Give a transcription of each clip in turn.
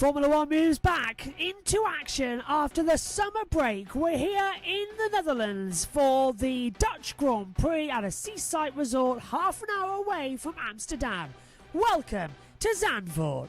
Formula One moves back into action after the summer break. We're here in the Netherlands for the Dutch Grand Prix at a seaside resort half an hour away from Amsterdam. Welcome to Zandvoort.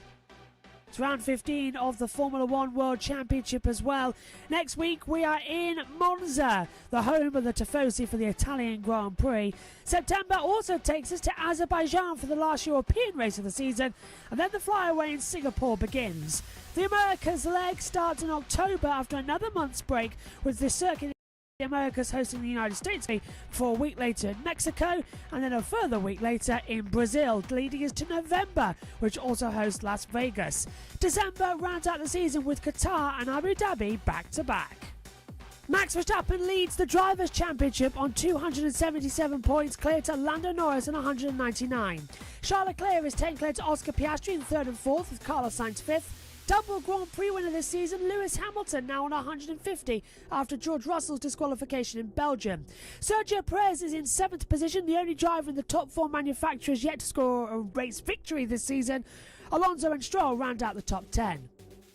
It's round 15 of the Formula One World Championship as well. Next week we are in Monza, the home of the Tifosi for the Italian Grand Prix. September also takes us to Azerbaijan for the last European race of the season, and then the flyaway in Singapore begins. The Americas leg starts in October after another month's break, with the circuit the Americas hosting the United States for a week later in Mexico, and then a further week later in Brazil, leading us to November, which also hosts Las Vegas. December rounds out the season with Qatar and Abu Dhabi back to back. Max Verstappen leads the Drivers' Championship on 277 points, clear to Lando Norris on 199. Charles Leclerc is 10 clear to Oscar Piastri in 3rd and 4th, with Carlos Sainz 5th. Double Grand Prix winner this season, Lewis Hamilton, now on 150 after George Russell's disqualification in Belgium. Sergio Perez is in 7th position, the only driver in the top 4 manufacturers yet to score a race victory this season. Alonso and Stroll round out the top 10.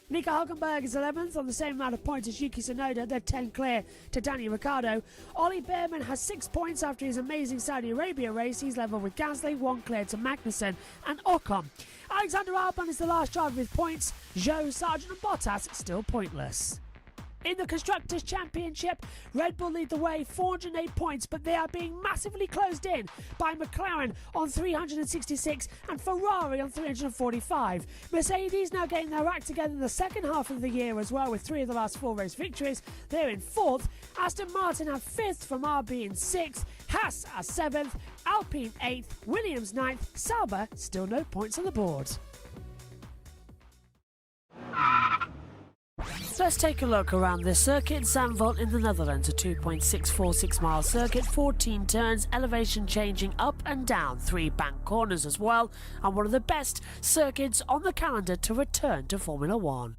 Nico Hülkenberg is 11th on the same amount of points as Yuki Tsunoda. They're 10 clear to Danny Ricciardo. Ollie Behrman has 6 points after his amazing Saudi Arabia race. He's level with Gasly, 1 clear to Magnussen and Ocon. Alexander Albon is the last driver with points. Zhou, Sargent and Bottas still pointless. In the Constructors' Championship, Red Bull lead the way, 408 points, but they are being massively closed in by McLaren on 366 and Ferrari on 345. Mercedes now getting their act together in the second half of the year as well, with 3 of the last 4 race victories. They're in 4th. Aston Martin have 5th from RB in 6th. Haas are 7th. Alpine 8th. Williams 9th. Sauber still no points on the board. Let's take a look around this circuit. Zandvoort in the Netherlands, a 2.646 mile circuit, 14 turns, elevation changing up and down, 3 bank corners as well, and one of the best circuits on the calendar to return to Formula One.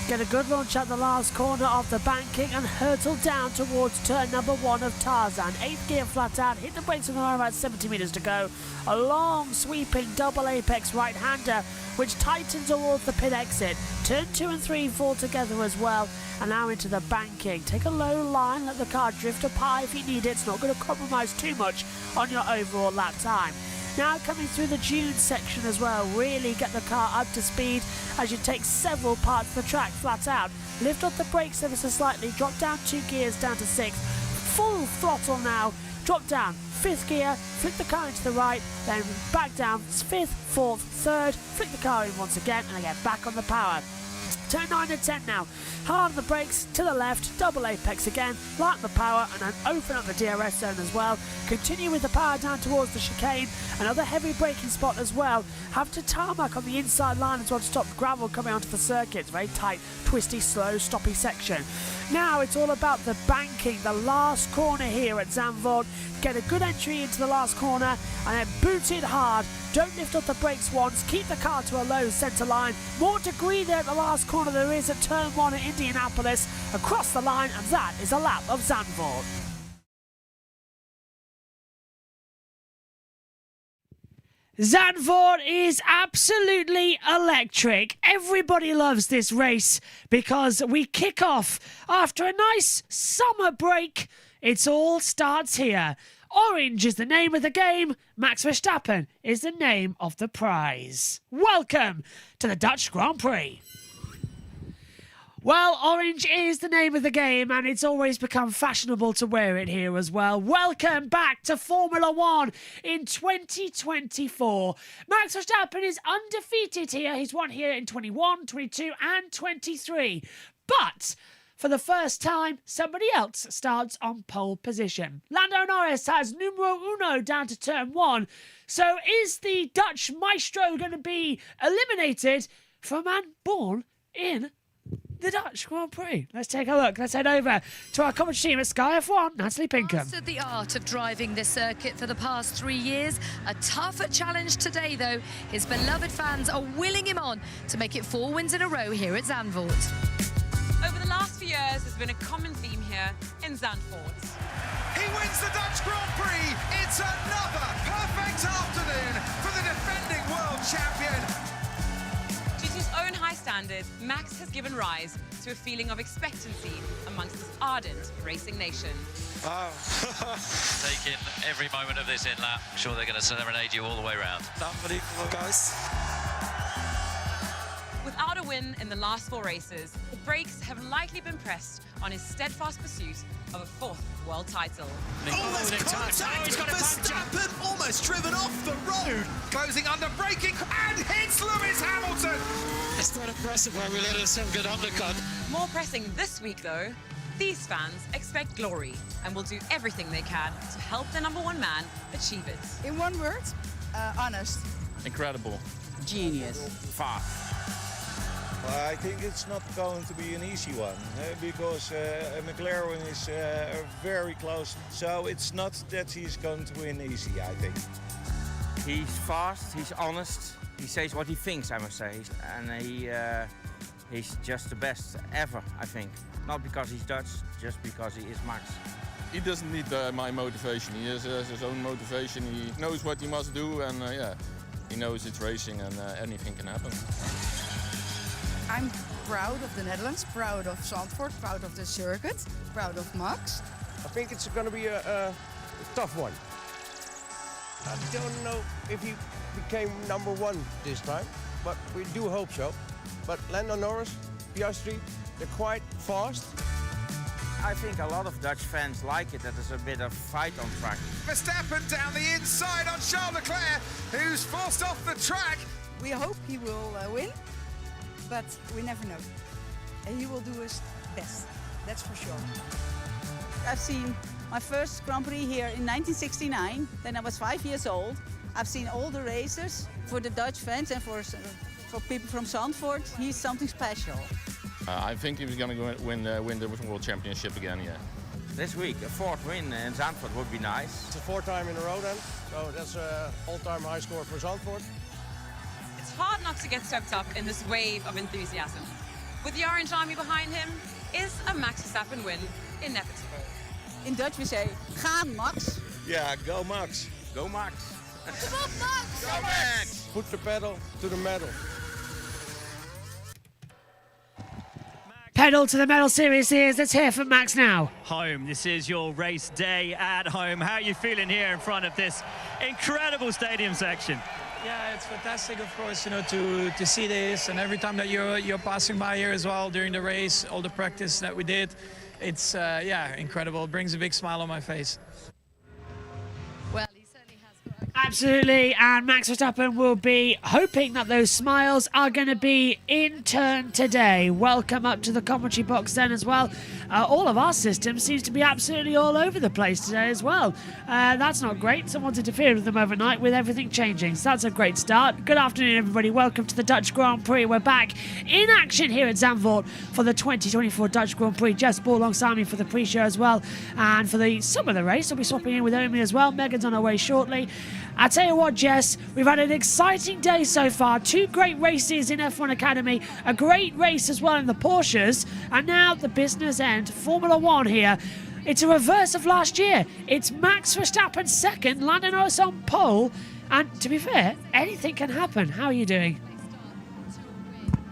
Get a good launch at the last corner of the banking and hurtle down towards turn number 1 of Tarzan. 8th gear flat out, hit the brakes with around 70 metres to go. A long sweeping double apex right-hander which tightens towards the pit exit. Turn 2 and 3 fall together as well, and now into the banking. Take a low line, let the car drift up high if you need it. It's not going to compromise too much on your overall lap time. Now coming through the dune section as well, really get the car up to speed as you take several parts of the track flat out. Lift off the brakes ever so slightly, drop down 2 gears down to 6th. Full throttle now, drop down 5th gear, flick the car into the right, then back down 5th, 4th, 3rd, flick the car in once again and again back on the power. Turn 9 and 10 now. Hard on the brakes, to the left, double apex again, light the power and then open up the DRS zone as well. Continue with the power down towards the chicane, another heavy braking spot as well. Have to tarmac on the inside line as well to stop gravel coming onto the circuit. Very tight, twisty, slow, stoppy section. Now it's all about the banking, the last corner here at Zandvoort. Get a good entry into the last corner and then boot it hard. Don't lift off the brakes once, keep the car to a low centre line. More degree there at the last corner there is at turn 1 at Indianapolis. Across the line, and that is a lap of Zandvoort. Zandvoort is absolutely electric. Everybody loves this race because we kick off after a nice summer break. It all starts here. Orange is the name of the game. Max Verstappen is the name of the prize. Welcome to the Dutch Grand Prix. Well, orange is the name of the game, and it's always become fashionable to wear it here as well. Welcome back to Formula One in 2024. Max Verstappen is undefeated here. He's won here in 21, 22 and 23. But for the first time, somebody else starts on pole position. Lando Norris has numero uno down to turn 1. So is the Dutch maestro going to be eliminated for a man born in the Dutch Grand Prix? Let's take a look. Let's head over to our commentary team at Sky F1, Natalie Pinkham. Mastered the art of driving this circuit for the past 3 years. A tougher challenge today, though. His beloved fans are willing him on to make it 4 wins in a row here at Zandvoort. Over the last few years, there's been a common theme here in Zandvoort. He wins the Dutch Grand Prix. It's another perfect afternoon for the defending world champion. Due to his own high standard, Max has given rise to a feeling of expectancy amongst this ardent racing nation. Wow. Take in every moment of this in-lap. I'm sure they're going to serenade you all the way around. Unbelievable, guys. Without a win in the last 4 races, the brakes have likely been pressed on his steadfast pursuit of a 4th world title. Almost contact. Verstappen almost driven off the road. Closing under braking and hits Lewis Hamilton. It's quite impressive when we let us have a good undercut. More pressing this week, though, these fans expect glory and will do everything they can to help their number 1 man achieve it. In one word, honest. Incredible. Genius. Fast. I think it's not going to be an easy one because McLaren is very close. So it's not that he's going to win easy, I think. He's fast, he's honest, he says what he thinks, I must say. And he's just the best ever, I think. Not because he's Dutch, just because he is Max. He doesn't need my motivation. He has his own motivation. He knows what he must do, and yeah, he knows it's racing and anything can happen. I'm proud of the Netherlands, proud of Zandvoort, proud of the circuit, proud of Max. I think it's going to be a tough one. I don't know if he became number 1 this time, but we do hope so. But Lando Norris, Piastri, they're quite fast. I think a lot of Dutch fans like it, that there's a bit of fight on track. Verstappen down the inside on Charles Leclerc, who's forced off the track. We hope he will win, but we never know. And he will do his best, that's for sure. I've seen my first Grand Prix here in 1969, then I was 5 years old. I've seen all the races. For the Dutch fans and for people from Zandvoort, he's something special. I think he's going to win the World Championship again, yeah. This week, a 4th win in Zandvoort would be nice. It's the 4th time in a row then, so that's an all-time high score for Zandvoort. It's hard not to get swept up in this wave of enthusiasm. With the Orange Army behind him, is a Max Verstappen win inevitable? In Dutch we say, gaan Max. Yeah, go Max. Go Max. Come on Max! Go Max! Put the pedal to the metal. Pedal to the metal series is. Let's hear from Max now. Home. This is your race day at home. How are you feeling here in front of this incredible stadium section? Yeah, it's fantastic, of course, you know, to see this, and every time that you're passing by here as well during the race, all the practice that we did, it's yeah, incredible. It brings a big smile on my face. Well, he certainly has. Absolutely, and Max Verstappen will be hoping that those smiles are going to be in turn today. Welcome up to the commentary box then as well. All of our systems seems to be absolutely all over the place today as well. That's not great. Someone's interfered with them overnight with everything changing, so that's a great start. Good afternoon, everybody. Welcome to the Dutch Grand Prix. We're back in action here at Zandvoort for the 2024 Dutch Grand Prix. Jess Ball alongside me for the pre-show as well, and for the some of the race, I'll be swapping in with Omi as well. Megan's on her way shortly. I tell you what, Jess, we've had an exciting day so far. 2 great races in F1 Academy, a great race as well in the Porsches, and now the business end, Formula 1 here. It's a reverse of last year. It's Max Verstappen second, Lando Norris on pole, and to be fair, anything can happen. How are you doing?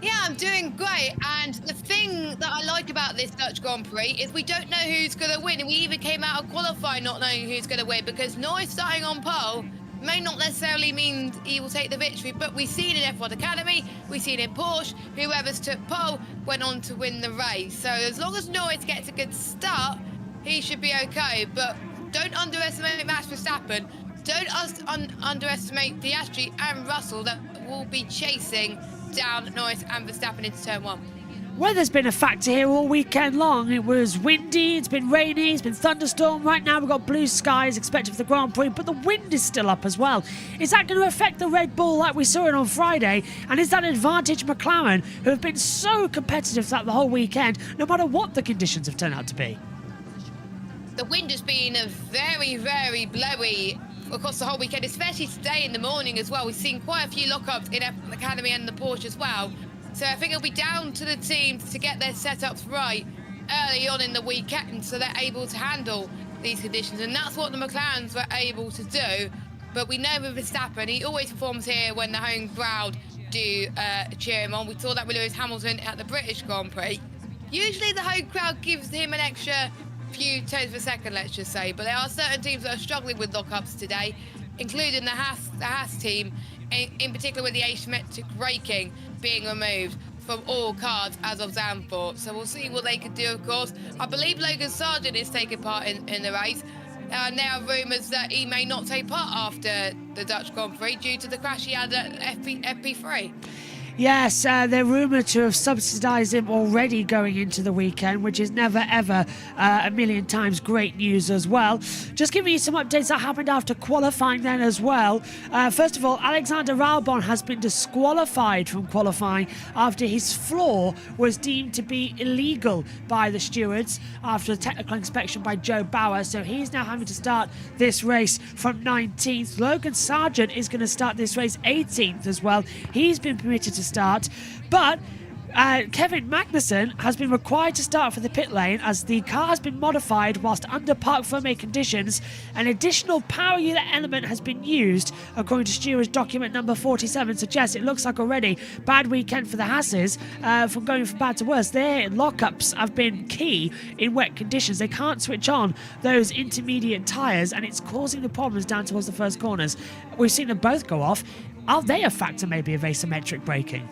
Yeah, I'm doing great, and the thing that I like about this Dutch Grand Prix is we don't know who's going to win, and we even came out of qualifying not knowing who's going to win, because Norris starting on pole may not necessarily mean he will take the victory, but we've seen in F1 Academy, we've seen in Porsche, whoever's took pole went on to win the race. So as long as Norris gets a good start, he should be okay. But don't underestimate Max Verstappen. Don't underestimate Piastri and Russell that will be chasing down Norris and Verstappen into turn 1. Weather's been a factor here all weekend long. It was windy, it's been rainy, it's been thunderstorm. Right now we've got blue skies expected for the Grand Prix, but the wind is still up as well. Is that going to affect the Red Bull like we saw it on Friday? And is that an advantage McLaren, who have been so competitive throughout the whole weekend, no matter what the conditions have turned out to be? The wind has been very, very blowy across the whole weekend, especially today in the morning as well. We've seen quite a few lockups in F1 Academy and the Porsche as well. So I think it'll be down to the teams to get their setups right early on in the weekend so they're able to handle these conditions. And that's what the McLarens were able to do. But we know with Verstappen, he always performs here when the home crowd do cheer him on. We saw that with Lewis Hamilton at the British Grand Prix. Usually the home crowd gives him an extra few tenths of a second, let's just say. But there are certain teams that are struggling with lockups today, including the Haas team, in particular with the asymmetric braking being removed from all cars as of Zandvoort. So we'll see what they can do, of course. I believe Logan Sargent is taking part in the race. And there are rumours that he may not take part after the Dutch Grand Prix due to the crash he had at FP3. Yes, they're rumoured to have subsidised him already going into the weekend, which is never, ever a million times great news as well. Just giving you some updates that happened after qualifying then as well. First of all, Alexander Albon has been disqualified from qualifying after his floor was deemed to be illegal by the stewards after a technical inspection by Joe Bauer. So he's now having to start this race from 19th. Logan Sargent is going to start this race 18th as well. He's been permitted to start, but Kevin Magnussen has been required to start for the pit lane as the car has been modified whilst under parc fermé conditions. An additional power unit element has been used, according to stewards document number 47 suggests. It looks like already bad weekend for the Hasses, from going from bad to worse. Their lockups have been key in wet conditions. They can't switch on those intermediate tyres, and it's causing the problems down towards the first corners. We've seen them both go off. Are they a factor maybe of asymmetric braking?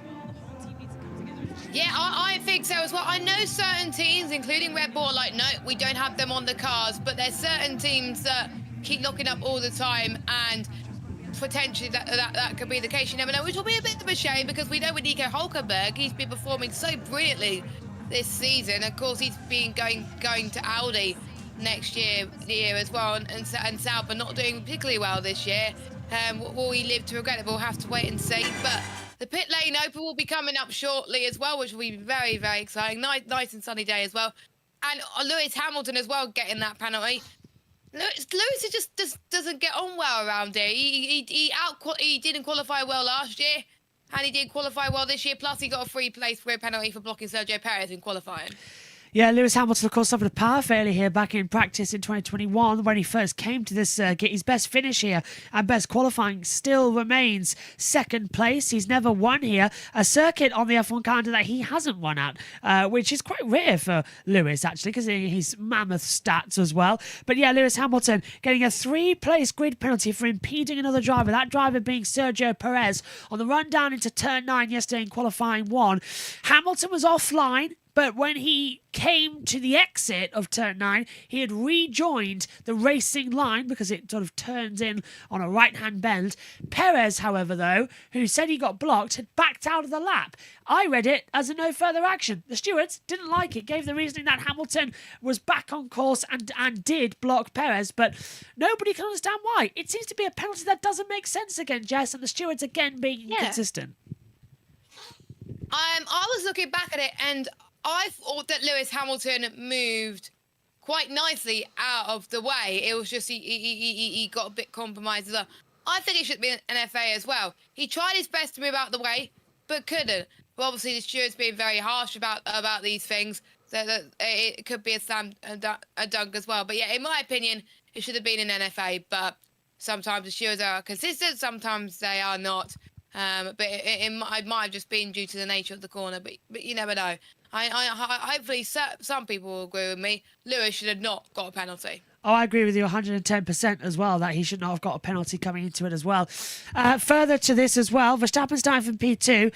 Yeah, I think so as well. I know certain teams, including Red Bull, are like, no, we don't have them on the cars, but there's certain teams that keep locking up all the time, and potentially that could be the case. You never know, which will be a bit of a shame because we know with Nico Hulkenberg, he's been performing so brilliantly this season. Of course, he's been going to Audi next year as well, and Sauber not doing particularly well this year. Will he live to regret it? We'll have to wait and see. But the pit lane open will be coming up shortly as well, which will be very, very exciting. Nice and sunny day as well. And Lewis Hamilton as well getting that penalty. Lewis just doesn't get on well around here. He didn't qualify well last year, and he did qualify well this year. Plus, he got a free place for a penalty for blocking Sergio Perez in qualifying. Yeah, Lewis Hamilton, of course, suffered a power failure here back in practice in 2021 when he first came to this circuit. His best finish here and best qualifying still remains second place. He's never won here, a circuit on the F1 calendar that he hasn't won at, which is quite rare for Lewis, actually, because he's mammoth stats as well. But yeah, Lewis Hamilton getting a 3-place grid penalty for impeding another driver, that driver being Sergio Perez, on the run down into turn 9 yesterday in qualifying 1. Hamilton was offline, but when he came to the exit of turn 9, he had rejoined the racing line because it sort of turns in on a right-hand bend. Perez, however, though, who said he got blocked, had backed out of the lap. I read it as a no further action. The stewards didn't like it, gave the reasoning that Hamilton was back on course and did block Perez, but nobody can understand why. It seems to be a penalty that doesn't make sense again, Jess, and the stewards again being inconsistent. I was looking back at it, and I thought that Lewis Hamilton moved quite nicely out of the way. It was just he got a bit compromised as well. I think it should be an FA as well. He tried his best to move out of the way, but couldn't. But obviously the steward's being very harsh about these things, so that it could be a dunk as well. But yeah, in my opinion, it should have been an NFA. But sometimes the stewards are consistent, sometimes they are not. But it might have just been due to the nature of the corner. But you never know. Hopefully some people will agree with me. Lewis should have not got a penalty. Oh, I agree with you 110% as well, that he should not have got a penalty coming into it as well. Further to this as well, Verstappen starting from P2.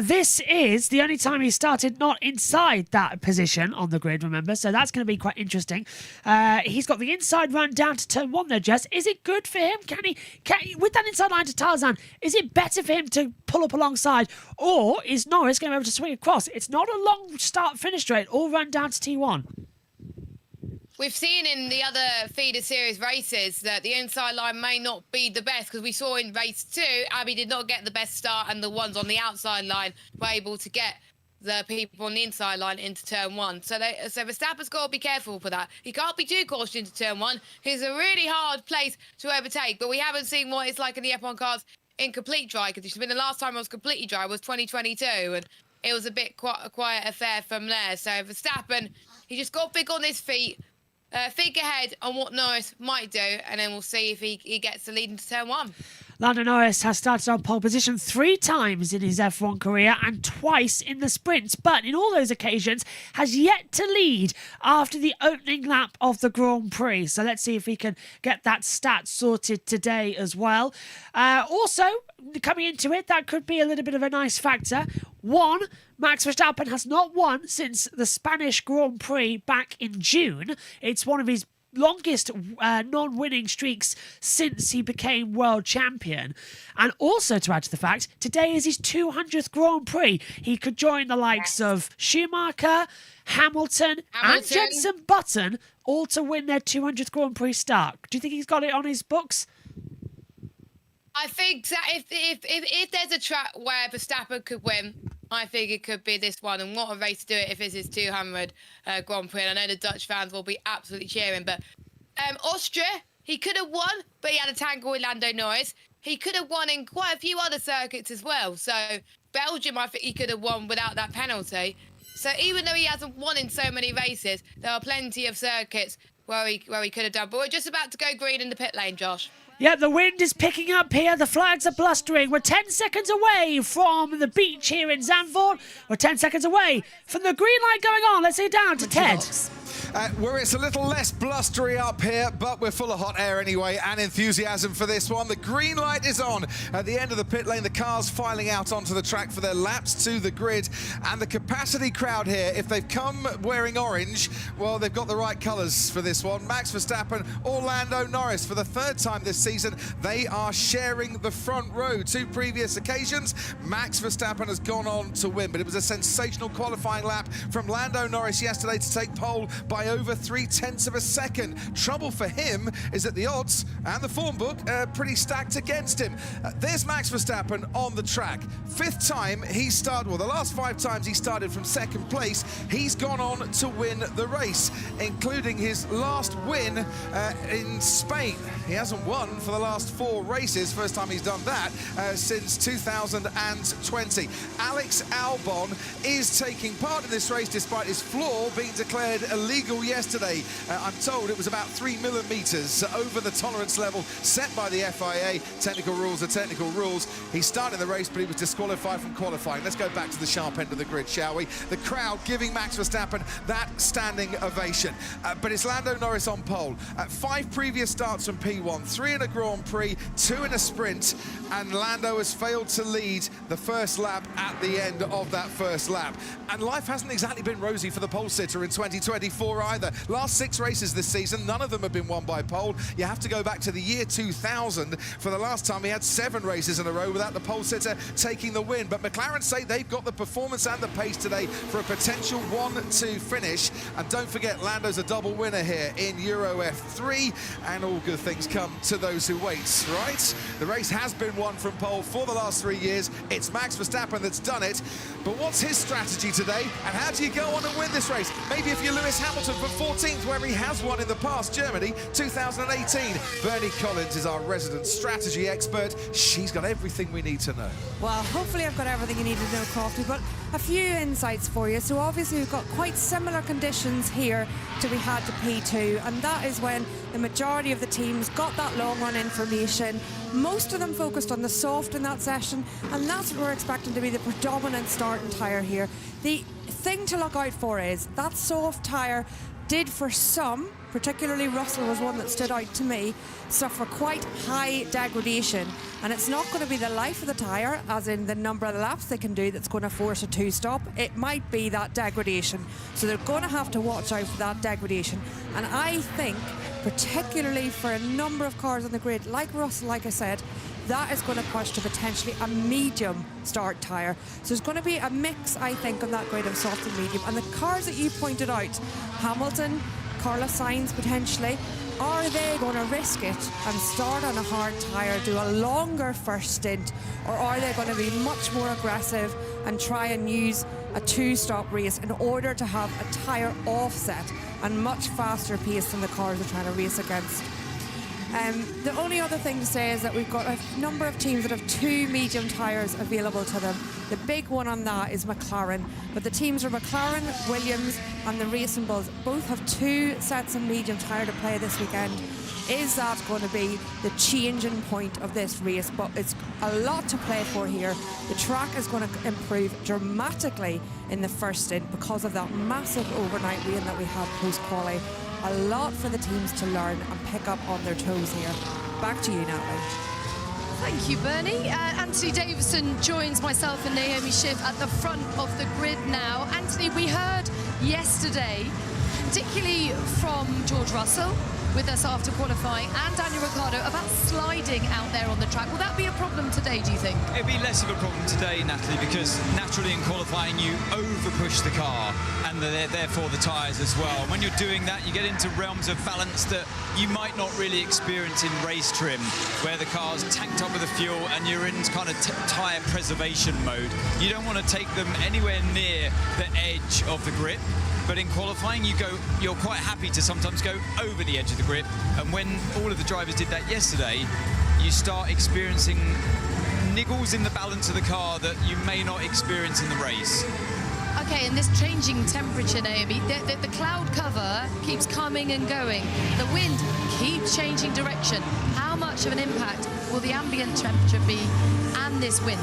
This is the only time he started not inside that position on the grid, remember? So that's going to be quite interesting. He's got the inside run down to turn 1 there, Jess. Is it good for him? Can he, with that inside line to Tarzan, is it better for him to pull up alongside? Or is Norris going to be able to swing across? It's not a long start-finish straight, all run down to T1. We've seen in the other feeder series races that the inside line may not be the best, because we saw in race 2, Abby did not get the best start and the ones on the outside line were able to get the people on the inside line into turn 1. So Verstappen's got to be careful for that. He can't be too cautious into turn 1. It's a really hard place to overtake, but we haven't seen what it's like in the F1 cars in complete dry, because it's been the last time it was completely dry was 2022, and it was a bit a quiet affair from there. So Verstappen, he just got big on his feet. Think ahead on what Norris might do, and then we'll see if he gets the lead into turn 1. Lando Norris has started on pole position 3 times in his F1 career and twice in the sprints, but in all those occasions has yet to lead after the opening lap of the Grand Prix. So let's see if he can get that stat sorted today as well. Also, coming into it, that could be a little bit of a nice factor. 1, Max Verstappen has not won since the Spanish Grand Prix back in June. It's one of his longest non-winning streaks since he became world champion. And also, to add to the fact, today is his 200th Grand Prix. He could join the likes of Schumacher, Hamilton and Jenson Button, all to win their 200th Grand Prix start. Do you think he's got it on his books? I think that if there's a track where Verstappen could win, I think it could be this one. And what a race to do it if it's his 200 Grand Prix. And I know the Dutch fans will be absolutely cheering. But Austria, he could have won, but he had a tangle with Lando Norris. He could have won in quite a few other circuits as well. So Belgium, I think he could have won without that penalty. So even though he hasn't won in so many races, there are plenty of circuits where he could have done. But we're just about to go green in the pit lane, Josh. Yeah, the wind is picking up here. The flags are blustering. We're 10 seconds away from the beach here in Zandvoort. We're 10 seconds away from the green light going on. Let's head down to Ted. Where it's a little less blustery up here, but we're full of hot air anyway and enthusiasm for this one. The green light is on at the end of the pit lane. The cars filing out onto the track for their laps to the grid. And the capacity crowd here, if they've come wearing orange, well, they've got the right colours for this one. Max Verstappen, Lando Norris, for the 3rd time this season, they are sharing the front row. 2 previous occasions, Max Verstappen has gone on to win, but it was a sensational qualifying lap from Lando Norris yesterday to take pole by over 0.3 of a second. Trouble for him is that the odds and the form book are pretty stacked against him. There's Max Verstappen on the track. 5th time he started, well, the last 5 times he started from 2nd place, he's gone on to win the race, including his last win in Spain. He hasn't won for the last 4 races. First time he's done that since 2020. Alex Albon is taking part in this race despite his floor being declared illegal yesterday. I'm told it was about 3 millimeters over the tolerance level set by the FIA. Technical rules are technical rules. He started the race, but he was disqualified from qualifying. Let's go back to the sharp end of the grid, shall we? The crowd giving Max Verstappen that standing ovation. But it's Lando Norris on pole. 5 previous starts from P1, 3 in a Grand Prix, 2 in a sprint, and Lando has failed to lead the first lap at the end of that first lap. And life hasn't exactly been rosy for the pole sitter in 2024 either. Last 6 races this season, none of them have been won by pole. You have to go back to the year 2000 for the last time he had 7 races in a row without the pole sitter taking the win. But McLaren say they've got the performance and the pace today for a potential 1-2 finish. And don't forget, Lando's a double winner here in Euro F3, and all good things come to those who wait, right? The race has been won from pole for the last 3 years. It's Max Verstappen that's done it. But what's his strategy today, and how do you go on and win this race? Maybe if you're Lewis Hamilton for 14th, where he has won in the past, Germany 2018. Bernie Collins is our resident strategy expert. She's got everything we need to know. Well, hopefully I've got everything you need to know, Crofty, but a few insights for you. So obviously we've got quite similar conditions here to we had to P2, and that is when the majority of the teams got that long run information. Most of them focused on the soft in that session, and that's what we're expecting to be the predominant starting tyre here. The thing to look out for is that soft tyre did for some particularly Russell was one that stood out to me, suffer quite high degradation. And it's not going to be the life of the tyre, as in the number of laps they can do, that's going to force a two-stop. It might be that degradation. So they're going to have to watch out for that degradation. And I think, particularly for a number of cars on the grid, like Russell, like I said, that is going to push to potentially a medium start tyre. So there's going to be a mix, I think, on that grid of soft and medium. And the cars that you pointed out, Hamilton, Carlos Sainz potentially, are they going to risk it and start on a hard tyre, do a longer first stint, or are they going to be much more aggressive and try and use a two-stop race in order to have a tyre offset and much faster pace than the cars they're trying to race against? The only other thing to say is that we've got a number of teams that have two medium tyres available to them. The big one on that is McLaren, but the teams are McLaren, Williams and the Racing Bulls. Both have two sets of medium tyre to play this weekend. Is that going to be the changing point of this race? But it's a lot to play for here. The track is going to improve dramatically in the first stint because of that massive overnight rain that we had post-quali. A lot for the teams to learn and pick up on their toes here. Back to you, Natalie. Thank you, Bernie. Anthony Davison joins myself and Naomi Schiff at the front of the grid now. Anthony, we heard yesterday, particularly from George Russell, with us after qualifying, and Daniel Ricciardo, about sliding out there on the track. Will that be a problem today, do you think? It'll be less of a problem today, Natalie, because naturally in qualifying you over-push the car and therefore the tyres as well. And when you're doing that, you get into realms of balance that you might not really experience in race trim, where the car's tanked up with the fuel and you're in kind of tyre preservation mode. You don't want to take them anywhere near the edge of the grip. But in qualifying, you're quite happy to sometimes go over the edge of the grip. And when all of the drivers did that yesterday, you start experiencing niggles in the balance of the car that you may not experience in the race. Okay, and this changing temperature, Naomi, the cloud cover keeps coming and going. The wind keeps changing direction. How much of an impact will the ambient temperature be and this wind?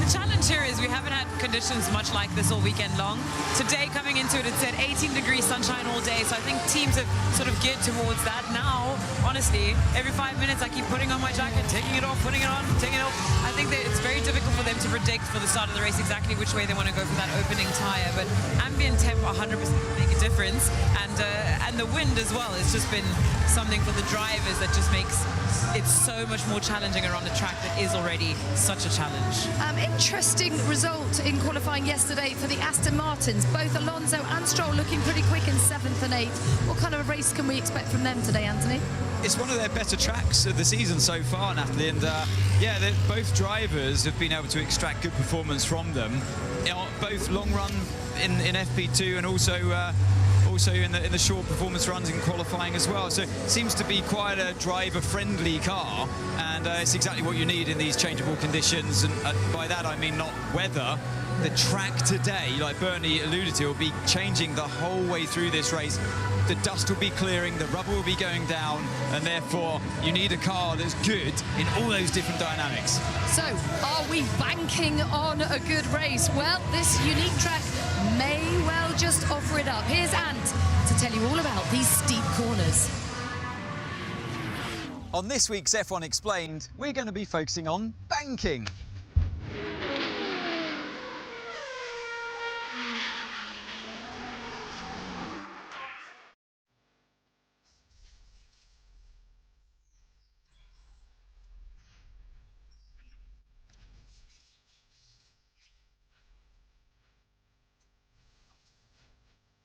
The challenge here is we haven't had conditions much like this all weekend long. Today, coming into it, it said 18 degrees sunshine all day, so I think teams have sort of geared towards that. Now, honestly, every 5 minutes I keep putting on my jacket, taking it off, putting it on, taking it off. I think that it's very difficult for them to predict for the start of the race exactly which way they want to go for that opening tyre, but ambient temp 100% make a difference, and the wind as well. It's just been something for the drivers that just makes it so much more challenging around a track that is already such a challenge. Interesting result in qualifying yesterday for the Aston Martins. Both Alonso and Stroll looking pretty quick in 7th and 8th. What kind of a race can we expect from them today, Anthony? It's one of their better tracks of the season so far, Natalie, and yeah, both drivers have been able to extract good performance from them. Both long run in FP2 and also in the short performance runs in qualifying as well. So it seems to be quite a driver-friendly car, and it's exactly what you need in these changeable conditions. And by that I mean not weather. The track today, like Bernie alluded to, will be changing the whole way through this race. The dust will be clearing, the rubber will be going down, and therefore you need a car that's good in all those different dynamics. So, are we banking on a good race? Well, this unique track may well just offer it up. Here's Ant to tell you all about these steep corners. On this week's F1 Explained, we're going to be focusing on banking.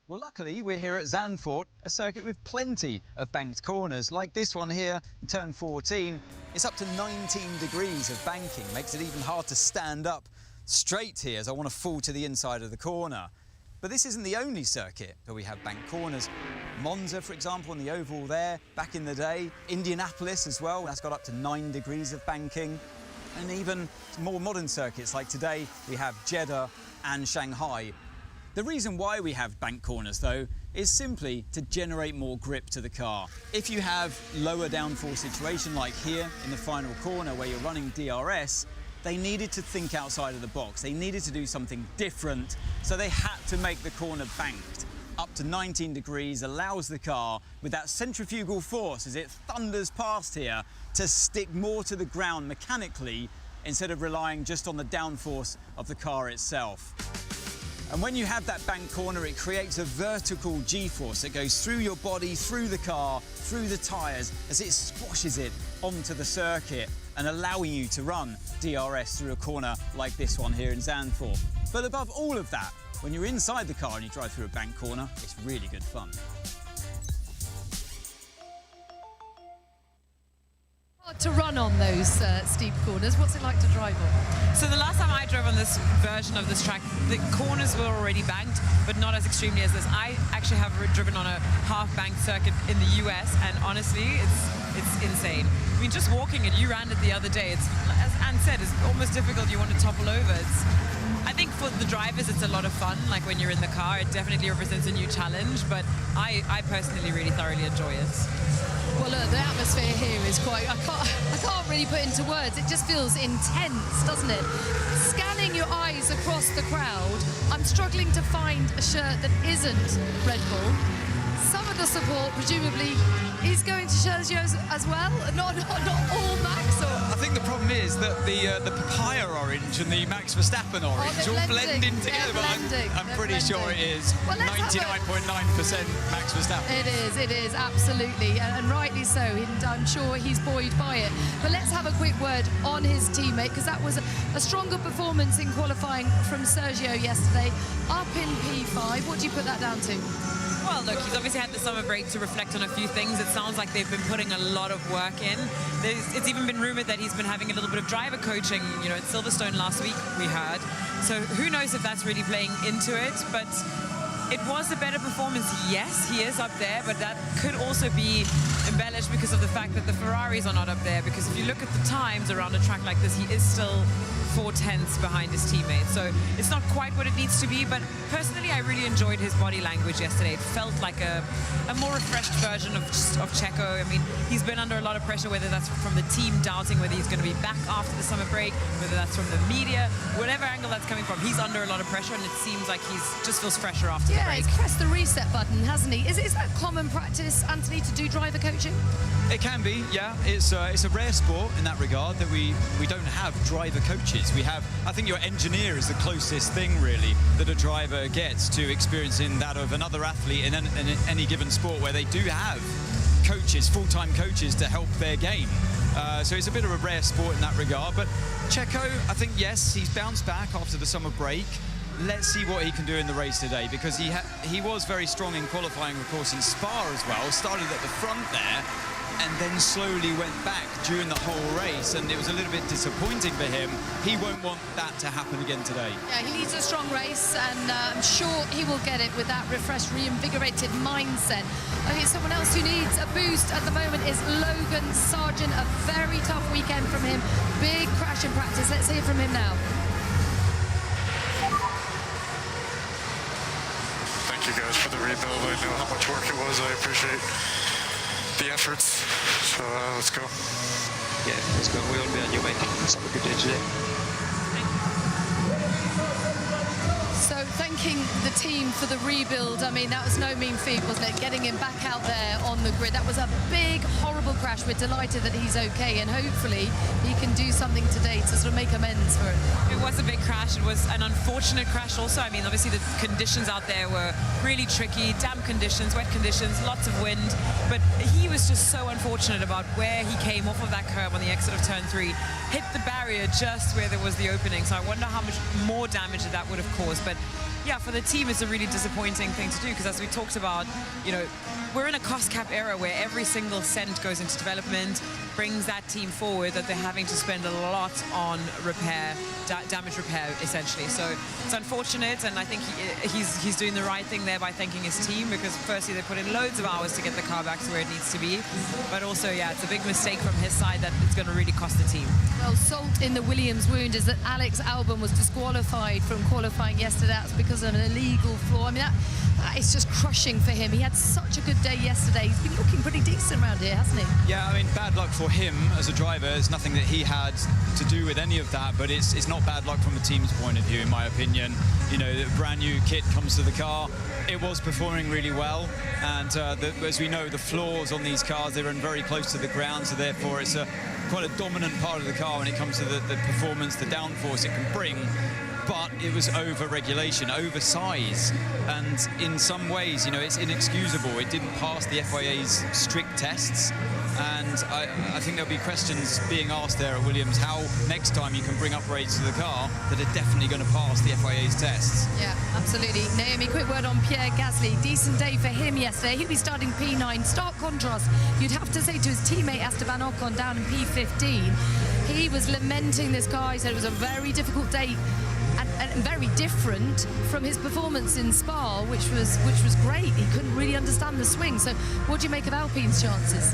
Well, luckily, we're here at Zandvoort, a circuit with plenty of banked corners, like this one here, in turn 14. It's up to 19 degrees of banking, makes it even hard to stand up straight here as I want to fall to the inside of the corner. But this isn't the only circuit that we have banked corners. Monza, for example, on the oval there, back in the day. Indianapolis as well, that's got up to 9 degrees of banking. And even more modern circuits like today, we have Jeddah and Shanghai. The reason why we have bank corners, though, is simply to generate more grip to the car. If you have lower downforce situation like here in the final corner where you're running DRS, they needed to think outside of the box. They needed to do something different, so they had to make the corner banked. up to 19 degrees allows the car, with that centrifugal force as it thunders past here, to stick more to the ground mechanically instead of relying just on the downforce of the car itself. And when you have that bank corner, it creates a vertical G-force that goes through your body, through the car, through the tyres, as it squashes it onto the circuit and allowing you to run DRS through a corner like this one here in Zandvoort. But above all of that, when you're inside the car and you drive through a bank corner, it's really good fun. Hard to run on those steep corners. What's it like to drive on? So the last time I drove on this version of this track, the corners were already banked, but not as extremely as this. I actually have driven on a half-banked circuit in the US, and honestly, it's insane. I mean, just walking it, you ran it the other day, it's, as Anne said, it's almost difficult. You want to topple over. I think for the drivers, it's a lot of fun. Like when you're in the car, it definitely represents a new challenge, but I personally really thoroughly enjoy it. Well, look, the atmosphere here is quite, I can't really put into words. It just feels intense, doesn't it? Scanning your eyes across the crowd, I'm struggling to find a shirt that isn't Red Bull. Some of the support, presumably, is going to Sergio as well? Not all Max, or? I think the problem is that the papaya orange and the Max Verstappen orange all blending together, but I'm pretty sure it is 99.9% Max Verstappen. It is, absolutely, and rightly so, and I'm sure he's buoyed by it. But let's have a quick word on his teammate, because that was a stronger performance in qualifying from Sergio yesterday, up in P5. What do you put that down to? Well, look, he's obviously had the summer break to reflect on a few things. It sounds like they've been putting a lot of work in. It's even been rumored that he's been having a little bit of driver coaching, you know, at Silverstone last week, we heard. So who knows if that's really playing into it, but it was a better performance. Yes, he is up there, but that could also be embellished because of the fact that the Ferraris are not up there, because if you look at the times around a track like this, he is still 4/10 behind his teammates. So it's not quite what it needs to be, but personally I really enjoyed his body language yesterday. It felt like a more refreshed version of Checo. I mean, he's been under a lot of pressure, whether that's from the team doubting whether he's going to be back after the summer break, whether that's from the media, whatever angle that's coming from, he's under a lot of pressure, and it seems like he's just feels fresher after the break. Yeah, he's pressed the reset button, hasn't he? Is that common practice, Anthony, to do driver coaching? It can be, yeah. It's a rare sport in that regard that we don't have driver coaches. We have, I think your engineer is the closest thing really that a driver gets to experiencing that of another athlete in any given sport, where they do have coaches, full-time coaches, to help their game. So it's a bit of a rare sport in that regard. But Checo, I think, yes, he's bounced back after the summer break. Let's see what he can do in the race today, because he was very strong in qualifying, of course, in Spa as well. Started at the front there, and then slowly went back during the whole race, and it was a little bit disappointing for him. He won't want that to happen again today. Yeah, he needs a strong race, and I'm sure he will get it with that refreshed, reinvigorated mindset. Okay, someone else who needs a boost at the moment is Logan Sargent. A very tough weekend from him. Big crash in practice. Let's hear from him now. Thank you guys for the rebuild. I know how much work it was. I appreciate the efforts. So let's go. Yeah, let's go. We all be on your way. Let's have a good day today. So thanking the team for the rebuild. I mean, that was no mean feat, wasn't it? Getting him back out there on the grid. That was a big, horrible crash. We're delighted that he's okay, and hopefully he can do something today to sort of make amends for it. It was a big crash. It was an unfortunate crash also. I mean, obviously the conditions out there were really tricky. Damp conditions, wet conditions, lots of wind. But he was just so unfortunate about where he came off of that curb on the exit of turn 3. Hit the barrier just where there was the opening. So I wonder how much more damage that would have caused. But yeah, for the team, it's a really disappointing thing to do, because as we talked about, you know, we're in a cost cap era where every single cent goes into development, brings that team forward, that they're having to spend a lot on repair, damage repair, essentially. So it's unfortunate, and I think he's doing the right thing there by thanking his team, because firstly, they put in loads of hours to get the car back to where it needs to be. But also, yeah, it's a big mistake from his side that it's going to really cost the team. Well, salt in the Williams wound is that Alex Albon was disqualified from qualifying yesterday. That's because of an illegal flaw. I mean, that is just crushing for him. He had such a good day yesterday. He's been looking pretty decent around here, hasn't he? Yeah, I mean, bad luck for him as a driver. It's nothing that he had to do with any of that, but it's not bad luck from the team's point of view, in my opinion. You know, the brand new kit comes to the car. it was performing really well, and as we know, the floors on these cars, they run very close to the ground, so therefore it's quite a dominant part of the car when it comes to the performance, the downforce it can bring. But it was over-regulation, oversize, and in some ways, you know, it's inexcusable. It didn't pass the FIA's strict tests, and I think there'll be questions being asked there at Williams how next time you can bring upgrades to the car that are definitely going to pass the FIA's tests. Yeah, absolutely. Naomi, quick word on Pierre Gasly. Decent day for him yesterday. He'll be starting P9. Stark contrast, you'd have to say, to his teammate Esteban Ocon down in P15. He was lamenting this car. He said it was a very difficult day and very different from his performance in Spa, which was great. He couldn't really understand the swing. So what do you make of Alpine's chances?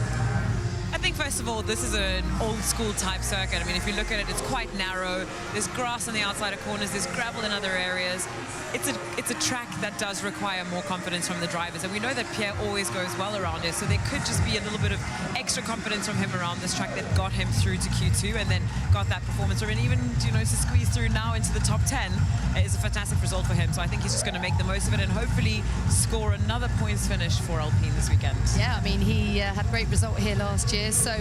I think, first of all, this is an old-school type circuit. I mean, if you look at it, it's quite narrow. There's grass on the outside of corners. There's gravel in other areas. It's a track that does require more confidence from the drivers, and we know that Pierre always goes well around here, so there could just be a little bit of extra confidence from him around this track that got him through to Q2 and then got that performance. And even, you know, to squeeze through now into the top 10 is a fantastic result for him. So I think he's just going to make the most of it and hopefully score another points finish for Alpine this weekend. Yeah, I mean, he had a great result here last year. So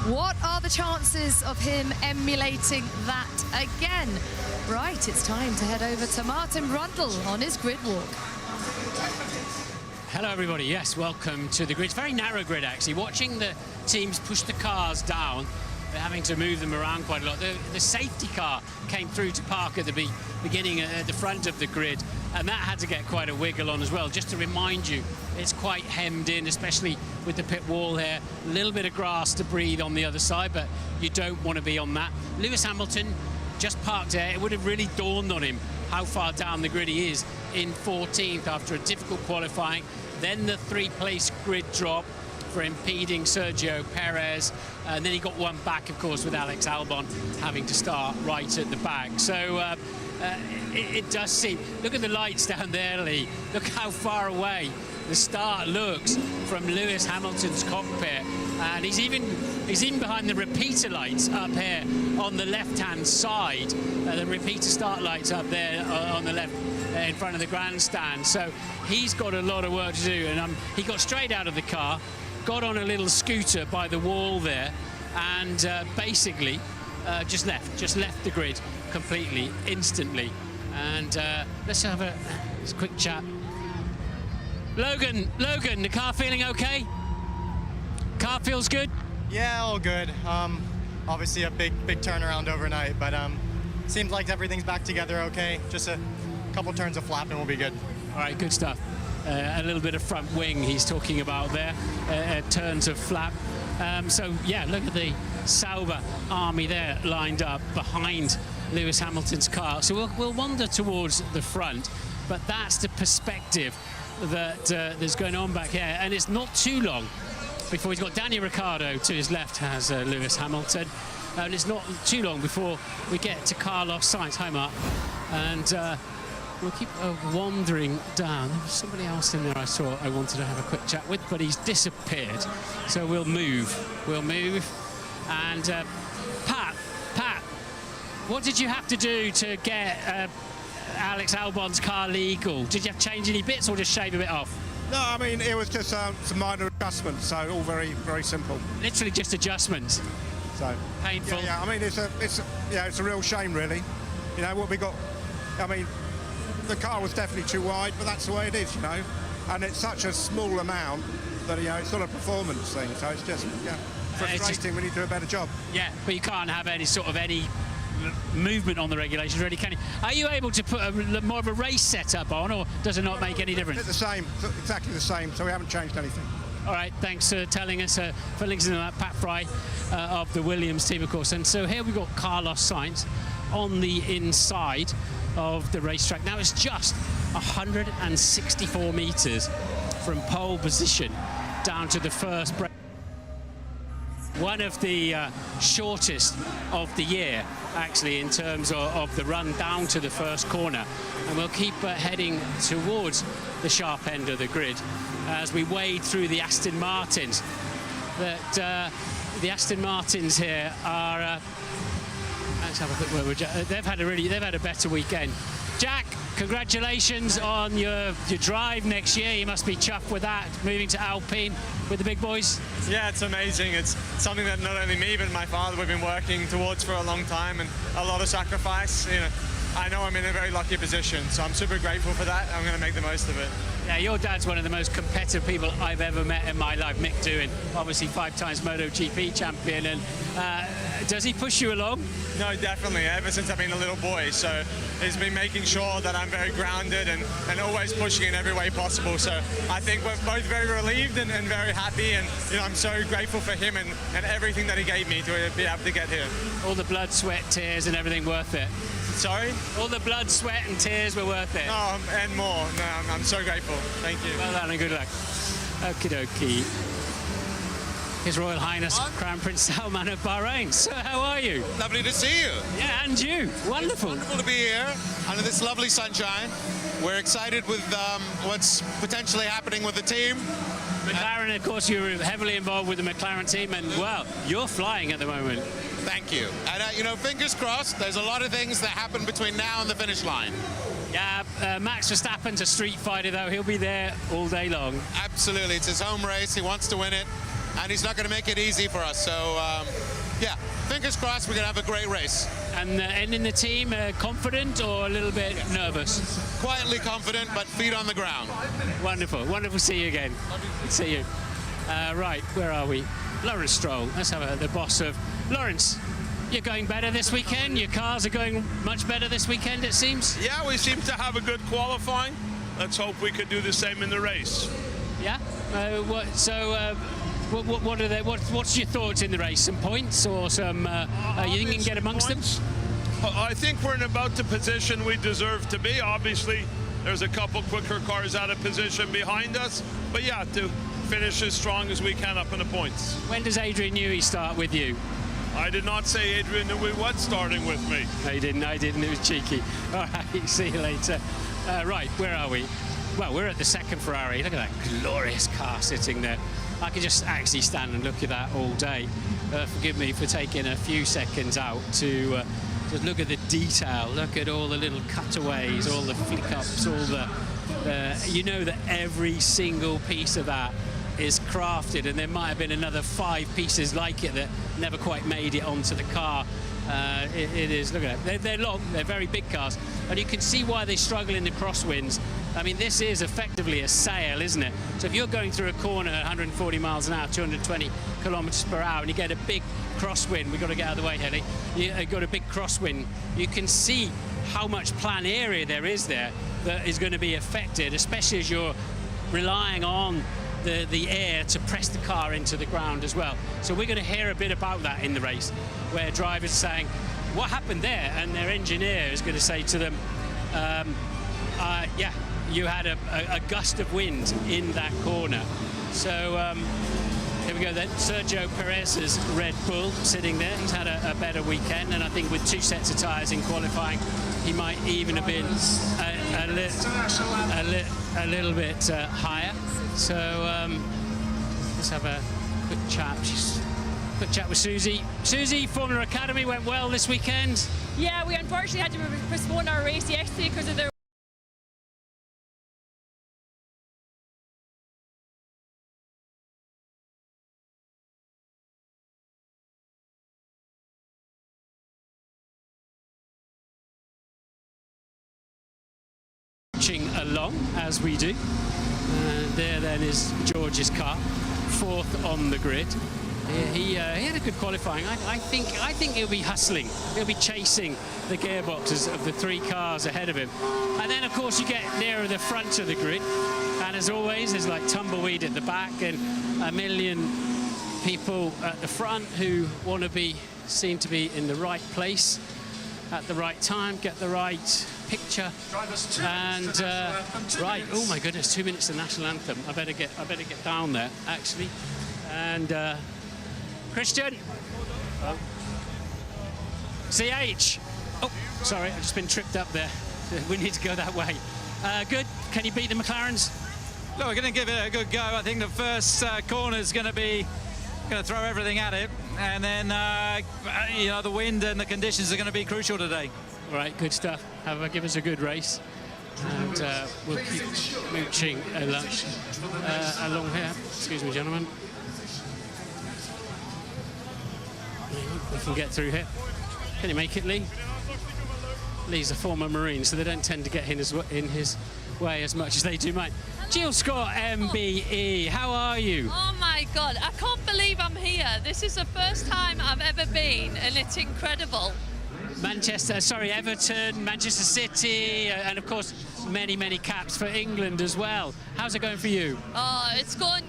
what are the chances of him emulating that again? Right, it's time to head over to Martin Brundle on his grid walk. Hello everybody, yes, welcome to the grid. It's a very narrow grid actually. Watching the teams push the cars down, they're having to move them around quite a lot. The safety car came through to park at the beginning at the front of the grid, and that had to get quite a wiggle on as well. Just to remind you, it's quite hemmed in, especially with the pit wall here. A little bit of grass to breathe on the other side, but you don't want to be on that. Lewis Hamilton just parked there. It would have really dawned on him how far down the grid he is in 14th after a difficult qualifying. Then the 3-place grid drop for impeding Sergio Perez, and then he got one back, of course, with Alex Albon having to start right at the back. So it does seem, look at the lights down there, Lee. Look how far away the start looks from Lewis Hamilton's cockpit, and he's even behind the repeater lights up here on the left-hand side. The repeater start lights up there on the left in front of the grandstand. So he's got a lot of work to do, and he got straight out of the car, got on a little scooter by the wall there, and basically just left the grid completely, instantly. And let's have a quick chat. Logan, the car feeling okay? Car feels good? Yeah, all good. Obviously a big turnaround overnight, but seems like everything's back together okay. Just a couple turns of flap and we'll be good. All right, good stuff. A little bit of front wing he's talking about there, turns of flap. So yeah, look at the Sauber army there lined up behind Lewis Hamilton's car. So we'll wander towards the front, but that's the perspective that there's going on back here, and it's not too long before he's got Daniel Ricciardo to his left, has Lewis Hamilton, and it's not too long before we get to Carlos Sainz. Hi, Mark. And we'll keep wandering down. There was somebody else in there I saw I wanted to have a quick chat with, but he's disappeared. So we'll move. And Pat, what did you have to do to get Alex Albon's car legal? Did you have to change any bits or just shave a bit off? No, I mean, it was just some minor adjustments, so all very, very simple. Literally just adjustments. So painful. Yeah, I mean, it's a real shame, really. You know what we got. I mean, the car was definitely too wide, but that's the way it is, you know. And it's such a small amount that, you know, it's not a performance thing. So it's just frustrating. We need to do a better job. Yeah, but you can't have any movement on the regulations, really, can you? Are you able to put more of a race setup on, or does it not make any difference? It's the same, exactly the same, so we haven't changed anything. All right, thanks for telling us, for links in that. Pat Prix of the Williams team, of course. And so here we've got Carlos Sainz on the inside of the racetrack. Now it's just 164 metres from pole position down to the first break. One of the shortest of the year, actually, in terms of the run down to the first corner. And we'll keep heading towards the sharp end of the grid as we wade through the Aston Martins. The Aston Martins here are... let's have a quick word. They've had a better weekend. Jack, congratulations on your drive next year. You must be chuffed with that, moving to Alpine with the big boys. Yeah, it's amazing. It's something that not only me, but my father, we've been working towards for a long time, and a lot of sacrifice. You know, I know I'm in a very lucky position, so I'm super grateful for that. I'm going to make the most of it. Yeah, your dad's one of the most competitive people I've ever met in my life, Mick Doohan, obviously 5 times MotoGP champion. And does he push you along? No, definitely, ever since I've been a little boy. So he's been making sure that I'm very grounded and always pushing in every way possible. So I think we're both very relieved and very happy. And you know, I'm so grateful for him and everything that he gave me to be able to get here. All the blood, sweat, tears and everything worth it? Sorry? All the blood, sweat and tears were worth it? Oh, and more. No, I'm so grateful. Thank you. Well done and good luck. Okie dokie. His Royal Highness Crown Prince Salman of Bahrain. So how are you? Lovely to see you. Yeah, and you. Wonderful. It's wonderful to be here under this lovely sunshine. We're excited with what's potentially happening with the team. McLaren, of course, you're heavily involved with the McLaren team, and, well, you're flying at the moment. Thank you. And, you know, fingers crossed, there's a lot of things that happen between now and the finish line. Yeah, Max Verstappen's a street fighter, though. He'll be there all day long. Absolutely. It's his home race. He wants to win it, and he's not going to make it easy for us. So, yeah, fingers crossed we're going to have a great race. And in the team, confident or a little bit nervous? Quietly confident, but feet on the ground. Wonderful. Wonderful to see you again. Good to see you. Right, where are we? Lawrence Stroll. Let's have the boss of... Lawrence, you're going better this weekend. Your cars are going much better this weekend, it seems. Yeah, we seem to have a good qualifying. Let's hope we could do the same in the race. Yeah? What's your thoughts in the race? Some points or some... you think you can get amongst them? I think we're in about the position we deserve to be. Obviously, there's a couple quicker cars out of position behind us. But yeah, to finish as strong as we can up in the points. When does Adrian Newey start with you? I did not say Adrian Newey was starting with me. No, you didn't. I didn't. It was cheeky. All right, see you later. Right, where are we? Well, we're at the second Ferrari. Look at that glorious car sitting there. I could just actually stand and look at that all day. Forgive me for taking a few seconds out to just look at the detail. Look at all the little cutaways, all the flick-ups, all the... you know that every single piece of that is crafted, and there might have been another 5 pieces like it that never quite made it onto the car. It is, look at it, they're long, they're very big cars, and you can see why they struggle in the crosswinds. I mean, this is effectively a sail, isn't it? So if you're going through a corner at 140 miles an hour, 220 kilometers per hour, and you get a big crosswind, we've got to get out of the way, Helly, you've got a big crosswind, you can see how much plan area there is there that is going to be affected, especially as you're relying on the air to press the car into the ground as well. So we're going to hear a bit about that in the race, where drivers are saying, what happened there? And their engineer is going to say to them, yeah, you had a gust of wind in that corner. So here we go then. Sergio Perez's Red Bull sitting there. He's had a better weekend, and I think with 2 sets of tyres in qualifying, he might even have been a little bit higher. So let's have a quick chat. Quick chat with Susie. Susie, Formula Academy went well this weekend. Yeah, we unfortunately had to postpone our race yesterday because of the along as we do. There then is George's car, 4th on the grid. He had a good qualifying. I think he'll be hustling. He'll be chasing the gearboxes of the 3 cars ahead of him. And then, of course, you get nearer the front of the grid. And as always, there's like tumbleweed at the back and a million people at the front who want to be seen to be in the right place at the right time, get the right picture. And right, oh my goodness, 2 minutes to national anthem. I better get down there actually. And Christian, CH. Oh, sorry, I've just been tripped up there. We need to go that way. Good. Can you beat the McLarens? Look, we're going to give it a good go. I think the first corner is going to throw everything at it, and then you know, the wind and the conditions are going to be crucial today. All right, good stuff. Give us a good race. And we'll keep mooching along here. Excuse me, gentlemen. We can get through here. Can you make it, Lee? Lee's a former Marine, so they don't tend to get in his way as much as they do mine. Jill Scott, MBE, how are you? Oh my God, I can't believe I'm here. This is the first time I've ever been, and it's incredible. Everton, Manchester City, and of course many caps for England as well. How's it going for you? Oh, it's going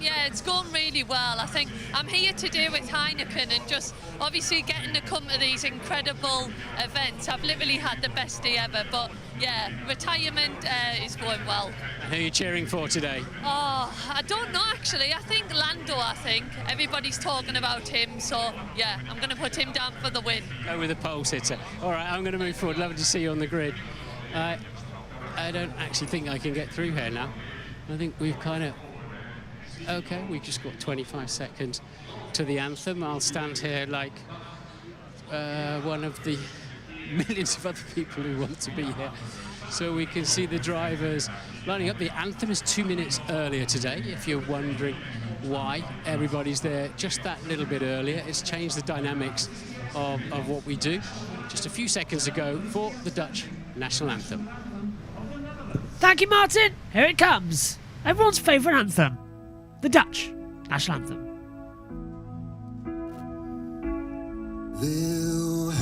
really well. I think I'm here today with Heineken and just obviously getting to come to these incredible events. I've literally had the best day ever, but yeah, retirement is going well. And who are you cheering for today? Oh, I don't know actually. I think Lando, everybody's talking about him, so yeah, I'm going to put him down for the win. Go with the pole sitter. All right, I'm going to move forward. Lovely to see you on the grid. I don't actually think I can get through here now. I think we've kind of... Okay, we've just got 25 seconds to the anthem. I'll stand here like one of the millions of other people who want to be here. So we can see the drivers lining up. The anthem is 2 minutes earlier today, if you're wondering why everybody's there just that little bit earlier. It's changed the dynamics of what we do. Just a few seconds ago for the Dutch national anthem. Thank you, Martin. Here it comes. Everyone's favourite anthem, the Dutch national anthem. Wilhelmus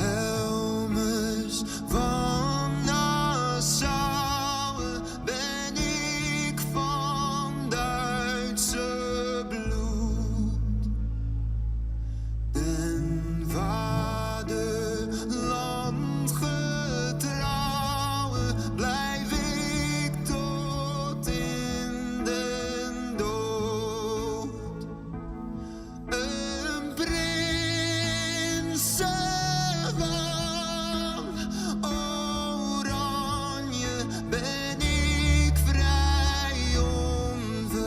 van Nassau ben ik van Duitse bloed. Den vaderland getrouwe blijf ik tot in den dood. Een prinsenman oranje ben ik vrij onverwit.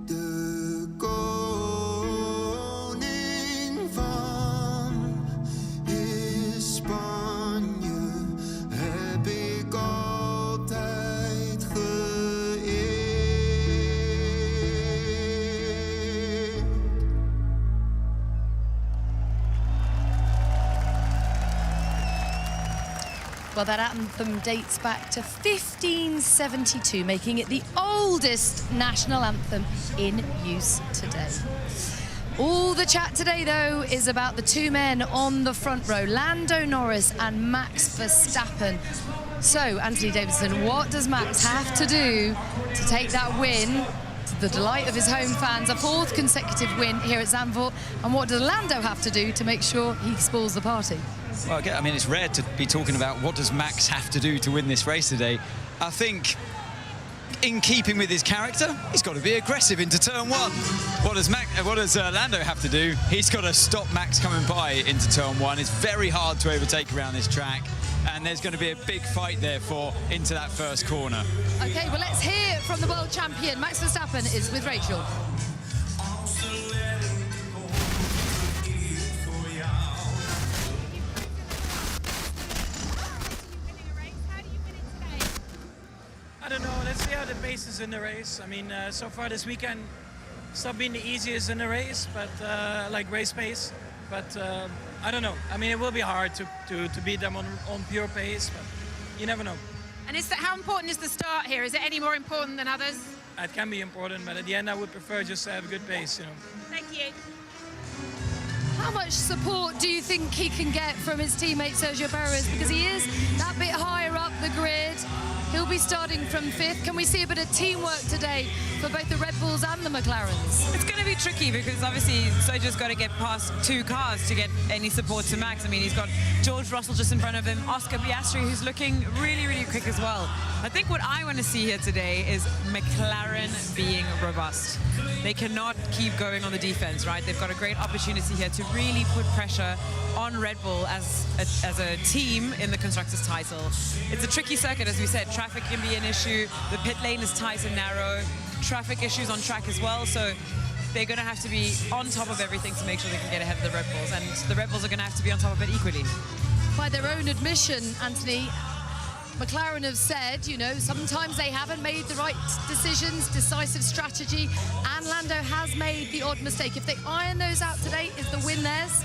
De koning van Spanje heb ik altijd geëerd. Well, that anthem dates back to 1572, making it the oldest national anthem in use today. All the chat today, though, is about the two men on the front row, Lando Norris and Max Verstappen. So, Anthony Davidson, what does Max have to do to take that win, to the delight of his home fans, a fourth consecutive win here at Zandvoort? And what does Lando have to do to make sure he spoils the party? Well, I mean, it's rare to be talking about what does Max have to do to win this race today. I think, in keeping with his character, he's got to be aggressive into turn one. What does Lando have to do? He's got to stop Max coming by into turn one. It's very hard to overtake around this track, and there's going to be a big fight, therefore, into that first corner. OK, well, let's hear from the world champion. Max Verstappen is with Rachel. I don't know, let's see how the pace is in the race. I mean, so far this weekend, it's not been the easiest in the race, but like race pace. But I don't know. I mean, it will be hard to beat them on pure pace, but you never know. And how important is the start here? Is it any more important than others? It can be important, but at the end, I would prefer just to have a good pace, you know. Thank you. How much support do you think he can get from his teammate Sergio Perez? Because he is that bit higher up the grid. He'll be starting from 5th. Can we see a bit of teamwork today for both the Red Bulls and the McLarens? It's going to be tricky because obviously Sergio's got to get past two cars to get any support to Max. I mean, he's got George Russell just in front of him, Oscar Piastri, who's looking really quick as well. I think what I want to see here today is McLaren being robust. They cannot keep going on the defense, right? They've got a great opportunity here to really put pressure on Red Bull as a team in the Constructors' title. It's a tricky circuit, as we said. Traffic can be an issue. The pit lane is tight and narrow. Traffic issues on track as well. So they're going to have to be on top of everything to make sure they can get ahead of the Red Bulls, and the Red Bulls are going to have to be on top of it equally. By their own admission, Anthony, McLaren have said, you know, sometimes they haven't made the right decisions, decisive strategy, and Lando has made the odd mistake. If they iron those out today, is the win theirs?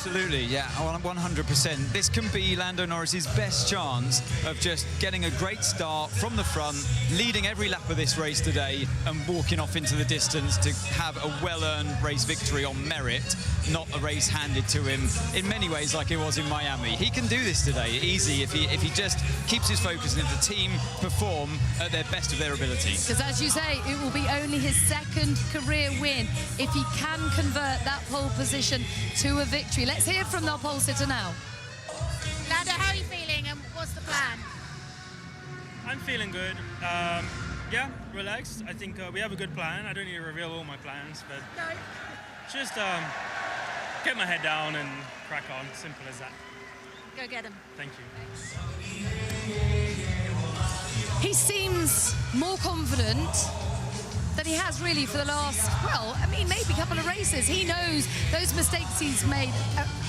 Absolutely, yeah, 100%. This can be Lando Norris's best chance of just getting a great start from the front, leading every lap of this race today and walking off into the distance to have a well-earned race victory on merit, not a race handed to him in many ways like it was in Miami. He can do this today easy if he just keeps his focus and if the team perform at their best of their ability. Because as you say, it will be only his second career win if he can convert that pole position to a victory. Let's hear from the pole sitter now. Lando, how are you feeling and what's the plan? I'm feeling good. Yeah, relaxed. I think we have a good plan. I don't need to reveal all my plans, but just get my head down and crack on. Simple as that. Go get him. Thank you. He seems more confident than he has really for the last, well, I mean, maybe a couple of races. He knows those mistakes he's made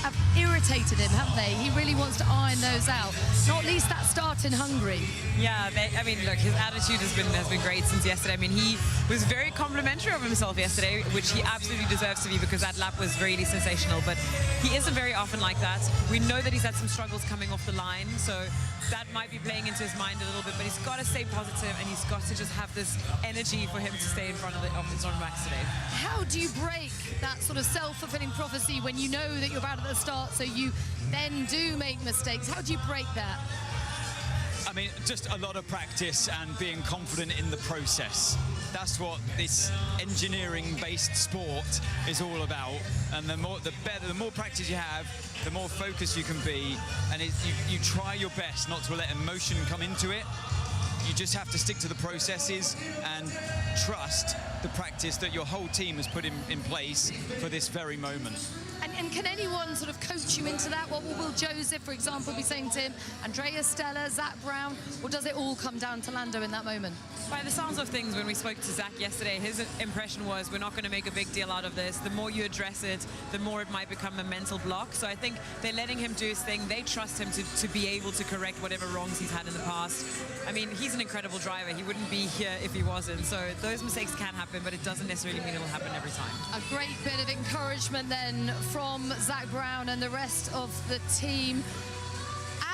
have irritated him, haven't they? He really wants to iron those out. Not least that start in Hungary. Yeah, I mean, look, his attitude has been great since yesterday. I mean, he was very complimentary of himself yesterday, which he absolutely deserves to be because that lap was really sensational. But he isn't very often like that. We know that he's had some struggles coming off the line, so that might be playing into his mind a little bit. But he's got to stay positive, and he's got to just have this energy for him to stay in front of Max today. How do you break that sort of self-fulfilling prophecy when you know that you're bad at the start, so you then do make mistakes? How do you break that? I mean, just a lot of practice and being confident in the process. That's what this engineering-based sport is all about. And the more practice you have, the more focused you can be. And you try your best not to let emotion come into it. You just have to stick to the processes and trust the practice that your whole team has put in place for this very moment. And can anyone sort of coach you into that? What will Joseph, for example, be saying to him? Andrea Stella, Zach Brown? Or does it all come down to Lando in that moment? By the sounds of things, when we spoke to Zach yesterday, his impression was we're not going to make a big deal out of this. The more you address it, the more it might become a mental block. So I think they're letting him do his thing. They trust him to be able to correct whatever wrongs he's had in the past. I mean, he's an incredible driver. He wouldn't be here if he wasn't. So those mistakes can happen, but it doesn't necessarily mean it will happen every time. A great bit of encouragement then from Zach Brown and the rest of the team.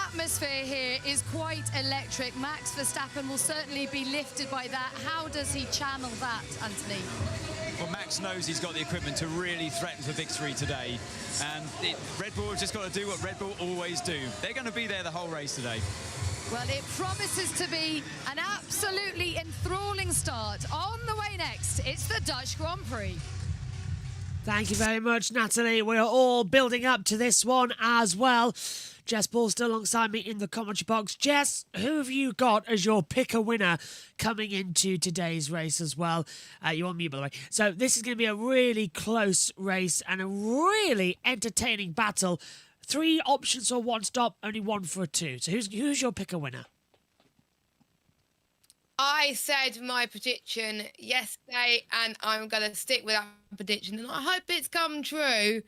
Atmosphere here is quite electric. Max Verstappen will certainly be lifted by that. How does he channel that, Anthony? Well, Max knows he's got the equipment to really threaten for victory today. And Red Bull have just got to do what Red Bull always do. They're going to be there the whole race today. Well, it promises to be an absolutely enthralling start. On the way next, it's the Dutch Grand Prix. Thank you very much, Natalie. We're all building up to this one as well. Jess Ball still alongside me in the commentary box. Jess, who have you got as your pick-a-winner coming into today's race as well? You're on mute, by the way. So this is going to be a really close race and a really entertaining battle. 3 options for one stop, only 1 for a 2. So who's your pick-a-winner? I said my prediction yesterday, and I'm going to stick with that prediction, and I hope it's come true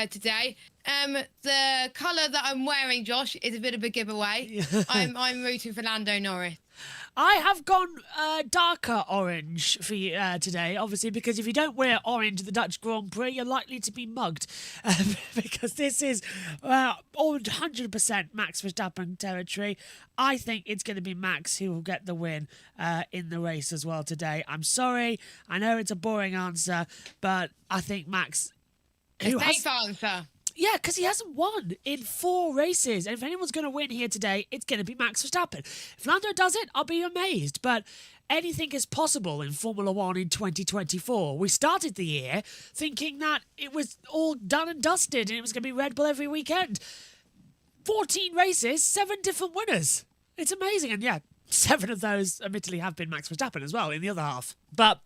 today. The colour that I'm wearing, Josh, is a bit of a giveaway. I'm rooting for Lando Norris. I have gone darker orange for you today, obviously, because if you don't wear orange at the Dutch Grand Prix, you're likely to be mugged. Because this is 100% Max Verstappen territory. I think it's going to be Max who will get the win in the race as well today. I'm sorry. I know it's a boring answer, but I think Max... Safe answer. Yeah, because he hasn't won in 4 races. And if anyone's going to win here today, it's going to be Max Verstappen. If Lando does it, I'll be amazed. But anything is possible in Formula 1 in 2024. We started the year thinking that it was all done and dusted and it was going to be Red Bull every weekend. 14 races, 7 different winners. It's amazing. And yeah, 7 of those admittedly have been Max Verstappen as well in the other half. But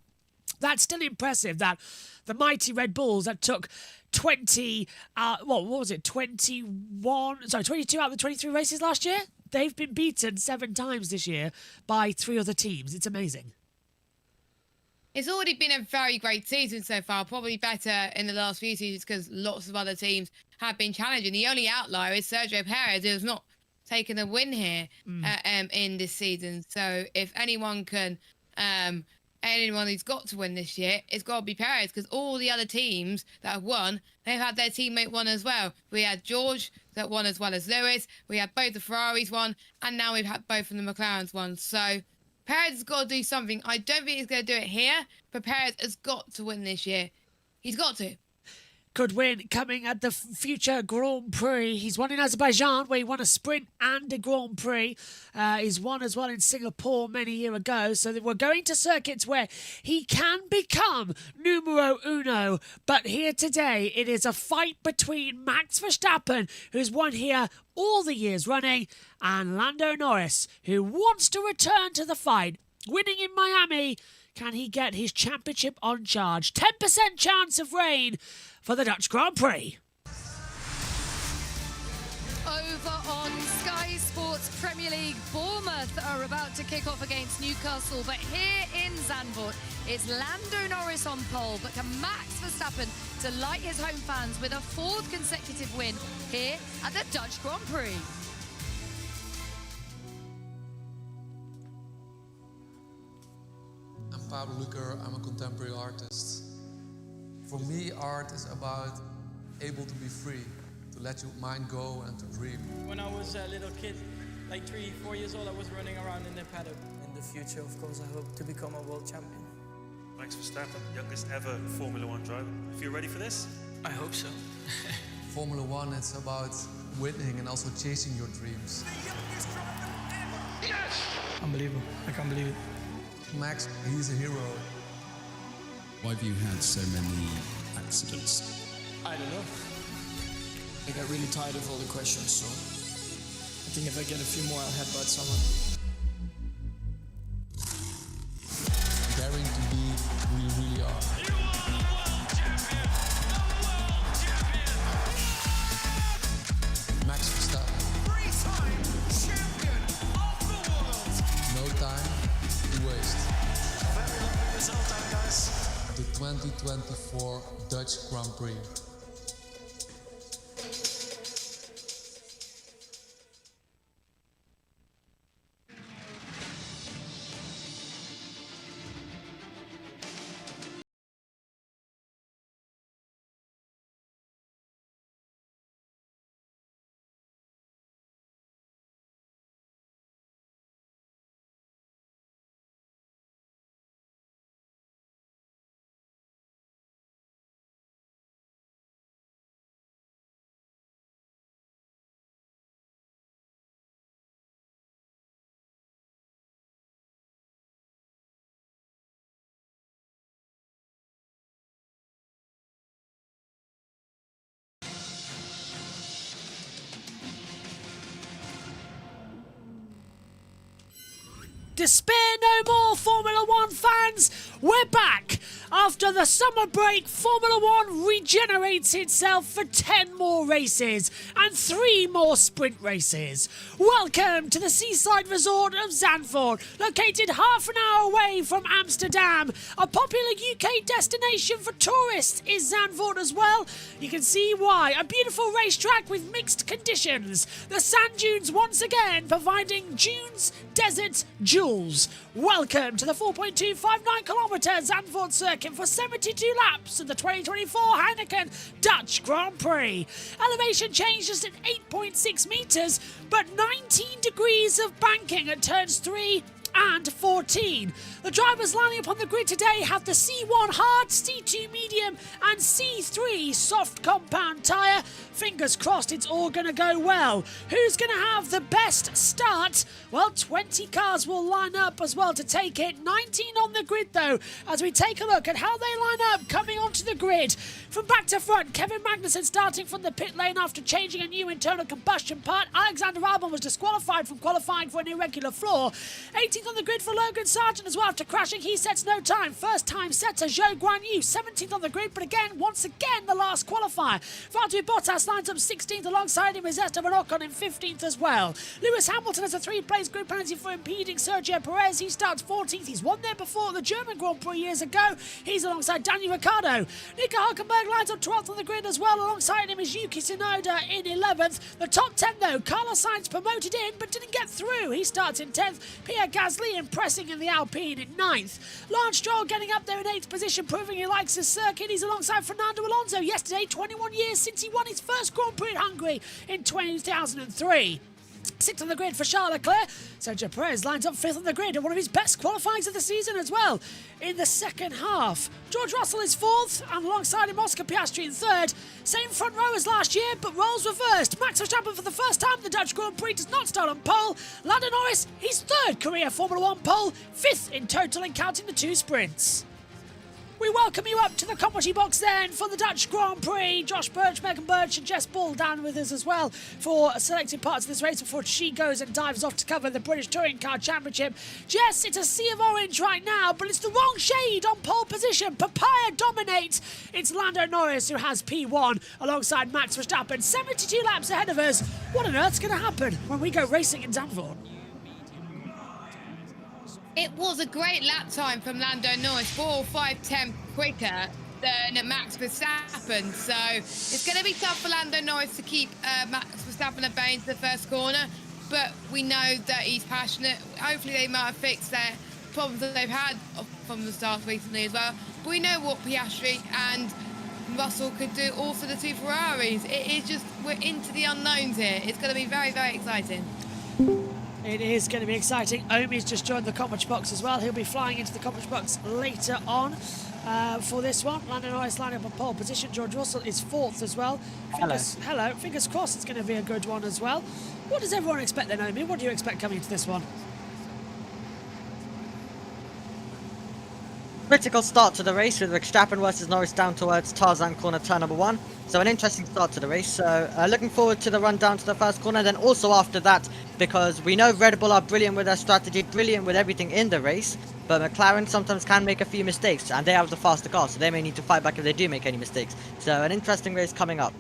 that's still impressive that the mighty Red Bulls that took 22 out of the 23 races last year, they've been beaten 7 times this year by 3 other teams. It's amazing. It's already been a very great season so far, probably better in the last few seasons because lots of other teams have been challenging. The only outlier is Sergio Perez, who has not taken a win here in this season. So if anyone can, anyone who's got to win this year, it's got to be Perez, because all the other teams that have won, they've had their teammate won as well. We had George that won as well as Lewis. We had both the Ferraris won, and now we've had both of the McLarens won. So Perez has got to do something. I don't think he's going to do it here, but Perez has got to win this year. He's got to. Good win coming at the future Grand Prix. He's won in Azerbaijan, where he won a sprint and a Grand Prix. He's won as well in Singapore many years ago. So we're going to circuits where he can become numero uno. But here today, it is a fight between Max Verstappen, who's won here all the years running, and Lando Norris, who wants to return to the fight. Winning in Miami, can he get his championship on charge? 10% chance of rain for the Dutch Grand Prix. Over on Sky Sports Premier League, Bournemouth are about to kick off against Newcastle, but here in Zandvoort, it's Lando Norris on pole, but can Max Verstappen delight his home fans with a fourth consecutive win here at the Dutch Grand Prix? I'm Pablo Luker, I'm a contemporary artist. For me, art is about able to be free, to let your mind go and to dream. When I was a little kid, like 3-4 years old, I was running around in the paddock. In the future, of course, I hope to become a world champion. Max Verstappen, youngest ever Formula One driver. Feel ready for this? I hope so. Formula One, it's about winning and also chasing your dreams. Yes! Unbelievable, I can't believe it. Max, he's a hero. Why have you had so many accidents? I don't know. I got really tired of all the questions, so I think if I get a few more, I'll headbutt someone. Daring to be who you really are. You are the world champion! The world champion! Max Verstappen. 3-time champion of the world! No time to waste. Very lovely result time, guys. The 2024 Dutch Grand Prix. Despair no more, Formula One fans. We're back. After the summer break, Formula One regenerates itself for 10 more races and 3 more sprint races. Welcome to the seaside resort of Zandvoort, located half an hour away from Amsterdam. A popular UK destination for tourists is Zandvoort as well. You can see why. A beautiful racetrack with mixed conditions. The sand dunes once again providing dunes, deserts, jewels. Welcome to the 4.259 kilometre Zandvoort circuit for 72 laps of the 2024 Heineken Dutch Grand Prix. Elevation changes at 8.6 metres, but 19 degrees of banking at turns 3 and 14. The drivers lining up on the grid today have the C1 hard, C2 medium and C3 soft compound tyre. Fingers crossed it's all going to go well. Who's going to have the best start? Well, 20 cars will line up as well to take it. 19 on the grid though, as we take a look at how they line up coming onto the grid. From back to front, Kevin Magnussen starting from the pit lane after changing a new internal combustion part. Alexander Albon was disqualified from qualifying for an irregular flaw. 18 18th on the grid for Logan Sargent as well after crashing. He sets no time. First time setter Zhou Guan Yu, 17th on the grid, but again, once again, the last qualifier. Valtteri Bottas lines up 16th alongside him is Esteban Ocon in 15th as well. Lewis Hamilton has a 3-place grid penalty for impeding Sergio Perez. He starts 14th. He's won there before at the German Grand Prix years ago. He's alongside Daniel Ricciardo. Nico Hülkenberg lines up 12th on the grid as well. Alongside him is Yuki Tsunoda in 11th. The top 10 though, Carlos Sainz promoted in but didn't get through. He starts in 10th. Pierre Gasly impressing in the Alpine in 9th. Lance Stroll getting up there in 8th position, proving he likes his circuit. He's alongside Fernando Alonso. Yesterday, 21 years since he won his first Grand Prix at Hungary in 2003. 6th on the grid for Charles Leclerc. Sergio Perez lines up 5th on the grid and one of his best qualifyings of the season as well in the second half. George Russell is 4th and alongside him Oscar Piastri in 3rd. Same front row as last year but roles reversed. Max Verstappen for the first time in the Dutch Grand Prix does not start on pole. Lando Norris, his 3rd career Formula 1 pole, 5th in total in counting the 2 sprints. We welcome you up to the commentary box then for the Dutch Grand Prix. Josh Birch, Megan Birch and Jess Ball down with us as well for selected parts of this race before she goes and dives off to cover the British Touring Car Championship. Jess, it's a sea of orange right now, but it's the wrong shade on pole position. Papaya dominates. It's Lando Norris who has P1 alongside Max Verstappen. 72 laps ahead of us. What on earth's going to happen when we go racing in Zandvoort? It was a great lap time from Lando Norris, 4 or 5 tenths quicker than Max Verstappen. So it's going to be tough for Lando Norris to keep Max Verstappen at bay into the first corner. But we know that he's passionate. Hopefully they might have fixed their problems that they've had from the start recently as well. But we know what Piastri and Russell could do, also the 2 Ferraris. It is just, we're into the unknowns here. It's going to be very, very exciting. It is going to be exciting. Omi's just joined the commentary box as well. He'll be flying into the commentary box later on for this one. Lando Norris lining up a pole position. George Russell is 4th as well. Hello. Fingers crossed it's going to be a good one as well. What does everyone expect then, Omi? What do you expect coming into this one? Critical start to the race with Verstappen versus Norris down towards Tarzan corner turn number 1. So an interesting start to the race. So looking forward to the run down to the first corner. Then also after that, because we know Red Bull are brilliant with their strategy, brilliant with everything in the race. But McLaren sometimes can make a few mistakes and they have the faster car. So they may need to fight back if they do make any mistakes. So an interesting race coming up.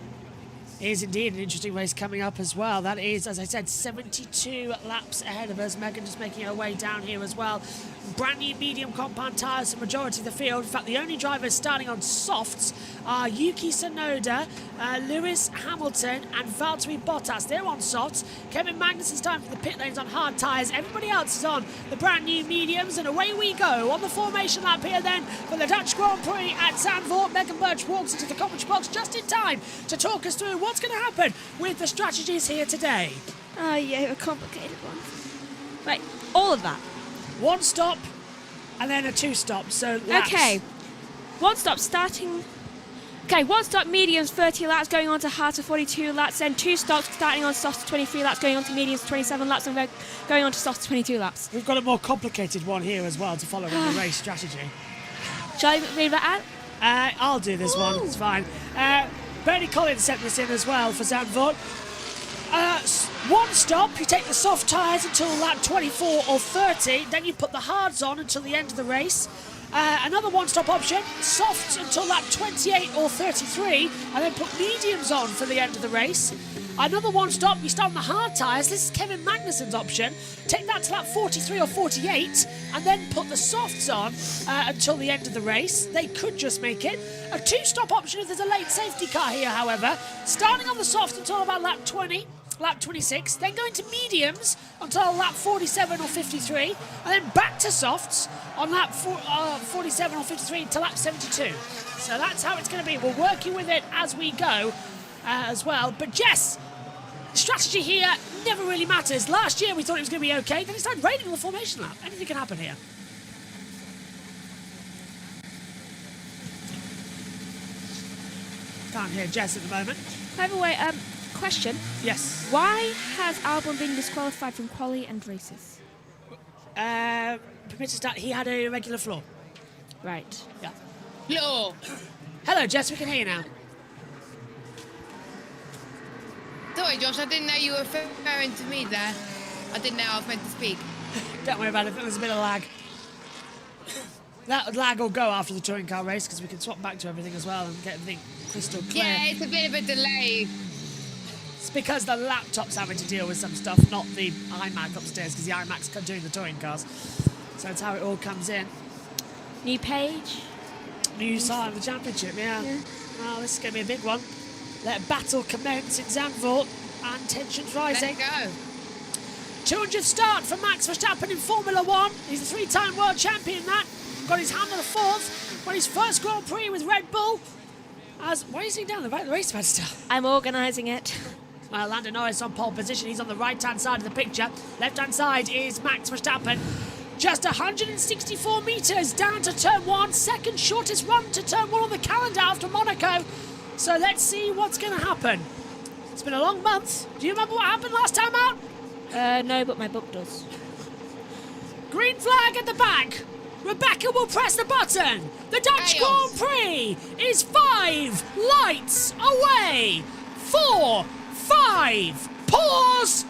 Is indeed an interesting race coming up as well. That is, as I said, 72 laps ahead of us. Megan just making her way down here as well. Brand new medium compound tyres, the majority of the field. In fact, the only drivers starting on softs are Yuki Tsunoda, Lewis Hamilton and Valtteri Bottas. They're on softs. Kevin Magnussen's time for the pit lanes on hard tyres. Everybody else is on the brand new mediums. And away we go on the formation lap here then for the Dutch Grand Prix at Zandvoort. Megan Birch walks into the commentary box just in time to talk us through what's going to happen with the strategies here today. Oh yeah, a complicated one. Right, all of that. 1 stop and then a 2 stop, so laps. Okay, 1 stop starting. Okay, 1 stop mediums 30 laps going on to hard to 42 laps, then 2 stops starting on softs 23 laps going on to mediums 27 laps and going on to softs 22 laps. We've got a more complicated one here as well to follow in the race strategy. Shall I read that out? I'll do this one, it's fine. Bernie Collins sent this in as well for Zandvoort. 1 stop, you take the soft tyres until lap 24 or 30, then you put the hards on until the end of the race. Another 1 stop option, softs until lap 28 or 33, and then put mediums on for the end of the race. Another 1 stop, you start on the hard tyres. This is Kevin Magnussen's option. Take that to lap 43 or 48, and then put the softs on until the end of the race. They could just make it. A 2 stop option if there's a late safety car here, however. Starting on the softs until about lap 20. Lap 26, then going to mediums until lap 47 or 53, and then back to softs on lap 47 or 53 to lap 72. So that's how it's going to be. We're working with it as we go as well. But Jess, strategy here never really matters. Last year we thought it was going to be okay, then it started raining on the formation lap. Anything can happen here. Can't hear Jess at the moment. By the way, question. Yes. Why has Albon been disqualified from quali and races? Permit to start. He had a irregular floor. Right. Yeah. Floor. Hello, Jess. We can hear you now. Sorry, Josh. I didn't know you were referring to me there. I didn't know I was meant to speak. Don't worry about it. There's a bit of lag. That lag will go after the touring car race because we can swap back to everything as well and get everything crystal clear. Yeah, it's a bit of a delay. It's because the laptop's having to deal with some stuff, not the iMac upstairs, because the iMac's doing the touring cars. So that's how it all comes in. New page. New side of the championship, yeah. Well, this is going to be a big one. Let battle commence in Zandvoort and tensions rising. Let's go. 200th start for Max Verstappen in Formula 1. He's a three-time world champion, that. Got his hand on the fourth. Won his first Grand Prix with Red Bull. Why is he down the race pad still? I'm organising it. Well, Lando Norris on pole position. He's on the right-hand side of the picture. Left-hand side is Max Verstappen. Just 164 metres down to turn 1. Second shortest run to turn 1 on the calendar after Monaco. So let's see what's going to happen. It's been a long month. Do you remember what happened last time out? No, but my book does. Green flag at the back. Rebecca will press the button. The Dutch Grand Prix is 5 lights away. 4, 5, pause.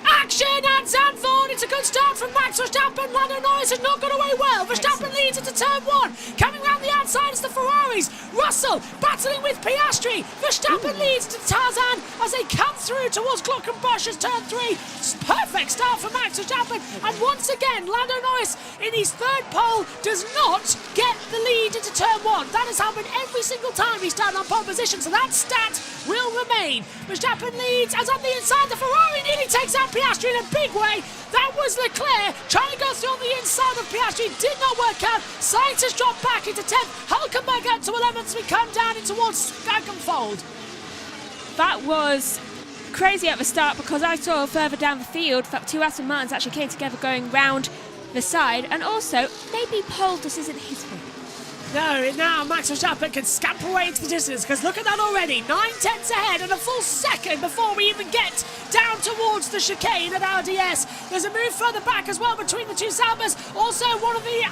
Action at Zandvoort. It's a good start from Max Verstappen. Lando Norris has not got away well. Verstappen leads into turn 1. Coming round the outside is the Ferraris. Russell battling with Piastri. Verstappen leads to Tarzan as they come through towards Glockenbosch as turn 3. Perfect start for Max Verstappen. And once again, Lando Norris in his third pole does not get the lead into turn 1. That has happened every single time he's started on pole position. So that stat will remain. Verstappen leads as on the inside the Ferrari nearly takes out Piastri in a big way. That was Leclerc trying to go through on the inside of Piastri. Did not work out. Sainz has dropped back into 10th. Hulkenberg out to 11th as we come down in towards Skagenfold. That was crazy at the start because I saw further down the field that two Aston Martins actually came together going round the side, and also maybe pole just isn't his fault. No, now Max Verstappen can scamper away into the distance because look at that already. 9/10 ahead and a full second before we even get down towards the chicane at RDS. There's a move further back as well between the two Saubers. Also, one of the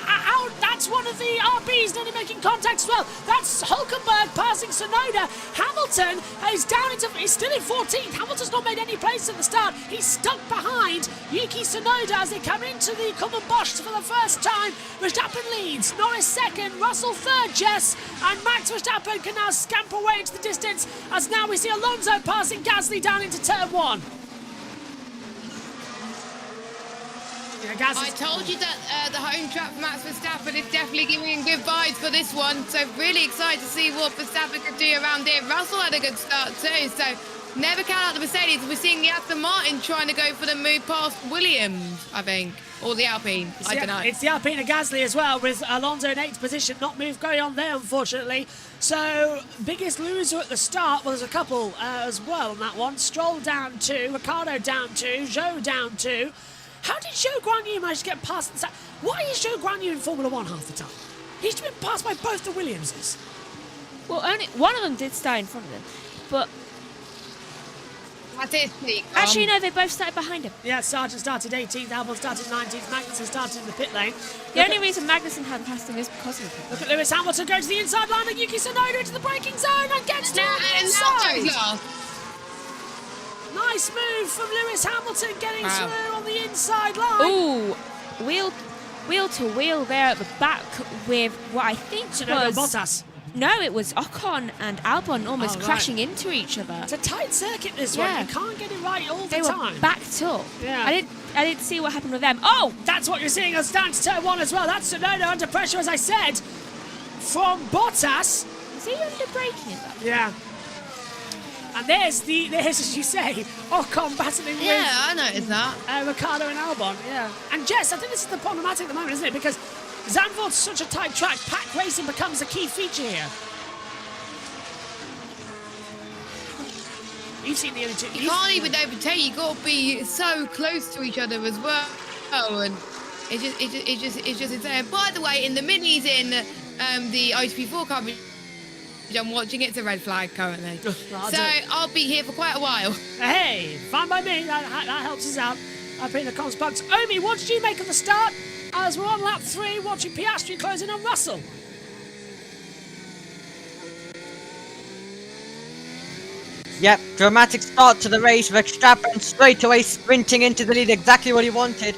that's one of the RBs nearly making contact as well. That's Hulkenberg passing Tsunoda. Hamilton is still in 14th. Hamilton's not made any place at the start. He's stuck behind Yuki Tsunoda as they come into the Glockenbosch for the first time. Verstappen leads. Norris second. Russell third, Jess, and Max Verstappen can now scamper away into the distance as now we see Alonso passing Gasly down into turn 1. Yeah, I told you that the home track for Max Verstappen is definitely giving good vibes for this one, so really excited to see what Verstappen can do around here. Russell had a good start too, so never count out the Mercedes. We're seeing the Aston Martin trying to go for the move past Williams, I think. Or the Alpine, I don't know. It's the Alpine and Gasly as well, with Alonso in 8th position. Not move going on there, unfortunately. So, biggest loser at the start, well, there's a couple as well on that one. Stroll down 2, Ricciardo down 2, Zhou down 2. How did Zhou Guanyu manage to get past the... Why is Zhou Guanyu in Formula 1 half the time? He's been passed by both the Williamses. Well, only one of them did start in front of them, but... Actually, no, they both started behind him. Yeah, Sargent started 18th, Albon started 19th, Magnussen started in the pit lane. The only reason Magnussen hadn't passed him is because of the pit lane. Look at Lewis Hamilton going to the inside line and Yuki Tsunoda into the braking zone and gets to the inside. Nice move from Lewis Hamilton getting through on the inside line. Ooh, wheel to wheel there at the back with what I think Tsunoda was... Bottas. No, it was Ocon and Albon almost crashing into each other. It's a tight circuit, this one. You can't get it right all the time. They were backed up. Yeah. I didn't see what happened with them. Oh! That's what you're seeing us down to turn 1 as well. That's Tsunoda under pressure, as I said, from Bottas. Is he under braking? Yeah. And there's, as you say, Ocon battling with... Yeah, I noticed that. Ricciardo and Albon, yeah. And Jess, I think this is the problematic at the moment, isn't it? Because Zandvoort's such a tight track, pack racing becomes a key feature here. You've seen the other two. You can't even overtake. You got to be so close to each other as well. And it's just insane. By the way, in the minis in the ITP4 coverage I'm watching, it's a red flag currently. So I'll be here for quite a while. Hey, fine by me. That helps us out. I've been the comms bugs. Omi, what did you make of the start? As we're on lap 3, watching Piastri closing on Russell. Yep, dramatic start to the race. Verstappen straight away sprinting into the lead, exactly what he wanted.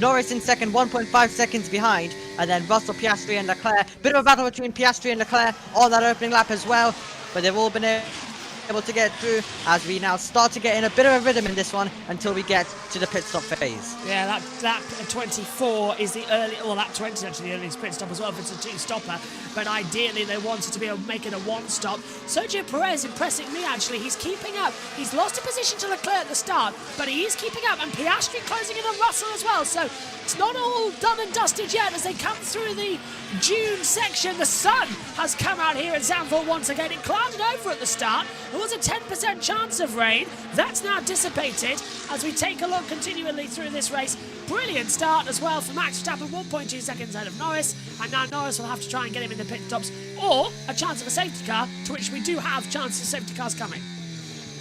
Norris in second, 1.5 seconds behind. And then Russell, Piastri and Leclerc. Bit of a battle between Piastri and Leclerc on that opening lap as well. But they've all been able to get through as we now start to get in a bit of a rhythm in this one until we get to the pit stop phase. Yeah, that lap 24 is the early, well, lap 20 is actually the earliest pit stop as well if it's a two-stopper, but ideally they wanted to be able to make it a one-stop. Sergio Perez impressing me, actually. He's keeping up. He's lost a position to Leclerc at the start, but he is keeping up, and Piastri closing in on Russell as well, so it's not all done and dusted yet as they come through the June section. The sun has come out here at Zandvoort once again. It clouded over at the start. There was a 10% chance of rain. That's now dissipated as we take a look continually through this race. Brilliant start as well for Max Verstappen, 1.2 seconds ahead of Norris. And now Norris will have to try and get him in the pit stops or a chance of a safety car, to which we do have chances of safety cars coming.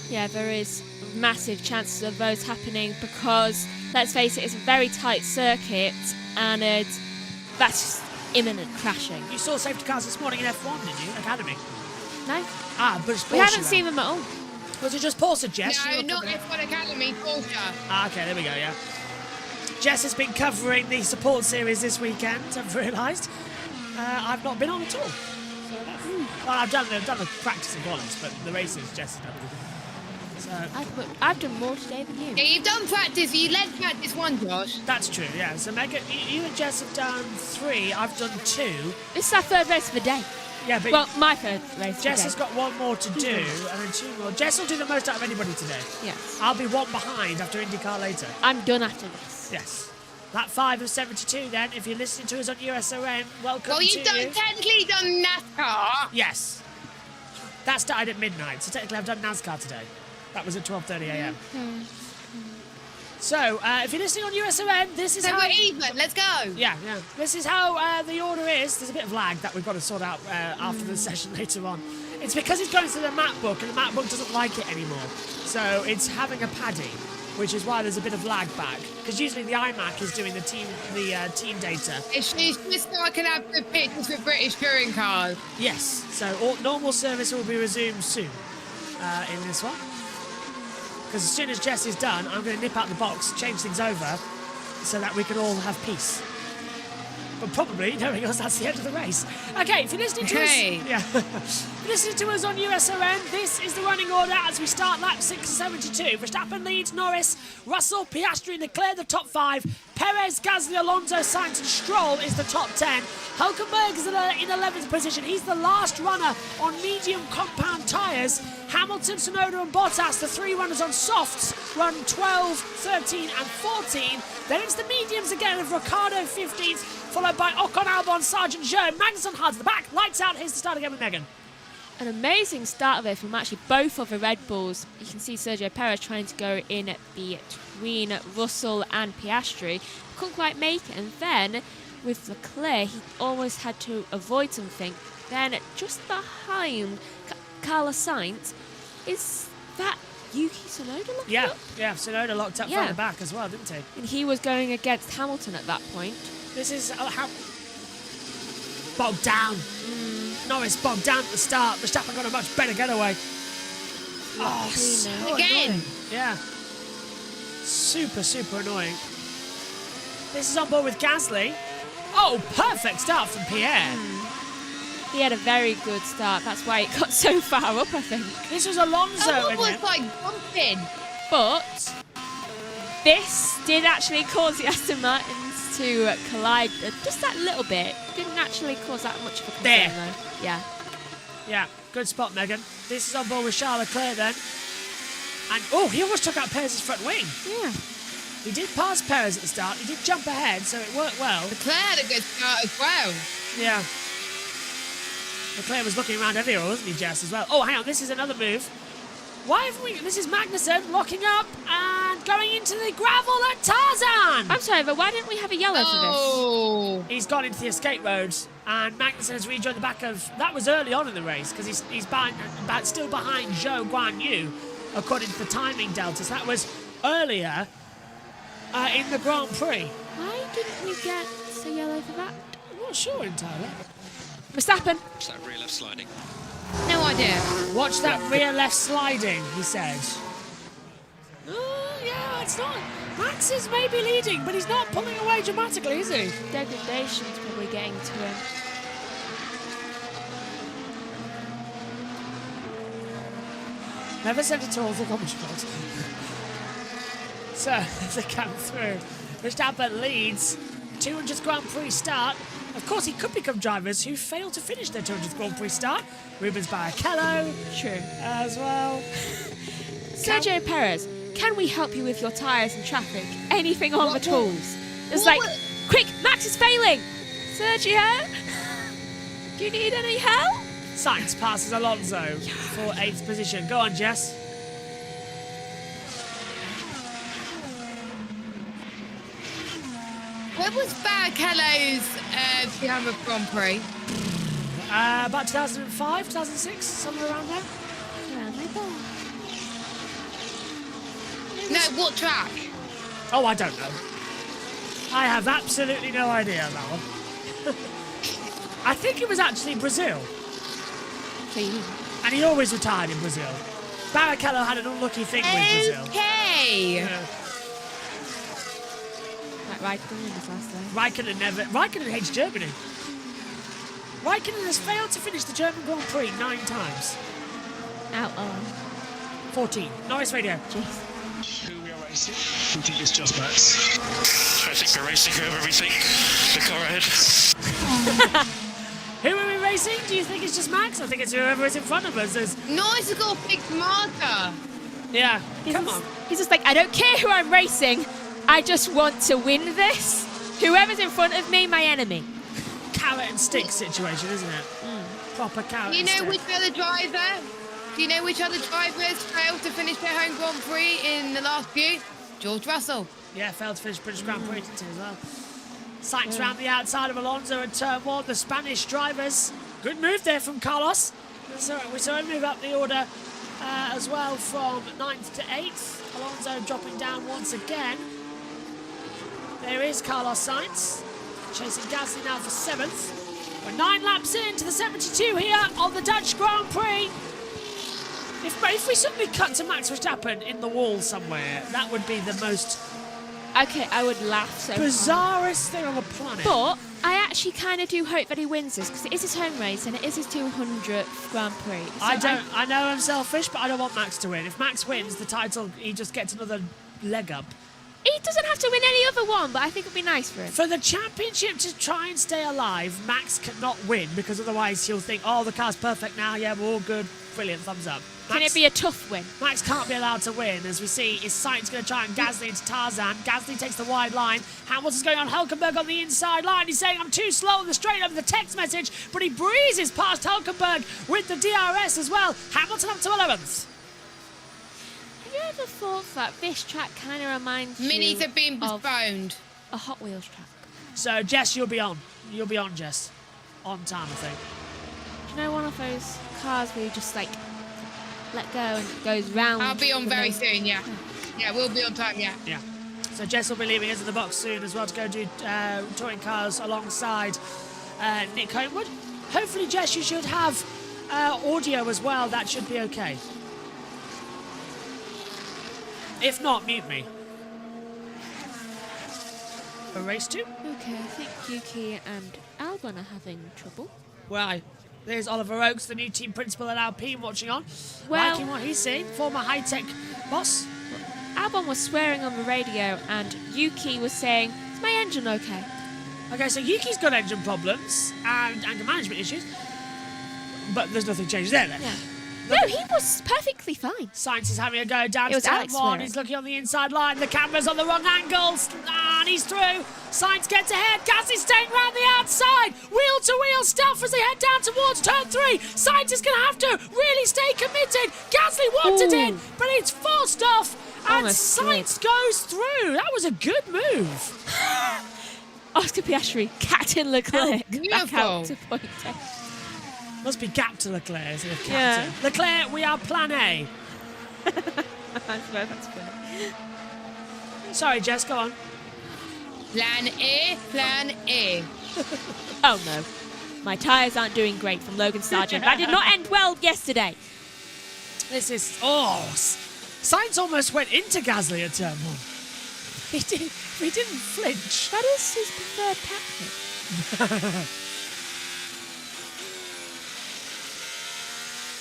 Yeah, there is massive chances of those happening because, let's face it, it's a very tight circuit and that's just imminent crashing. You saw safety cars this morning in F1, did you? Academy? No. Ah, but it's Porsche. We haven't seen them at all. Was it just Porsche, Jess? No, not F1 Academy, Porsche. Ah, okay, there we go, yeah. Jess has been covering the support series this weekend, I've realised. I've not been on at all. So that's, well, I've done the practice and qualies, but the races Jess has done. So, I've done more today than you. Yeah, you've done practice. You led practice 1, Josh. That's true, yeah. So, Megan, you and Jess have done 3. I've done 2. This is our third race of the day. Yeah, but well, my third race. Jess has got 1 more to do, and then 2 more. Jess will do the most out of anybody today. Yes. I'll be 1 behind after IndyCar later. I'm done after this. Yes. Lap 5 of 72 then, if you're listening to us on USON, welcome well, you've technically done NASCAR. Yes. That started at midnight, so technically I've done NASCAR today. That was at 12:30 a.m. So, if you're listening on USON, this is so how... we're even, let's go. Yeah. This is how the order is. There's a bit of lag that we've got to sort out after the session later on. It's because it's going to the map book, and the map book doesn't like it anymore. So it's having a paddy, which is why there's a bit of lag back. Because usually the iMac is doing the team data. It's just so I can have good pictures with British touring cars. Yes. So normal service will be resumed soon in this one. Because as soon as Jess is done, I'm going to nip out the box, change things over, so that we can all have peace. But probably, knowing us, that's the end of the race. Okay, if you're listening to us... Yeah. If you're listening to us on USON, this is the running order as we start lap 6:72. Verstappen leads Norris, Russell, Piastri, Leclerc the top 5, Perez, Gasly, Alonso, Sainz and Stroll is the top 10. Hulkenberg is in 11th position. He's the last runner on medium compound tyres. Hamilton, Tsunoda and Bottas, the 3 runners on softs, run 12, 13 and 14. Then it's the mediums again of Ricciardo 15th, followed by Ocon, Albon, Sargent, Zhou, Magnussen hard to the back. Lights out, here's the start again with Megan. An amazing start of it from actually both of the Red Bulls. You can see Sergio Perez trying to go in between Russell and Piastri. Couldn't quite make it, and then with Leclerc, he almost had to avoid something. Then just behind Carlos Sainz, is that Yuki Tsunoda locked up? Yeah, Tsunoda locked up front and back as well, didn't he? And he was going against Hamilton at that point. This is bogged down. Norris bogged down at the start. Verstappen got a much better getaway. Oh, so again. Annoying. Yeah. Super annoying. This is on board with Gasly. Oh, perfect start from Pierre. He had a very good start. That's why it got so far up, I think. This was Alonso. It was like bumping. But this did actually cause the Aston Martins to collide just that little bit. Didn't actually cause that much of a concern, though. Yeah. Yeah, good spot, Megan. This is on board with Charles Leclerc then. And, oh, he almost took out Perez's front wing. Yeah. He did pass Perez at the start. He did jump ahead, so it worked well. Leclerc had a good start as well. Yeah. Leclerc was looking around everywhere, wasn't he, Jess, as well? Oh, hang on, this is another move. Why have we... This is Magnussen locking up and going into the gravel at Tarzan. I'm sorry, but why didn't we have a yellow for this? He's gone into the escape roads, and Magnussen has rejoined the back of... That was early on in the race, because he's still behind Zhou Guan Yu, according to the timing deltas. That was earlier in the Grand Prix. Why didn't we get a yellow for that? I'm not sure entirely. Verstappen. Watch that rear left sliding. No idea. Watch that rear left sliding, he said. Oh, yeah, it's not. Max is maybe leading, but he's not pulling away dramatically, is he? Degradation's probably getting to him. Never sent it all the comment board. So, as they come through, Verstappen leads. 200th Grand Prix start. Of course, he could become drivers who fail to finish their 200th Grand Prix start. Rubens Barrichello. True. As well. Sergio Perez, can we help you with your tyres and traffic? Anything on the tools? It's like, quick, Max is failing! Sergio, do you need any help? Sainz passes Alonso for 8th position. Go on, Jess. Where was Barrichello's 200th Grand Prix? About 2005, 2006, somewhere around there. No, what track? Oh, I don't know. I have absolutely no idea on that one. I think it was actually Brazil. And he always retired in Brazil. Barrichello had an unlucky thing with Brazil. Okay. Raikkonen was last time. Raikkonen hates Germany. Raikkonen has failed to finish the German Grand Prix 9 times. 14. Norris Radio. Jeez. Who we are racing? We think it's just Max. I think we're racing whoever we think. The car ahead. Who are we racing? Do you think it's just Max? I think it's whoever is in front of us. Norris has got a big marker. Yeah, come on. He's just like, I don't care who I'm racing. I just want to win this. Whoever's in front of me, my enemy. Carrot and stick situation, isn't it? Proper carrot Do you and know stick. which other driver? Do you know which other drivers failed to finish their home Grand Prix in the last few? George Russell. Yeah, failed to finish British Grand Prix as well. Sainz round the outside of Alonso and turn 1. The Spanish drivers. Good move there from Carlos. So we saw him move up the order as well from 9th to 8th. Alonso dropping down once again. There is Carlos Sainz. Chasing Gasly now for 7th. We're 9 laps into the 72 here on the Dutch Grand Prix. If we suddenly cut to Max Verstappen in the wall somewhere, that would be the most... Okay, I would laugh so bizarrest thing on the planet. But I actually kind of do hope that he wins this, because it is his home race and it is his 200th Grand Prix. So I know I'm selfish, but I don't want Max to win. If Max wins the title, he just gets another leg up. He doesn't have to win any other one, but I think it would be nice for him. For the championship to try and stay alive, Max cannot win, because otherwise he'll think, oh, the car's perfect now, yeah, we're all good, brilliant, thumbs up. Can it be a tough win? Max can't be allowed to win. As we see, is Sainz going to try and Gasly into Tarzan. Gasly takes the wide line. Hamilton's going on Hülkenberg on the inside line. He's saying, I'm too slow on the straight over the text message, but he breezes past Hülkenberg with the DRS as well. Hamilton up to 11th. Have you ever thought that this track kind of reminds you Minis are being of postponed. A Hot Wheels track? So, Jess, you'll be on. You'll be on, Jess. On time, I think. Do you know one of those cars where you just, like, let go and it goes round? I'll be on very soon, yeah. Yeah, we'll be on time, yeah. Yeah. So Jess will be leaving us in the box soon as well to go do touring cars alongside Nick Homewood. Hopefully, Jess, you should have audio as well. That should be okay. If not, mute me. For race 2? Okay, I think Yuki and Albon are having trouble. Well, there's Oliver Oakes, the new team principal at Alpine, watching on. Well, liking what he's seeing. Former high-tech boss. Albon was swearing on the radio and Yuki was saying, is my engine okay? Okay, so Yuki's got engine problems and anger management issues. But there's nothing changed there then. Yeah. No, he was perfectly fine. Sainz is having a go down to Alex turn 1. He's looking on the inside line. The camera's on the wrong angles. And he's through. Sainz gets ahead. Gasly's staying round the outside. Wheel-to-wheel stuff as they head down towards turn 3. Sainz is going to have to really stay committed. Gasly wants it in, but it's forced off. And Almost Sainz goes through. That was a good move. Oscar Piastri, Captain Leclerc. Back out to point 10. Must be gap to Leclerc, isn't it, Yeah. Captain? Leclerc, we are plan A. That's funny. Sorry, Jess, go on. Plan A, plan A. Oh no. My tyres aren't doing great from Logan Sargent. That did not end well yesterday. This is... Oh, Sainz almost went into Gasly at turn 1. He didn't flinch. That is his preferred tactic.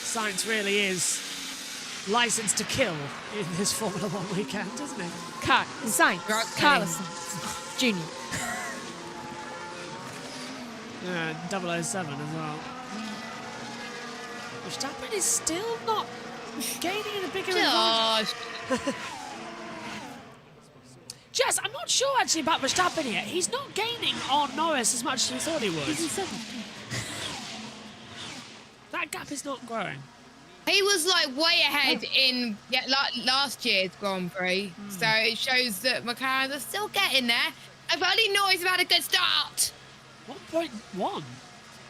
Science really is licensed to kill in this Formula One weekend, isn't it? Sainz, Carlos Jr. Yeah, 007 as well. Verstappen is still not gaining in a bigger advantage. Jess, I'm not sure actually about Verstappen here. He's not gaining on Norris as much as we thought he would. He's in 7th. That gap is not growing. He was like way ahead in last year's Grand Prix, so it shows that McLaren are still getting there. If only Norris have had a good start. 1.1.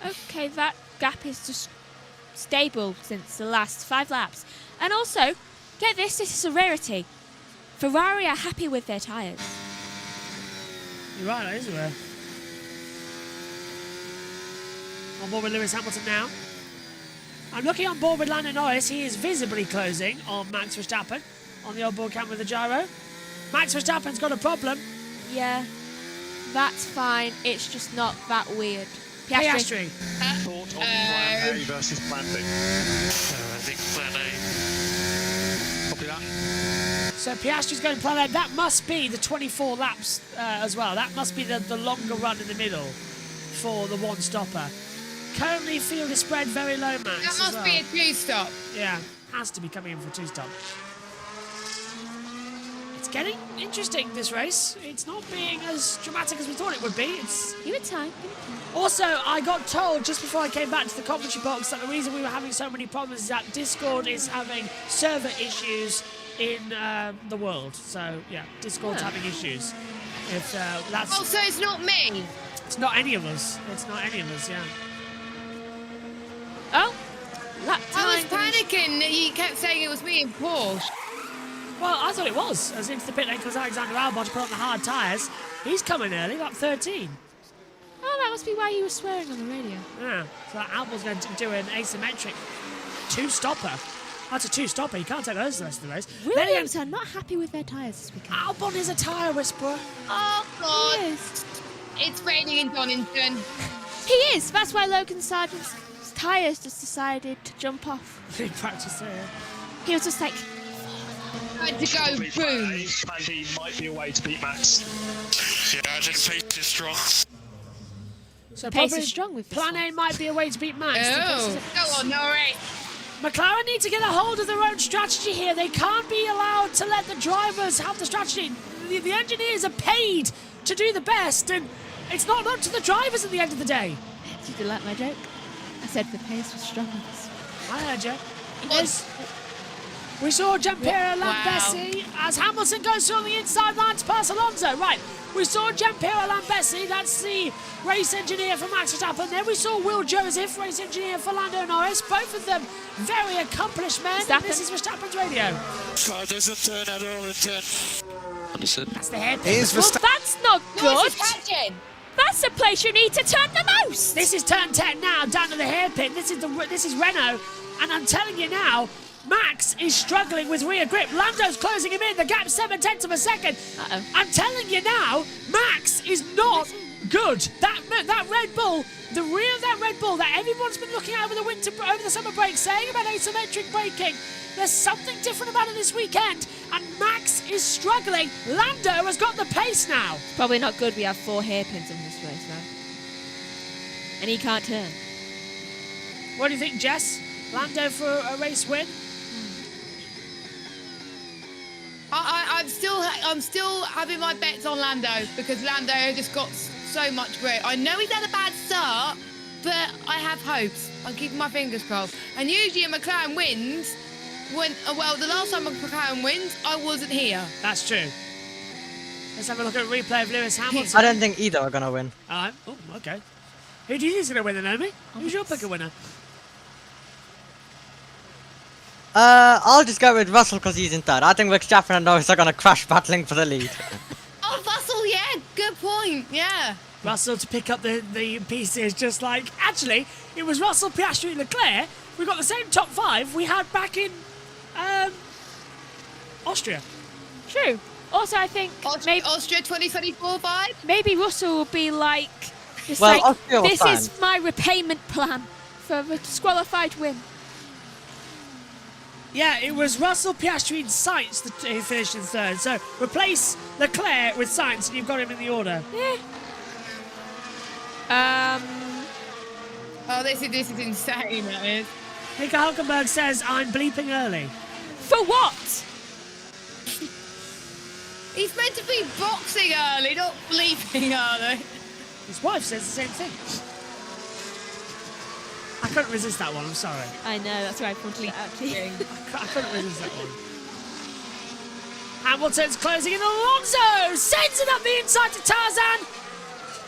Okay, that gap is just stable since the last 5 laps. And also, get this is a rarity. Ferrari are happy with their tyres. You're right, that is rare. On board with Lewis Hamilton now. I'm looking on board with Lando Norris. He is visibly closing on Max Verstappen on the onboard cam with the gyro. Max Verstappen's got a problem. Yeah, that's fine. It's just not that weird. Piastri. Thought on plan A versus plan B. I think plan A. Copy that. So Piastri's going plan A. That must be the 24 laps as well. That must be the longer run in the middle for the one stopper. Currently field is spread very low, Max. That must be a 2-stop. Yeah, has to be coming in for a 2-stop. It's getting interesting, this race. It's not being as dramatic as we thought it would be. Give it time. Also, I got told just before I came back to the commentary box that the reason we were having so many problems is that Discord is having server issues in the world. So, yeah, Discord's having issues. If that's... Oh, so it's not me? It's not any of us. It's not any of us, yeah. Oh, lap time. I was panicking that you kept saying it was me in Porsche. Well, I thought it was. As into the pit lane comes Alexander Albon to put on the hard tyres. He's coming early, lap 13. Oh, that must be why you were swearing on the radio. Yeah, so Albon's going to do an asymmetric 2-stopper. That's a 2-stopper. You can't take those the rest of the race. Williams are not happy with their tyres this weekend. Albon is a tyre whisperer. Oh, God. Yes. It's raining in Donington. He is. That's why Logan Sargent's tyres just decided to jump off. Big practice there. He was just like... Had to go boom. Plan B might be a way to beat Max. Yeah, I think pace is strong. So pace is strong with this plan A might be a way to beat Max. Oh, go on, Norris. McLaren need to get a hold of their own strategy here. They can't be allowed to let the drivers have the strategy. The engineers are paid to do the best, and it's not up to the drivers at the end of the day. Did you like my joke? I said the pace was strong. I heard you. We saw Giampiero Lambesi as Hamilton goes through on the inside line to pass Alonso. Right, we saw Giampiero Lambesi, that's the race engineer for Max Verstappen. Then we saw Will Joseph, race engineer for Lando Norris. Both of them very accomplished men. This is Verstappen's radio. There's a turn at all in 10. Understood. That's the hairpin. Well, that's not good. That's the place you need to turn the most. This is turn 10 now, down to the hairpin. This is Renault, and I'm telling you now, Max is struggling with rear grip. Lando's closing him in. The gap's 7/10 of a second. I'm telling you now, Max is not good. That Red Bull, the rear of that Red Bull that everyone's been looking at over the summer break, saying about asymmetric braking. There's something different about it this weekend, and Max is struggling. Lando has got the pace now. It's probably not good we have 4 hairpins in this race now. And he can't turn. What do you think, Jess? Lando for a race win? I'm still having my bets on Lando because Lando just got so much grip. I know he's had a bad start, but I have hopes. I'm keeping my fingers crossed. And usually a McLaren wins when, well, the last time a McLaren wins, I wasn't here. That's true. Let's have a look at a replay of Lewis Hamilton. I don't think either are going to win. Oh, okay. Who do you think is going to win then, Naomi? Who's your pick a winner? I'll just go with Russell because he's in third. I think Verstappen and Norris are going to crash battling for the lead. Oh, Russell, yeah, good point, yeah. Russell to pick up the pieces, just like... Actually, it was Russell, Piastri and Leclerc. We got the same top 5 we had back in Austria. True. Also, I think maybe Austria 2024 vibe. Maybe Russell will be like, just Well, like, Austria was this fine. is my repayment plan for a disqualified win. Yeah, it was Russell, Piastri and Sainz who finished in third. So replace Leclerc with Sainz and you've got him in the order. Oh, this is insane, that is. Nico Hulkenberg says, I'm bleeping early. For what? He's meant to be boxing early, not bleeping early. His wife says the same thing. I couldn't resist that one, I'm sorry. I know, that's why I pointed it out to you. I couldn't resist that one. Hamilton's closing in. Alonso sends it up the inside to Tarzan.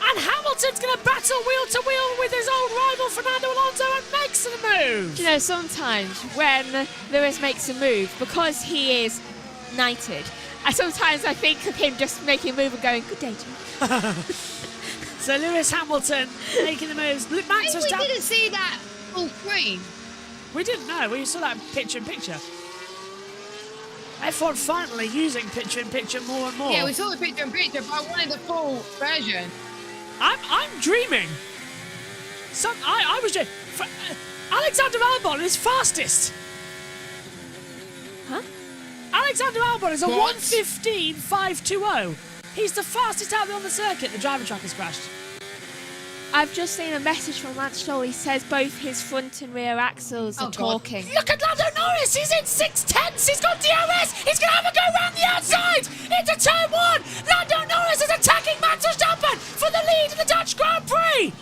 And Hamilton's going to battle wheel to wheel with his old rival Fernando Alonso and makes the move. Do you know, sometimes when Lewis makes a move, because he is knighted, sometimes I think of him just making a move and going, good day to you. So Lewis Hamilton making the moves. Max We didn't see that full screen. We didn't know. We saw that picture-in-picture. F1 finally using picture-in-picture more and more. Yeah, we saw the picture-in-picture, but I wanted the full version. I'm dreaming. I was dreaming. Alexander Albon is fastest. Huh? Alexander Albon is a What? 1:15.520. He's the fastest out there on the circuit. The driver track has crashed. I've just seen a message from Lance Stroll. He says both his front and rear axles are talking. Look at Lando Norris. He's in 6/10. He's got DRS. He's going to have a go round the outside into turn 1. Lando Norris is attacking Max Verstappen for the lead in the Dutch Grand Prix.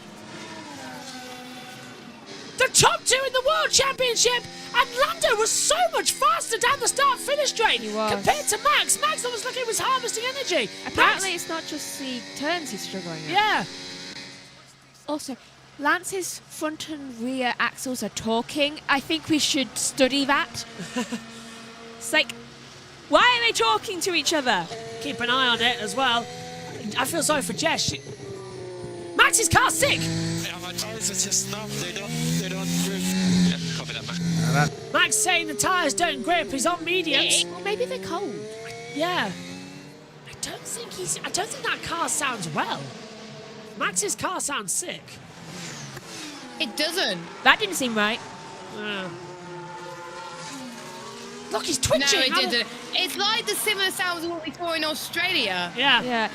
The top two in the World Championship. And Lando was so much faster down the start-finish straight compared to Max. Max almost like he was harvesting energy. Apparently, it's not just the turns he's struggling at. Yeah. Also, Lance's front and rear axles are talking. I think we should study that. It's like, why are they talking to each other? Keep an eye on it as well. I feel sorry for Jess. Max's car's sick. Yeah, my tyres are just numb. They don't grip. Yeah, copy that, man. Max saying the tyres don't grip. He's on mediums. Well, maybe they're cold. Yeah. I don't think that car sounds well. Max's car sounds sick. It doesn't. That didn't seem right. Look, he's twitching. No, it didn't. It's like the similar sounds of what we saw in Australia. Yeah. Yeah.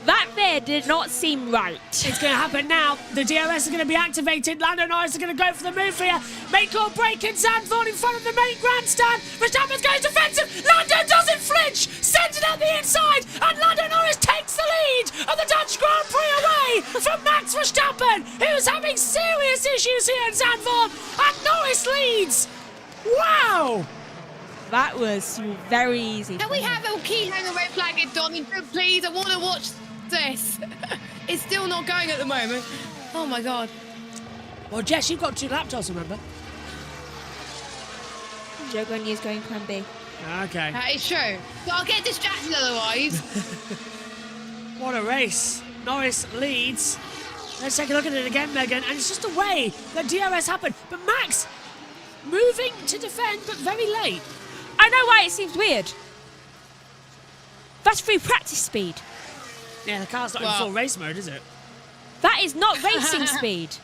That there did not seem right. It's going to happen now. The DRS is going to be activated. Lando Norris is going to go for the move here. Make or break in Zandvoort in front of the main grandstand. Verstappen's going defensive. Lando doesn't flinch. Sends it out the inside. And Lando Norris takes the lead of the Dutch Grand Prix away from Max Verstappen, who's having serious issues here in Zandvoort. And Norris leads. Wow. That was very easy. Can we have a key hanger red flag in Donny, please? I want to watch this. It's still not going at the moment. Oh my god. Well, Jess, you've got 2 laptops, remember? Joe Grenier is going plan B. Okay. That is true. So I'll get distracted otherwise. What a race. Norris leads. Let's take a look at it again, Megan. And it's just a way that DRS happened. But Max moving to defend, but very late. I know why it seems weird. That's free practice speed. Yeah, the car's not in full race mode, is it? That is not racing speed.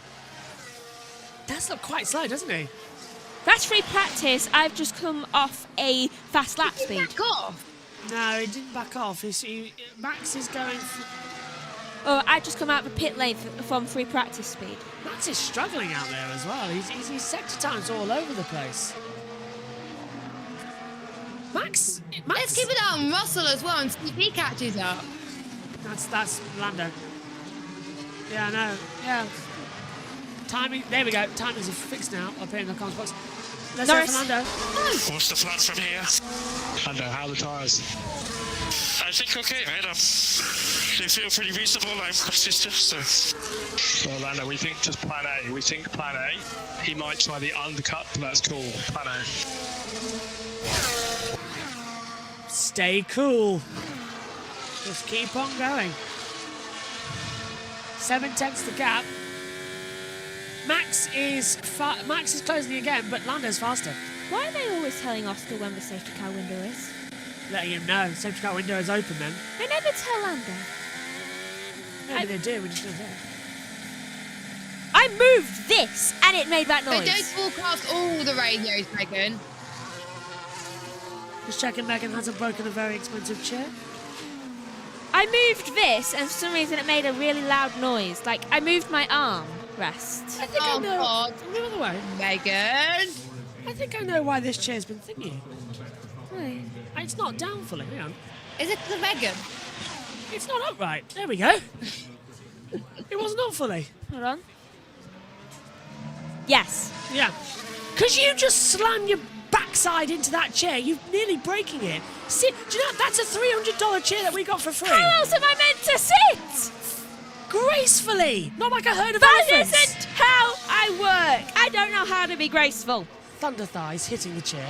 Does look quite slow, doesn't he? That's free practice. I've just come off a fast lap speed. Back off. No, he didn't back off. Max is going... Oh, I just come out of a pit lane from free practice speed. Max is struggling out there as well. He's sector times all over the place. Max... Let's keep it out on Russell as well and see if he catches up. That's Lando. Yeah, I know. Yeah. Timing. There we go. Timings are fixed now up here in the comms box. Let's go for Lando. What's the plan from here? Lando, how are the tyres? I think okay, mate. They feel pretty reasonable. I'm consistent, so. So Lando, we think just plan A. We think plan A. He might try the undercut, but that's cool. Plan A. Stay cool. Just keep on going. 7/10 the gap. Max is closing again, but Lando's faster. Why are they always telling Oscar when the safety car window is? letting him know. Safety car window is open then. I never tell Lando. Maybe they do, we just don't know. I moved this and it made that noise. They don't broadcast all the radios, Megan. Just checking Megan hasn't broken a very expensive chair. I moved this and for some reason it made a really loud noise. Like I moved my arm rest. I think I know. God. By the way, Megan. I think I know why this chair's been thingy. Why? It's not down fully. Hang on. Is it the Megan? It's not upright. There we go. It wasn't up fully. Hold on. Yes. Yeah. Because you just slammed your backside into that chair, you're nearly breaking it. See, do you know, that's a $300 chair that we got for free. How else am I meant to sit? Gracefully. Not like I heard of That elephants. isn't how I work. I don't know how to be graceful. Thunder thighs hitting the chair.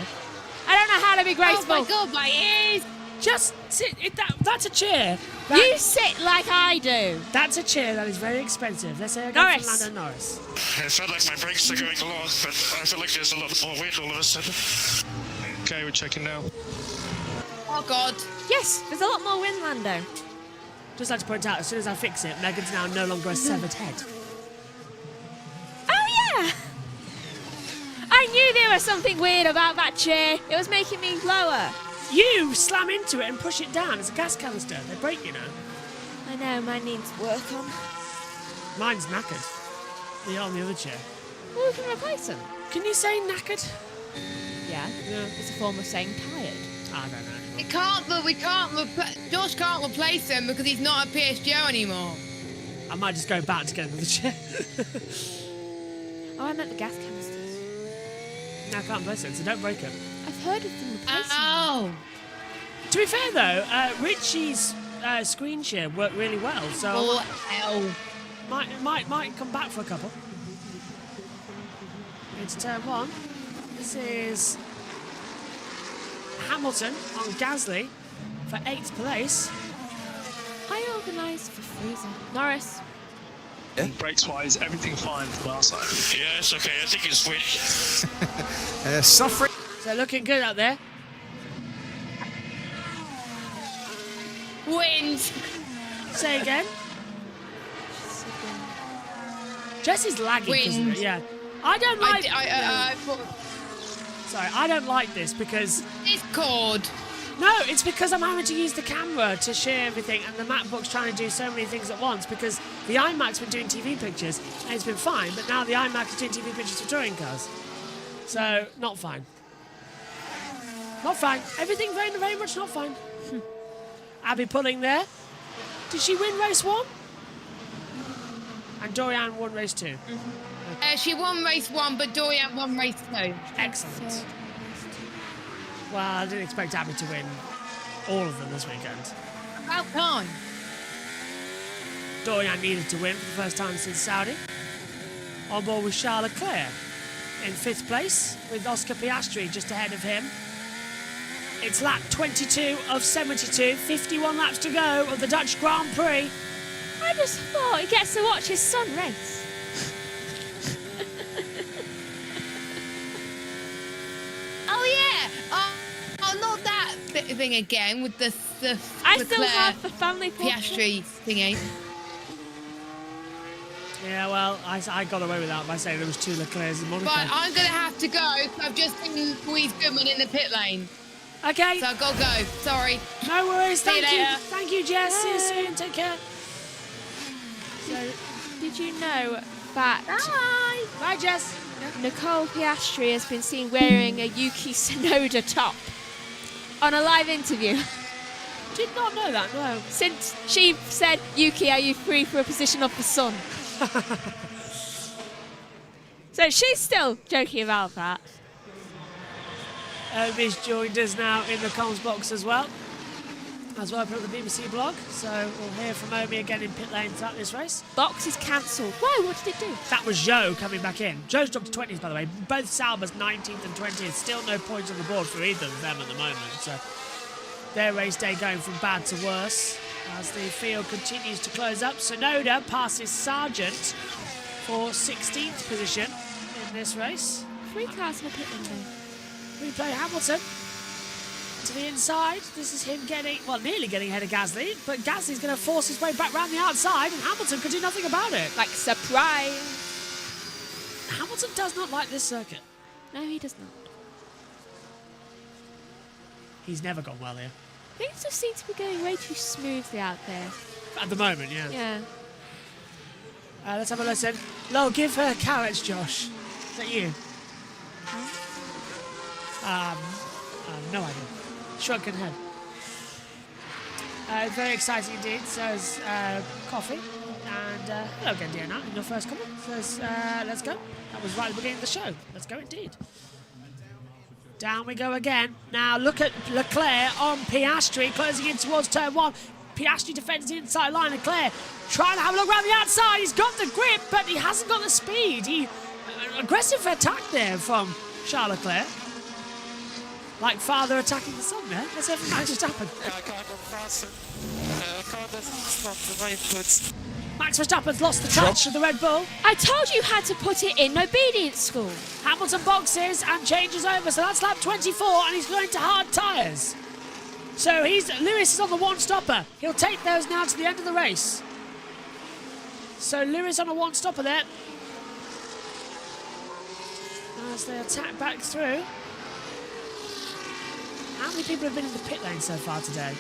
I don't know how to be graceful. Oh my God, my ears. Just sit. That's a chair. You sit like I do. That's a chair that is very expensive. Let's say I go Norris. for Lando Norris. I felt like my brakes are going along, but I feel like there's a lot more wind all of a sudden. Okay, we're checking now. Oh God. Yes, there's a lot more wind, Lando. Just like to point out, as soon as I fix it, Megan's now no longer a severed head. Oh yeah. I knew there was something weird about that chair. It was making me lower. You slam into it and push it down. It's a gas canister. They break, you know. I know, mine needs work on. Mine's knackered. The on the other chair. Well, we can replace them. Can you say knackered? Yeah. It's a form of saying tired. I don't know. We can't. Josh can't replace him because he's not a PSGO anymore. I might just go back to get another chair. Oh, I meant the gas canisters. No, I can't replace it, so don't break it. I've heard of them replacing. Oh. To be fair though, Richie's screen share worked really well, so Oh hell. might come back for a couple. It's turn one. This is Hamilton on Gasly for 8th place. I organised for Freezer. Norris. Brakes wise, everything fine from our side. Yeah, it's okay. I think it's wind. Suffering. So looking good out there. Wind. Say again. Jesse's lagging, isn't it? Yeah. I don't like. Sorry, I don't like this because Discord. No, it's because I'm having to use the camera to share everything, and the MacBook's trying to do so many things at once because the iMac's been doing TV pictures and it's been fine, but now the iMac is doing TV pictures for touring cars. So, not fine. Not fine. Everything very, very much not fine. Abby pulling there. Did she win race 1? And Dorian won race 2. She won race 1, but Dorian won race 2. Excellent. Well, I didn't expect Abby to win all of them this weekend. How come? Dorian needed to win for the first time since Saudi. On board with Charles Leclerc in 5th place, with Oscar Piastri just ahead of him. It's lap 22 of 72, 51 laps to go of the Dutch Grand Prix. I just thought he gets to watch his son race. Oh yeah. Oh, not that thing again with the I Leclerc still have the family Piastri thingy. Yeah, well, I got away with that by saying there was 2 Leclercs in Monaco. But I'm going to have to go because I've just seen Louise Goodman in the pit lane. Okay. So I've got to go. Sorry. No worries. See you Thank you. later. Thank you, Jess. See you soon. Take care. So, did you know that Bye, Jess. Nicole Piastri has been seen wearing a Yuki Tsunoda top on a live interview? Did not know that, no. Since she said, Yuki, are you free for a position of the sun? So she's still joking about that. Obi's joined us now in the comms box as well. As well, I put up the BBC blog, so we'll hear from Obi again in pit lane throughout this race. Box is cancelled. Why? What did it do? That was Zhou coming back in. Zhou's dropped to 20s, by the way. Both Sauber's 19th and 20th. Still no points on the board for either of them at the moment. So their race day going from bad to worse as the field continues to close up. Tsunoda passes Sargent for 16th position in this race. 3 cars in a pit window. Replay Hamilton. to the inside. This is him nearly getting ahead of Gasly, but Gasly's going to force his way back round the outside, and Hamilton could do nothing about it. Like, surprise. Hamilton does not like this circuit. No, he does not. He's never gone well here. Things just seem to be going way too smoothly out there. At the moment, yeah. Yeah. Let's have a listen. Lo, give her carrots, Josh. Is that you? No idea. Shrunken head. Very exciting indeed. So is coffee. And hello again, dear Nat, in your first comment. Says, let's go. That was right at the beginning of the show. Let's go indeed. Down we go again. Now look at Leclerc on Piastri, closing in towards turn 1. Piastri defends the inside line. Leclerc trying to have a look around the outside. He's got the grip, but he hasn't got the speed. Aggressive attack there from Charles Leclerc. Like father attacking the son there. Let's have Max Verstappen. Max Verstappen's lost the touch of the Red Bull. I told you had to put it in obedience school. Hamilton boxes and changes over, so that's lap 24, and he's going to hard tyres. So Lewis is on the one stopper. He'll take those now to the end of the race. So Lewis on a one stopper there. As they attack back through. How many people have been in the pit lane so far today?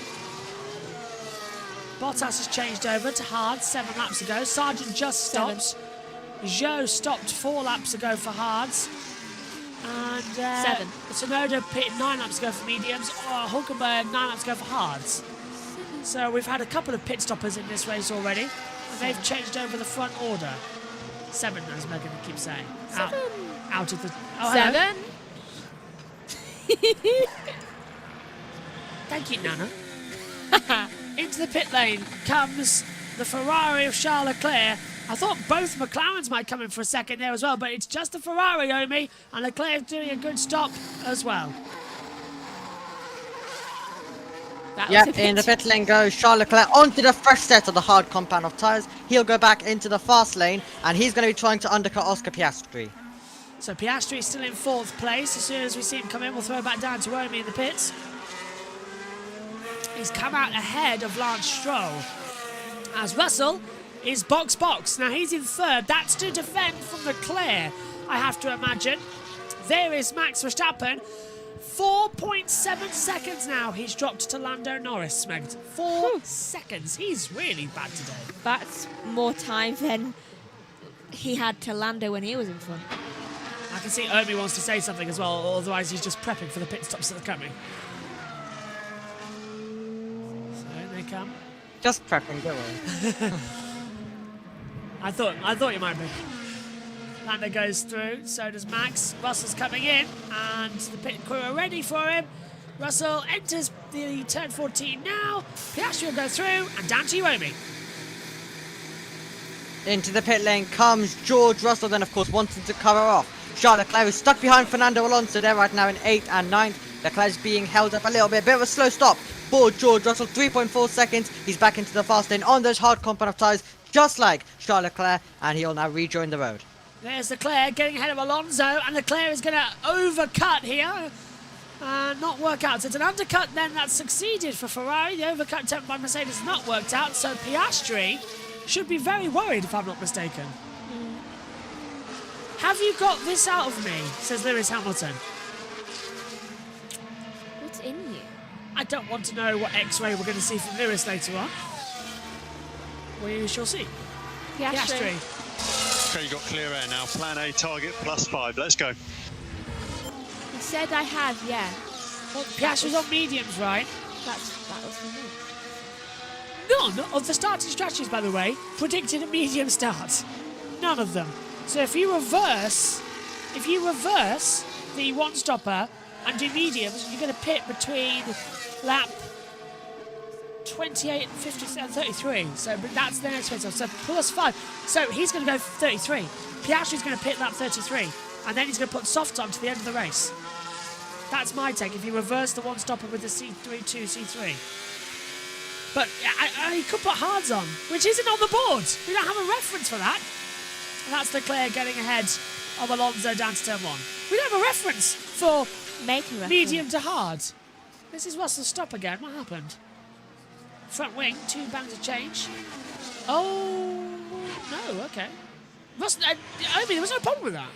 Bottas has changed over to hard 7 laps ago. Sargent just stopped. Zhou stopped 4 laps ago for hards. And 7. Tsunoda pitted 9 laps ago for mediums. Hulkenberg 9 laps ago for hards. So we've had a couple of pit stoppers in this race already. And they've changed over the front order. 7, as Megan keeps saying. 7. Out of the... 7. Thank you, Nana. Into the pit lane comes the Ferrari of Charles Leclerc. I thought both McLarens might come in for a second there as well, but it's just the Ferrari, Omi, and Leclerc doing a good stop as well. Yep, in the pit lane goes Charles Leclerc onto the first set of the hard compound of tyres. He'll go back into the fast lane, and he's going to be trying to undercut Oscar Piastri. So Piastri is still in 4th place. As soon as we see him come in, we'll throw it back down to Omi in the pits. He's come out ahead of Lance Stroll. As Russell is box. Now he's in 3rd. That's to defend from Leclerc, I have to imagine. There is Max Verstappen. 4.7 seconds now he's dropped to Lando Norris, Meg. 4 seconds. He's really bad today. That's more time than he had to Lando when he was in front. I can see Omi wants to say something as well, otherwise he's just prepping for the pit stops that are coming. Come. Just prepping, don't worry. I thought you might be. Lando goes through, so does Max. Russell's coming in, and the pit crew are ready for him. Russell enters the turn 14 now. Piastri will go through, and down to you, Omi. Into the pit lane comes George Russell, then of course wanting to cover off. Charles Leclerc is stuck behind Fernando Alonso there right now in 8th and 9th. Leclerc is being held up a little bit of a slow stop for George Russell, 3.4 seconds. He's back into the fast lane on those hard compound of tyres, just like Charles Leclerc, and he'll now rejoin the road. There's Leclerc getting ahead of Alonso, and Leclerc is going to overcut here and not work out. So it's an undercut then that succeeded for Ferrari. The overcut attempt by Mercedes has not worked out, so Piastri should be very worried if I'm not mistaken. Have you got this out of me, says Lewis Hamilton. What's in you? I don't want to know what X-ray we're going to see from Lewis later on. We shall see. Piastri. Okay, you got clear air now. Plan A, target +5. Let's go. He said I had, yeah. Well, Piastri's on mediums, right? That was for me. None of the starting strategies, by the way, predicted a medium start. None of them. So if you reverse the one stopper and do mediums, you're going to pit between lap 28 and 33. So that's the next one. So +5. So he's going to go 33. Piastri's going to pit lap 33. And then he's going to put softs on to the end of the race. That's my take, if you reverse the one stopper with the C3, 2, C3. But he could put hards on, which isn't on the board. We don't have a reference for that. And that's Leclerc getting ahead of Alonso down to turn 1. We don't have a reference for medium to hard. This is Russell's stop again. What happened? Front wing, 2 bands of change. Oh, no, okay. Russell, I mean, there was no problem with that.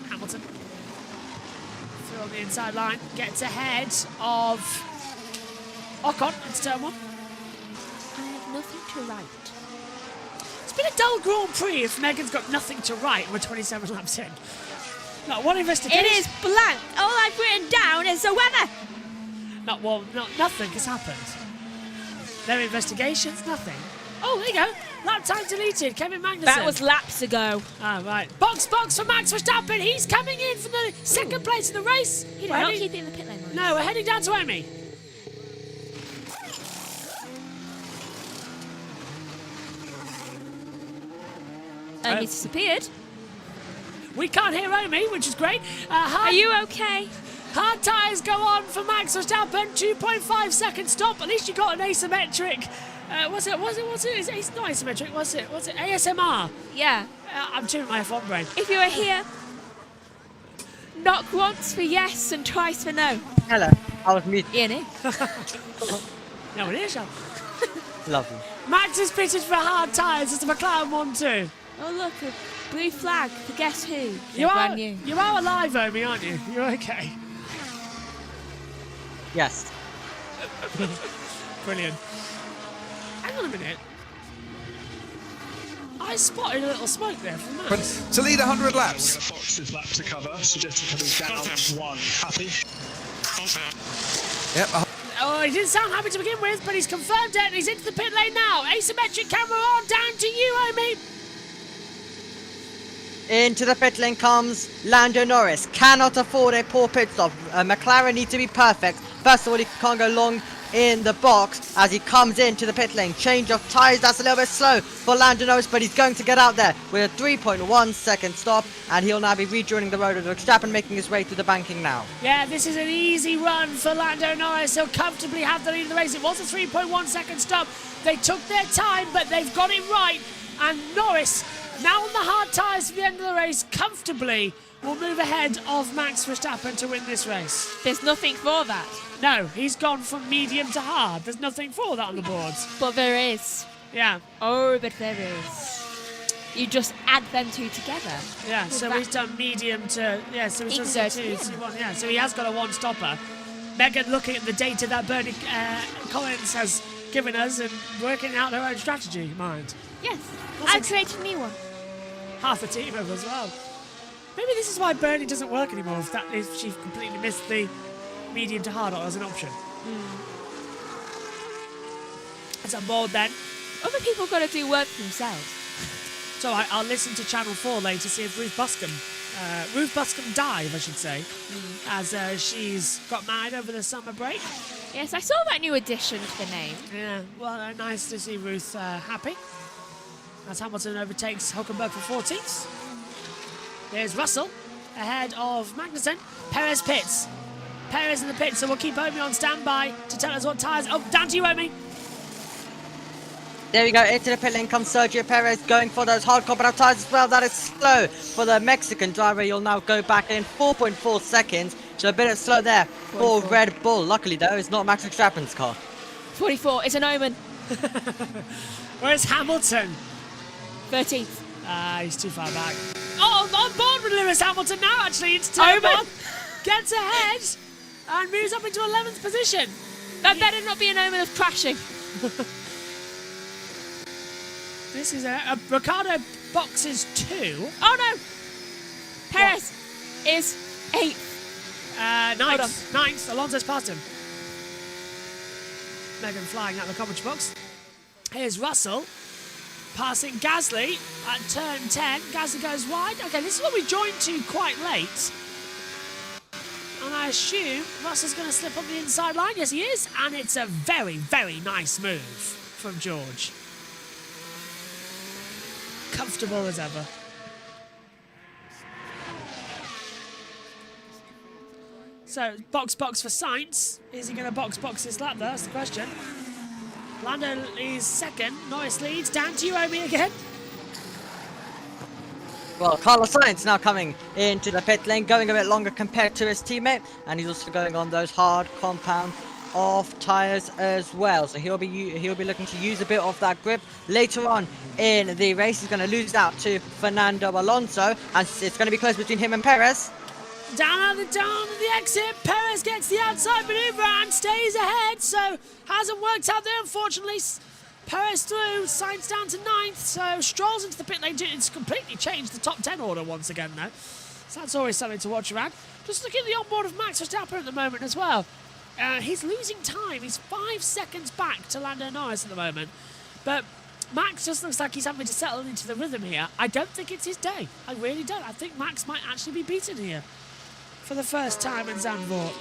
Hamilton. Through on the inside line. Gets ahead of Ocon into turn 1. I have nothing to write. It's been a dull Grand Prix if Megan's got nothing to write. We're 27 laps in. Not one investigation. It is blank. All I've written down is the weather. Nothing has happened. No investigations, nothing. Oh, there you go. Lap time deleted. Kevin Magnussen. That was laps ago. Ah, right. Box for Max Verstappen. He's coming in for the second place in the race. He did not keep it in the pit lane. Maurice. No, we're heading down to Amy. Amy's disappeared. We can't hear Omi, which is great. Are you okay? Hard tyres go on for Max Verstappen. 2.5 second stop. At least you got an asymmetric. Was it? It's not asymmetric. Was it? ASMR? Yeah. I'm tuning my F1 brain. If you were here, knock once for yes and twice for no. Hello. I was muted. Ian. No one is. Lovely. Max is pitted for hard tyres. It's the McLaren 1-2. Oh look, a blue flag for guess who? You are new. You are alive, Omi, aren't you? You're okay. Yes. Brilliant. Hang on a minute. I spotted a little smoke there from Max. To lead 100 laps. Fox's lap to cover, suggesting coming down 1. Happy? Yep. Oh, he didn't sound happy to begin with, but he's confirmed it and he's into the pit lane now. Asymmetric camera on, down to you, Omi. Into the pit lane comes Lando Norris. Cannot afford a poor pit stop. McLaren need to be perfect. First of all, he can't go long in the box as he comes into the pit lane. Change of tyres, that's a little bit slow for Lando Norris, but he's going to get out there with a 3.1 second stop, and he'll now be rejoining the road with Verstappen making his way to the banking now. Yeah, this is an easy run for Lando Norris. He'll comfortably have the lead of the race. It was a 3.1 second stop. They took their time, but they've got it right, and Norris, now on the hard tyres for the end of the race, comfortably will move ahead of Max Verstappen to win this race. There's nothing for that. No, he's gone from medium to hard. There's nothing for that on the boards. But there is. Yeah. Oh, but there is. You just add them two together. Yeah, so he's done medium to... Yeah, so he's done 2, C1. Yeah, so he has got a one-stopper. Megan looking at the data that Bernie Collins has given us and working out her own strategy, mind. Yes, I've created a new one. Half the team of as well. Maybe this is why Bernie doesn't work anymore, if she completely missed the medium to hard as an option. It's on board then. Other people got to do work for themselves. So I'll listen to Channel 4 later to see if Ruth Buscombe dive, I should say, as she's got married over the summer break. Yes, I saw that new addition to the name. Yeah, well, nice to see Ruth happy. As Hamilton overtakes Hülkenberg for 14th. There's Russell ahead of Magnussen. Perez pits. Perez in the pits, so we'll keep Omi on standby to tell us what tyres. Oh, down to you, Omi. There we go, into the pit lane comes Sergio Perez going for those hard compound tyres as well. That is slow for the Mexican driver. He'll now go back in 4.4 seconds. So a bit of slow there for Red Bull. Luckily though, it's not Max Verstappen's car. 44, it's an omen. Where's Hamilton? 13th. He's too far back. Oh, on board with Lewis Hamilton now, actually. It's turn 1. Gets ahead and moves up into 11th position. That better not be an omen of crashing. This is a Ricardo boxes 2. Oh no! Perez is 8th. 9th. Alonso's passed him. Megan flying out of the commentary box. Here's Russell passing Gasly at turn 10. Gasly goes wide. Okay, this is what we joined to quite late. And I assume Russell's going to slip on the inside line. Yes, he is. And it's a very, very nice move from George. Comfortable as ever. So, box for Sainz. Is he going to box this lap? That's the question. Lando is second. Norris leads. Down to you, Omi, again. Well, Carlos Sainz now coming into the pit lane, going a bit longer compared to his teammate, and he's also going on those hard compound of tires as well. So he'll be looking to use a bit of that grip later on in the race. He's going to lose out to Fernando Alonso, and it's going to be close between him and Perez. Down at the exit, Perez gets the outside manoeuvre and stays ahead, so hasn't worked out there, unfortunately. Perez through, Sainz down to 9th, so Stroll's into the pit lane. It's completely changed the top 10 order once again now, so that's always something to watch around. Just looking at the onboard of Max Verstappen at the moment as well. He's losing time. He's 5 seconds back to Lando Norris at the moment, but Max just looks like he's having to settle into the rhythm here. I don't think it's his day. I really don't. I think Max might actually be beaten here for the first time in Zandvoort.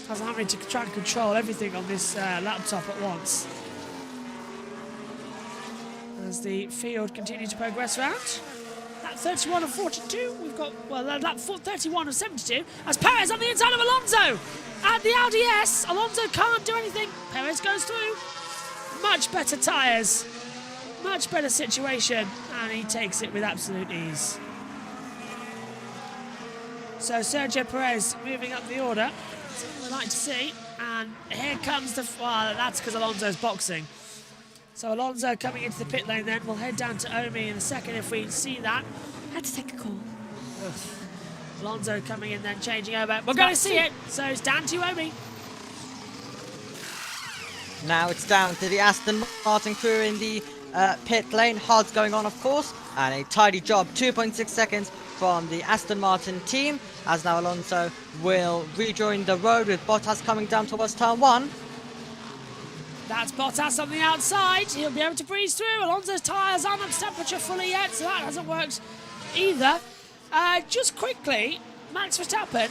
I was having to try and control everything on this laptop at once. As the field continues to progress around. Lap 31 of 42, we've got, well, lap 31 of 72, as Perez on the inside of Alonso at the Audi S. Alonso can't do anything. Perez goes through. Much better tyres, much better situation, and he takes it with absolute ease. So Sergio Perez moving up the order. That's what we like to see. And here comes the... Well, that's because Alonso's boxing. So Alonso coming into the pit lane then. We'll head down to Omi in a second if we see that. Had to take a call. Ugh. Alonso coming in then, changing over. We're going to see it. So it's down to Omi. Now it's down to the Aston Martin crew in the pit lane. Hard's going on, of course. And a tidy job. 2.6 seconds from the Aston Martin team, as now Alonso will rejoin the road with Bottas coming down towards turn 1. That's Bottas on the outside. He'll be able to breeze through. Alonso's tyres aren't up to temperature fully yet, so that hasn't worked either. Just quickly, Max Verstappen,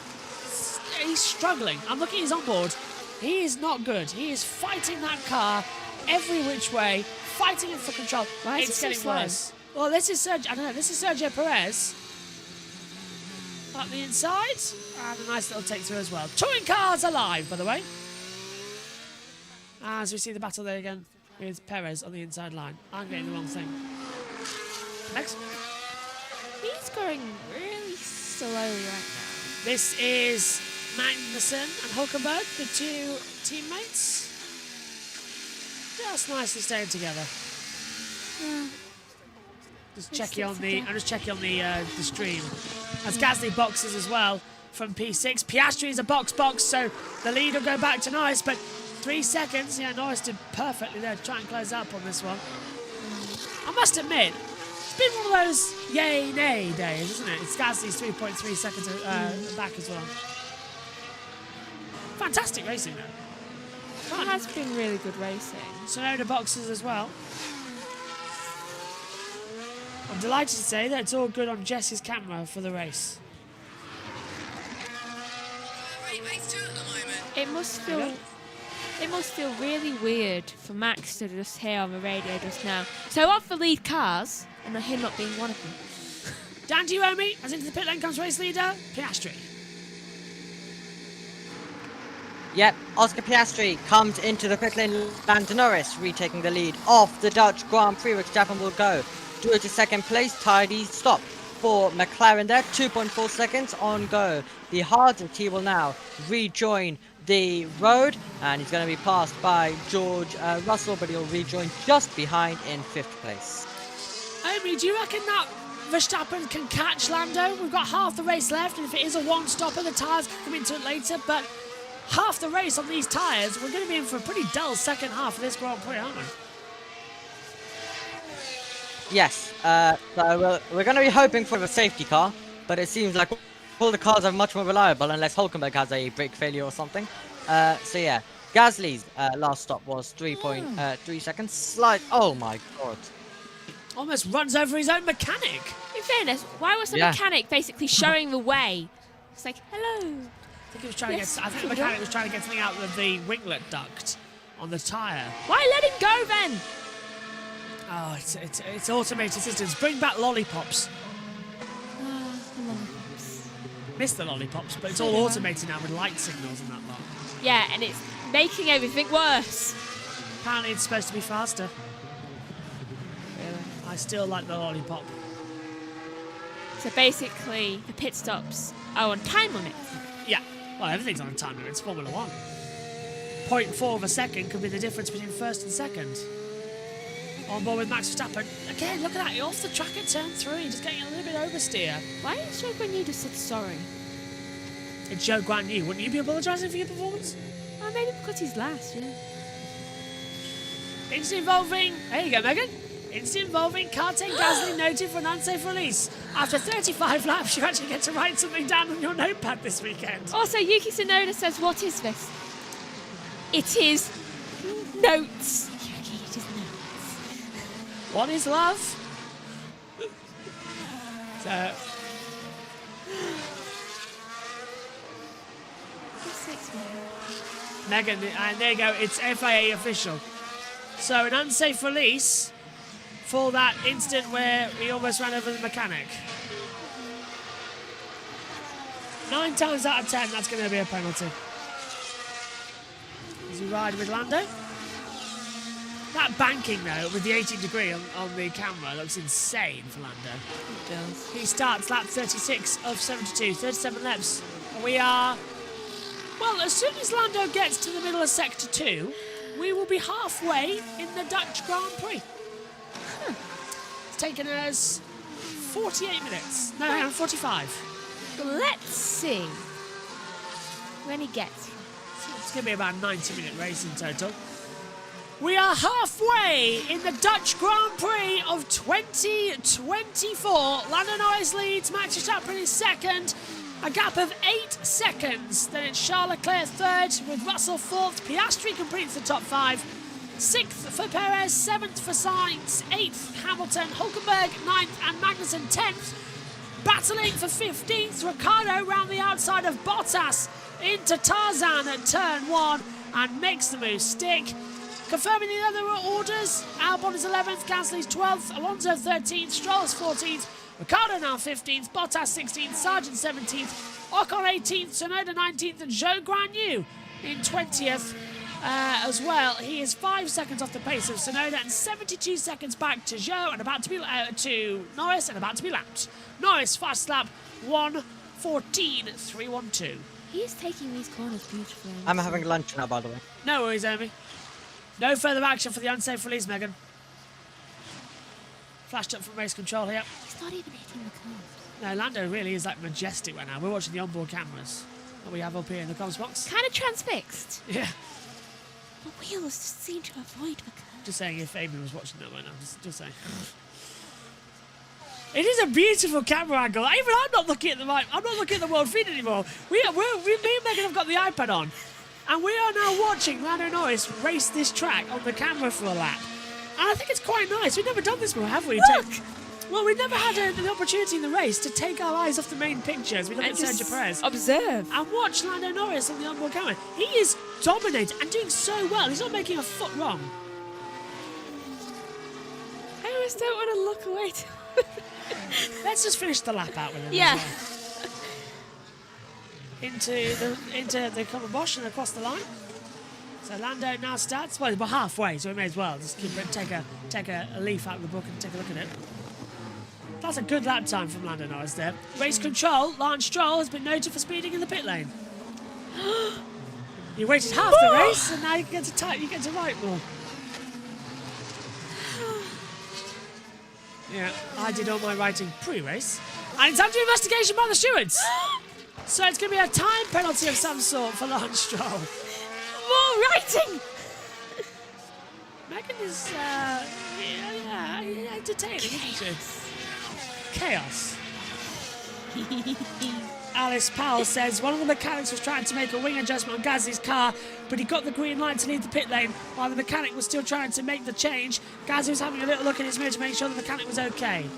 he's struggling. I'm looking at his onboard. He is not good. He is fighting that car every which way, fighting it for control. Why is it's it so getting slow? worse. Well, this is Sergio. I don't know. This is Sergio Perez. Up the inside, and a nice little take through as well. Touring cars alive, by the way. As we see the battle there again with Perez on the inside line. I'm getting the wrong thing. Next. He's going really slowly right now. This is Magnussen and Hulkenberg, the two teammates. Just nicely staying together. Just checking on the. I'm just checking on the stream. As Gasly boxes as well from P6. Piastri is a box, so the lead will go back to Norris, but 3 seconds. Yeah, Norris did perfectly there to try and close up on this one. I must admit, it's been one of those yay, nay days, isn't it? It's Gasly's 3.3 seconds back as well. Fantastic racing though. It has been really good racing. Sonoda boxes as well. I'm delighted to say that it's all good on Jess's camera for the race. It must feel really weird for Max to just hear on the radio just now. So off the lead cars, and him not being one of them. Down to you, Omi, as into the pit lane comes race leader, Piastri. Yep, Oscar Piastri comes into the pit lane. Lando Norris retaking the lead off the Dutch Grand Prix, which Verstappen will go to second place. Tidy stop for McLaren there. 2.4 seconds on go. The hardest, he will now rejoin the road, and he's going to be passed by George Russell, but he'll rejoin just behind in 5th place. Omi, do you reckon that Verstappen can catch Lando? We've got half the race left, and if it is a one-stopper, the tyres can come into it later, but half the race on these tyres, we're going to be in for a pretty dull second half of this Grand Prix, aren't we? Yes, so we're going to be hoping for a safety car, but it seems like all the cars are much more reliable unless Hulkenberg has a brake failure or something. So yeah, Gasly's last stop was 3.3 seconds. Slide. Oh my god. Almost runs over his own mechanic. In fairness, why was the mechanic basically showing the way? It's like, hello. I think he was trying to get. I think the mechanic was trying to get something out of the winglet duct on the tyre. Why let him go then? Oh, it's automated systems. Bring back lollipops. Lollipops. Miss the lollipops, but it's all automated now with light signals and that lot. Yeah, and it's making everything worse. Apparently, it's supposed to be faster. Really? I still like the lollipop. So basically, the pit stops are on time limit. Yeah, well, everything's on a time limit. It's Formula 1. 0.4 of a second could be the difference between first and second. On board with Max Verstappen. Again, look at that. You're off the track at turn 3, just getting a little bit oversteer. Why is Joe Guan Yu just said sorry? It's Joe Guan Yu. Wouldn't you be apologising for your performance? Oh, maybe because he's last, yeah. Incident involving... There you go, Megan. Incident involving Carten Gasly noted for an unsafe release. After 35 laps, you actually get to write something down on your notepad this weekend. Also, Yuki Tsunoda says, what is this? It is notes. Yuki, it is notes. What is love? So... Megan, and there you go, it's FIA official. So an unsafe release for that incident where he almost ran over the mechanic. 9 times out of 10, that's going to be a penalty. As we ride with Lando. That banking, though, with the 18 degree on the camera looks insane for Lando. It does. He starts lap 36 of 72, 37 laps. We are... Well, as soon as Lando gets to the middle of Sector 2, we will be halfway in the Dutch Grand Prix. It's taken us 48 minutes. No, hang on, 45. Let's see when he gets. It's going to be about a 90-minute race in total. We are halfway in the Dutch Grand Prix of 2024. Lando Norris leads, Max Verstappen is second. A gap of 8 seconds. Then it's Charles Leclerc third, with Russell fourth. Piastri completes the top 5. 6th for Perez, 7th for Sainz, 8th Hamilton, Hulkenberg 9th, and Magnussen 10th. Battling for 15th, Ricciardo round the outside of Bottas into Tarzan at turn 1 and makes the move stick. Confirming the other orders, Albon is 11th, Gasly's 12th, Alonso 13th, Stroll's 14th. Ricciardo now 15th, Bottas 16th, Sargent 17th, Ocon 18th, Tsunoda 19th, and Zhou Guan Yu in 20th as well. He is 5 seconds off the pace of Tsunoda and 72 seconds back to Zhou and about to be to Norris and about to be lapped. Norris fast lap 1:14.312. He is taking these corners beautifully. I'm having lunch now, by the way. No worries, Amy. No further action for the unsafe release, Megan. Flashed up from race control here. He's not even hitting the curves. No, Lando really is like majestic right now. We're watching the onboard cameras that we have up here in the comms box. Kind of transfixed. Yeah. The wheels just seem to avoid the curves. Just saying if Amy was watching that right now. Just saying. It is a beautiful camera angle. Even I'm not looking at the right. I'm not looking at the world feed anymore. Me and Megan have got the iPad on, and we are now watching Lando Norris race this track on the camera for a lap. And I think it's quite nice. We've never done this before, have we? Look! Well, we've never had an opportunity in the race to take our eyes off the main pictures. We look at Sergio Perez. Observe. And watch Lando Norris on the onboard camera. He is dominating and doing so well. He's not making a foot wrong. I always don't want to look away. Let's just finish the lap out with him. Yeah. Into the common Bosch and across the line. So Lando now starts. Well, we're halfway, so we may as well just take a leaf out of the book and take a look at it. That's a good lap time from Lando Norris there. Race control, Lance Stroll has been noted for speeding in the pit lane. You waited half the race, and now you get to write more. Yeah, I did all my writing pre-race. And it's under investigation by the stewards. So it's going to be a time penalty of some sort for Lance Stroll. More writing! Megan is, entertaining, isn't she? Chaos. Alice Powell says one of the mechanics was trying to make a wing adjustment on Gasly's car, but he got the green light to leave the pit lane while the mechanic was still trying to make the change. Gasly was having a little look in his mirror to make sure the mechanic was okay.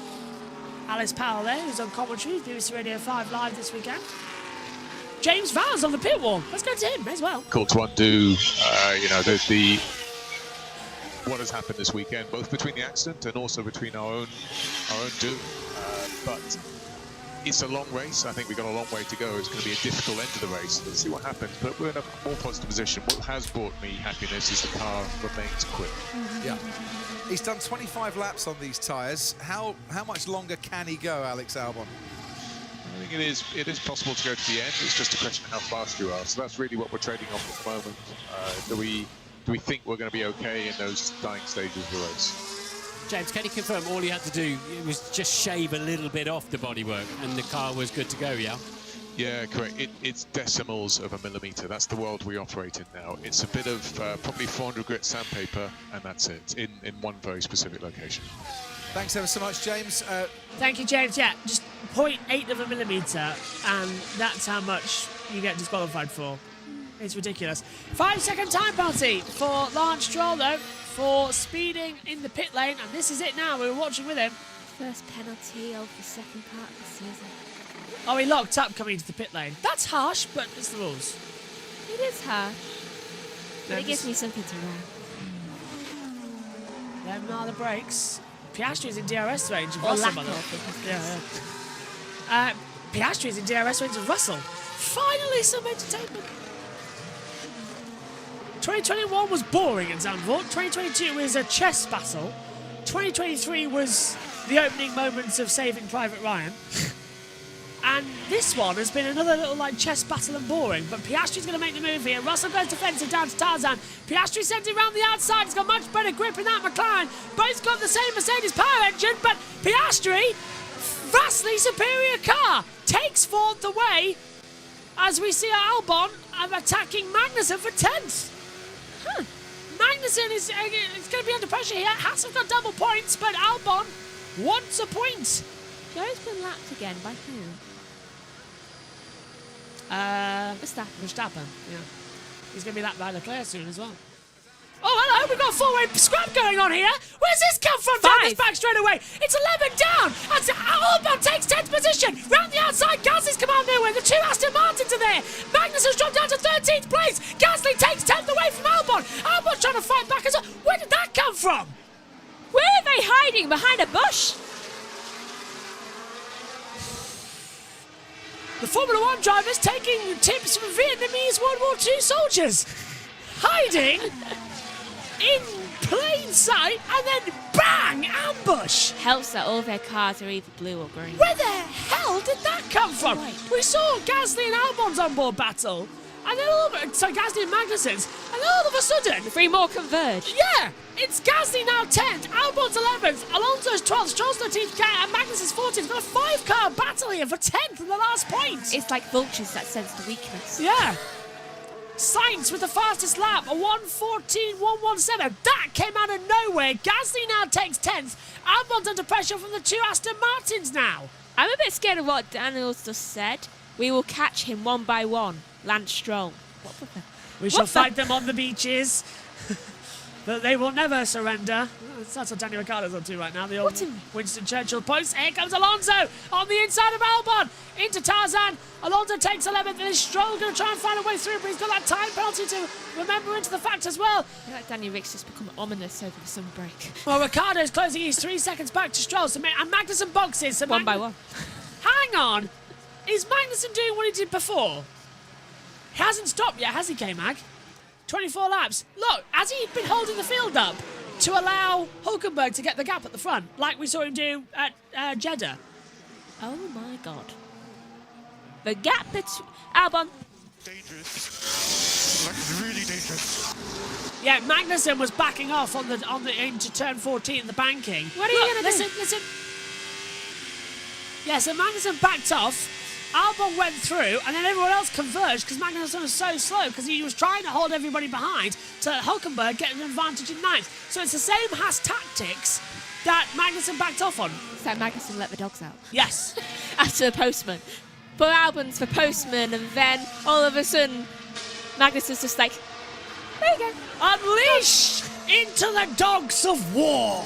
Alice Powell there, who's on commentary, BBC Radio 5 Live this weekend. James Vowles on the pit wall. Let's go to him as well. Difficult to undo, what has happened this weekend, both between the accident and also between our own doing. But it's a long race. I think we've got a long way to go. It's going to be a difficult end to the race. Let's see what happens. But we're in a more positive position. What has brought me happiness is the car remains quick. Yeah. He's done 25 laps on these tyres. How much longer can he go, Alex Albon? I think it is possible to go to the end. It's just a question of how fast you are. So that's really what we're trading off at the moment. Do we think we're going to be okay in those dying stages of the race? James, can you confirm all you had to do was just shave a little bit off the bodywork and the car was good to go, yeah? Yeah, correct. It's decimals of a millimetre. That's the world we operate in now. It's a bit of probably 400 grit sandpaper, and that's it, in one very specific location. Thanks ever so much, James. Thank you, James. Yeah, just 0.8 of a millimetre, and that's how much you get disqualified for. It's ridiculous. 5-second time penalty for Lance Stroll, though, for speeding in the pit lane, and this is it now. We were watching with him. First penalty of the second part of the season. Oh, he locked up coming into the pit lane. That's harsh, but it's the rules. It is harsh, but it gives me something to run. Them are the brakes. Piastri's in DRS range of Or Russell, lack by the way. of, Yeah. Piastri's in DRS range of Russell. Finally, some entertainment. 2021 was boring in Zandvoort. 2022 was a chess battle. 2023 was the opening moments of Saving Private Ryan. And this one has been another little like chess battle and boring. But Piastri's going to make the move here. Russell goes defensive down to Tarzan. Piastri sends it round the outside. He's got much better grip in that McLaren. Both got the same Mercedes power engine. But Piastri, vastly superior car, takes fourth away as we see Albon attacking Magnussen for 10th. Magnussen is going to be under pressure here. Haas have got double points, but Albon wants a point. Joe's been lapped again by who? Verstappen. Yeah. He's going to be lapped by Leclerc soon as well. Oh, hello, we've got a four-way scrap going on here. Where's this come from? Down this back straight away. It's 11 down. And Albon takes 10th position. Round the outside, Gasly's come out nowhere. The two Aston Martins are there. Magnussen's dropped down to 13th place. Gasly takes 10th away from Albon. Albon's trying to fight back as well. Where did that come from? Where are they hiding? Behind a bush? The Formula One drivers taking tips from Vietnamese World War II soldiers. Hiding in plain sight, and then bang, ambush. Helps that all their cars are either blue or green. Where the hell did that come from? We saw Gasly and Albon's onboard battle, and then Gasly and Magnussen's, and then all of a sudden, 3 more converge. Yeah, it's Gasly now 10th, Albon's 11th, Alonso's 12th, Stroll's 13th, and Magnussen's 14th. Got a 5-car battle here for 10th in the last point. It's like vultures that sense the weakness. Yeah. Sainz with the fastest lap, a 1:14.117. That came out of nowhere. Gasly now takes 10th. Albon's under pressure from the two Aston Martins now. I'm a bit scared of what Daniel's just said. We will catch him one by one. Lance Stroll. We shall fight them on the beaches. But they will never surrender. That's what Daniel Ricciardo's on to right now. The old Winston Churchill post. Here comes Alonso on the inside of Albon. Into Tarzan. Alonso takes 11th. And is Stroll going to try and find a way through? But he's got that time penalty to remember into the fact as well. I feel like Daniel Rick's just become ominous over the summer break. Well, Ricciardo's closing. He's 3 seconds back to Stroll. And Magnussen boxes. So one by one. Hang on. Is Magnussen doing what he did before? He hasn't stopped yet, has he, K-Mag? 24 laps. Look, has he been holding the field up to allow Hulkenberg to get the gap at the front, like we saw him do at Jeddah? Oh my God. The gap between Albon. Dangerous. Like really dangerous. Yeah, Magnussen was backing off on the into turn 14 in the banking. What are you going to do? Listen. Yeah, so Magnussen backed off. Albon went through, and then everyone else converged because Magnussen was so slow because he was trying to hold everybody behind to Hulkenberg get an advantage in ninth. So it's the same Haas tactics that Magnussen backed off on. So Magnussen let the dogs out? Yes. After the postman. Put Albon's for postman, and then all of a sudden, Magnussen's just like, there you go. Unleash into the dogs of war.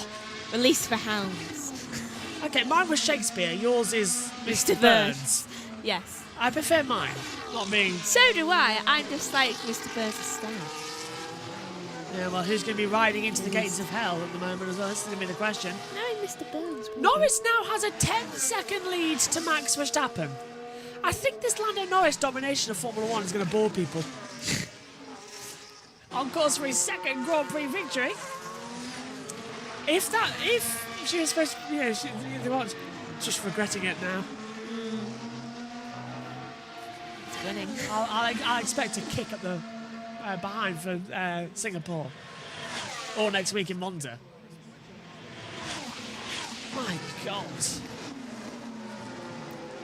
Release for hounds. Okay, mine was Shakespeare. Yours is Mr. Burns. Yes. I prefer mine. Not being... So do I. I'm just like Mr. Burns' style. Yeah, well, who's going to be riding into the gates of hell at the moment as well? This is going to be the question. No, Mr. Burns. Norris now has a 10-second lead to Max Verstappen. I think this Lando Norris domination of Formula 1 is going to bore people. On course for his second Grand Prix victory. If she was supposed to, they weren't just regretting it now. It's winning. I'll expect a kick at the behind for Singapore or next week in Monza. My God.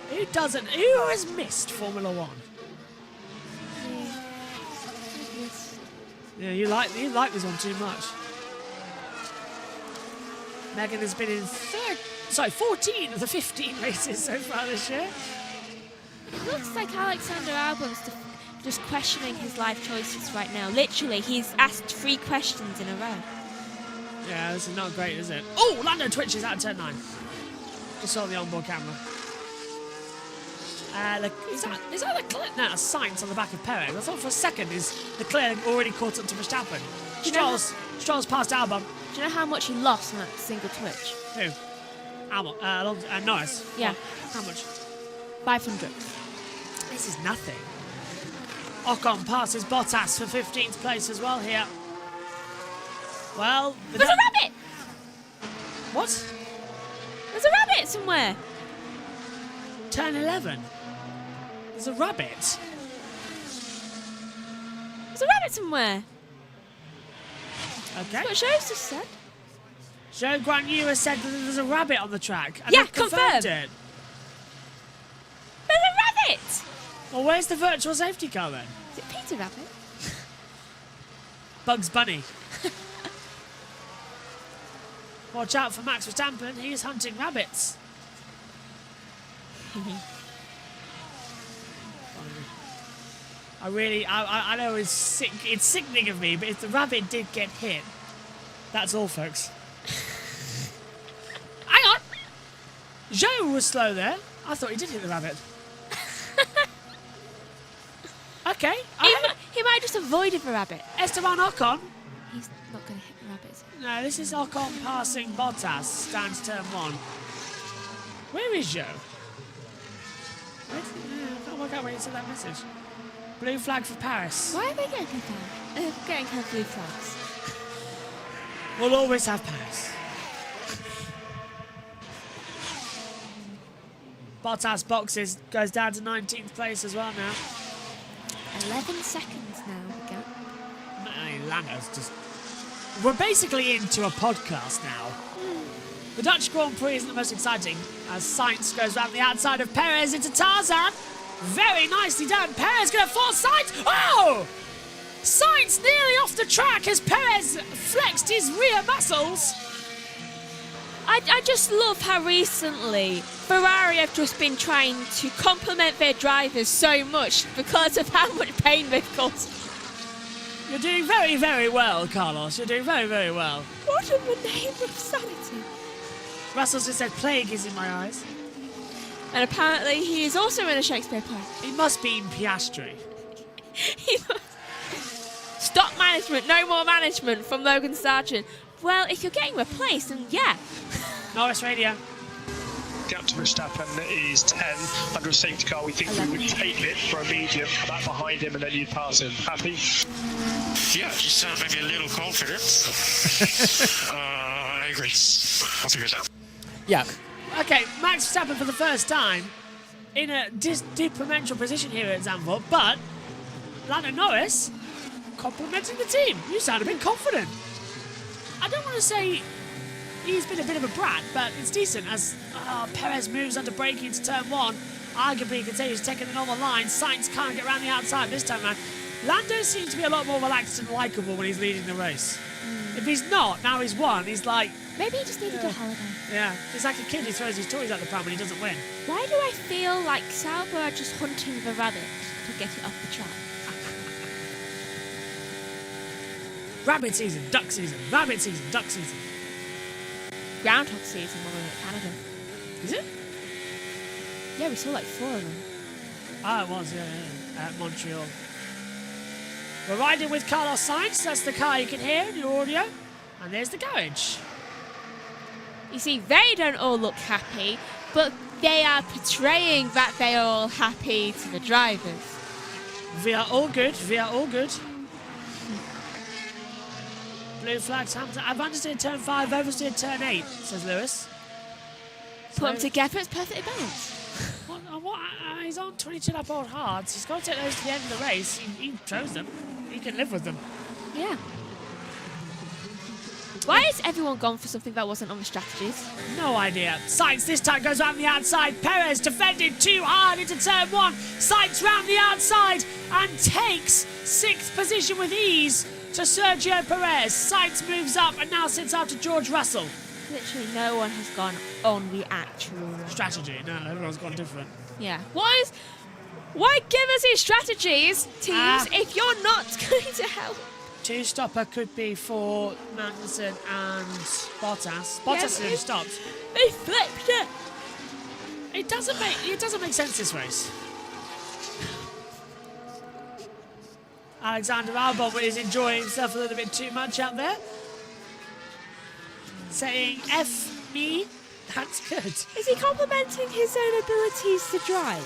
Who has missed Formula 1? Yeah, you like this one too much. Megan has been in 14 of the 15 races so far this year. It looks like Alexander Albon's just questioning his life choices right now. Literally, he's asked 3 questions in a row. Yeah, this is not great, is it? Oh, Lando twitches out of turn 9. Just saw the onboard camera. Is that Leclerc? No, Sainz on the back of Perez. I thought for a second is Leclerc already caught up to Verstappen. Stroll's past Albon. Do you know how much he lost on that single twitch? Who? Albon? Norris. Yeah. How much? 500. This is nothing. Ocon passes Bottas for 15th place as well here. Well, there's a rabbit! What? There's a rabbit somewhere. Turn 11. There's a rabbit. There's a rabbit somewhere. Okay. That's what Joe's just said. Joe Guan Yu has said that there's a rabbit on the track. And yeah, they've confirmed it. There's a rabbit! Well, where's the virtual safety car then? Is it Peter Rabbit? Bugs Bunny. Watch out for Max Verstappen. He is hunting rabbits. I know it's sickening of me, but if the rabbit did get hit, that's all, folks. Hang on! Joe was slow there. I thought he did hit the rabbit. Okay. He might just avoided the rabbit. Esteban Ocon. He's not going to hit the rabbit, is he? No, this is Ocon passing Bottas down to turn 1. Where is Joe? I can't work out where you sent that message. Blue flag for Paris. Why are they getting her blue flags? We'll always have Paris. Bottas boxes, goes down to 19th place as well now. 11 seconds now, the gap. Lando's just... We're basically into a podcast now. The Dutch Grand Prix isn't the most exciting, as Sainz goes round the outside of Perez into Tarzan. Very nicely done. Perez going to force Sainz. Oh! Sainz nearly off the track as Perez flexed his rear muscles. I just love how recently Ferrari have just been trying to compliment their drivers so much because of how much pain they've caused. You're doing very, very well, Carlos. You're doing very, very well. What in the name of sanity? Russell's just said plague is in my eyes. And apparently he is also in a Shakespeare play. He must be in Piastri. Stop management, no more management from Logan Sargent. Well, if you're getting replaced, then yeah. Norris Radio. Gap to Verstappen is 10. Under a safety car, we think we would take it for a medium, back behind him, and then you'd pass him. Happy? Yeah, you sound maybe a little confident. I agree. I'll figure it out. Yeah. Okay, Max Verstappen for the first time in a differential position here at Zandvoort, but Lando Norris complimenting the team. You sound a bit confident. I don't want to say he's been a bit of a brat, but it's decent as Perez moves under braking into turn 1. Arguably, you could say he's taking the normal line. Sainz can't get around the outside this time around. Lando seems to be a lot more relaxed and likeable when he's leading the race. If he's not, now he's won, he's like... Maybe he just needed a holiday. Yeah, he's like a kid who throws his toys at the pram when he doesn't win. Why do I feel like Sauber are just hunting the rabbit to get it off the track? Rabbit season, duck season, rabbit season, duck season. Groundhog season when we were at Canada. Is it? Yeah, we saw like 4 of them. Ah, it was, yeah. At Montreal. We're riding with Carlos Sainz. That's the car you can hear in your audio. And there's the garage. You see, they don't all look happy, but they are portraying that they are all happy to the drivers. We are all good. We are all good. Blue flags, Hamilton. I've understood turn 5, oversteered turn 8, says Lewis. Put them together, it's perfectly balanced. He's on 22 lap old hards. He's got to take those to the end of the race. He chose them. He can live with them. Yeah. Why has everyone gone for something that wasn't on the strategies? No idea. Sainz this time goes around the outside. Perez defended too hard into turn 1. Sainz round the outside and takes 6th position with ease to Sergio Perez. Sainz moves up and now sits after George Russell. Literally no one has gone on the actual strategy. No, everyone's gone different. Yeah. Why give us these strategies, teams, if you're not going to help? 2-stopper could be for Magnussen and Bottas. Bottas has stopped. They flipped it. It doesn't make sense this race. Alexander Albon is enjoying himself a little bit too much out there. Saying F me, that's good. Is he complimenting his own abilities to drive?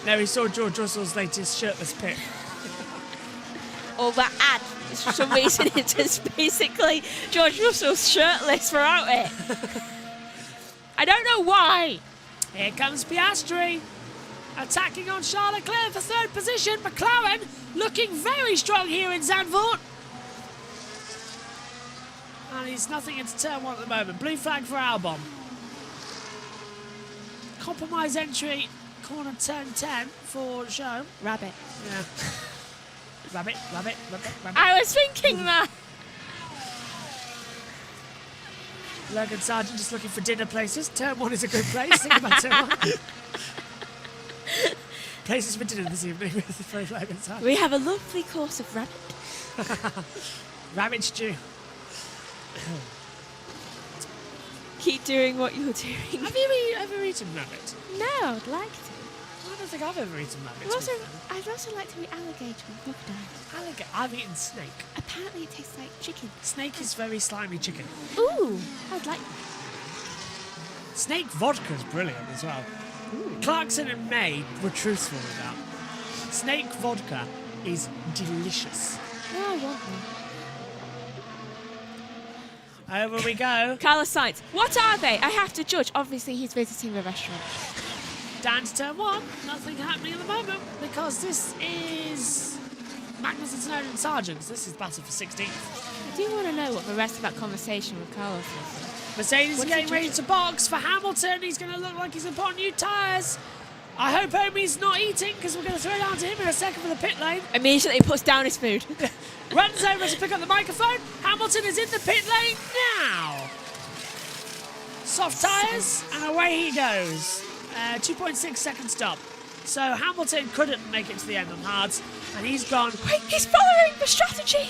No, he saw George Russell's latest shirtless pic. Or that ad. For some reason it's just basically George Russell's shirtless throughout it. I don't know why. Here comes Piastri. Attacking on Charles Leclerc for 3rd position. McLaren looking very strong here in Zandvoort. And he's nothing into turn 1 at the moment. Blue flag for Albon. Compromise entry, corner turn 10 for Show. Rabbit. Yeah. Rabbit. I was thinking that. Logan Sargent just looking for dinner places. Turn 1 is a good place. Think about turn 1. Places for dinner this evening with Logan Sargent. We have a lovely course of rabbit. Rabbit stew. Keep doing what you're doing. Have you ever eaten rabbit? No, I'd like to. I don't think I've ever eaten rabbit. I'd also like to eat alligator and crocodile. I've eaten snake. Apparently it tastes like chicken. Snake is very slimy chicken. Ooh, I'd like Snake vodka is brilliant as well. Ooh. Clarkson and May were truthful with that. Snake vodka is delicious. Oh, I want one. Over we go. Carlos Sainz. What are they? I have to judge. Obviously, he's visiting the restaurant. Down to turn 1. Nothing happening at the moment because this is Magnussen, Snowden and Sargent. This is battle for 16th. I do want to know what the rest of that conversation with Carlos is. Mercedes is getting ready to box for Hamilton. He's going to look like he's upon new tyres. I hope Omi's not eating because we're going to throw it down to him in a second for the pit lane. Immediately puts down his food. Runs over to pick up the microphone. Hamilton is in the pit lane now. Soft tyres and away he goes. 2.6 second stop. So Hamilton couldn't make it to the end on hards and he's gone. Wait, he's following the strategy.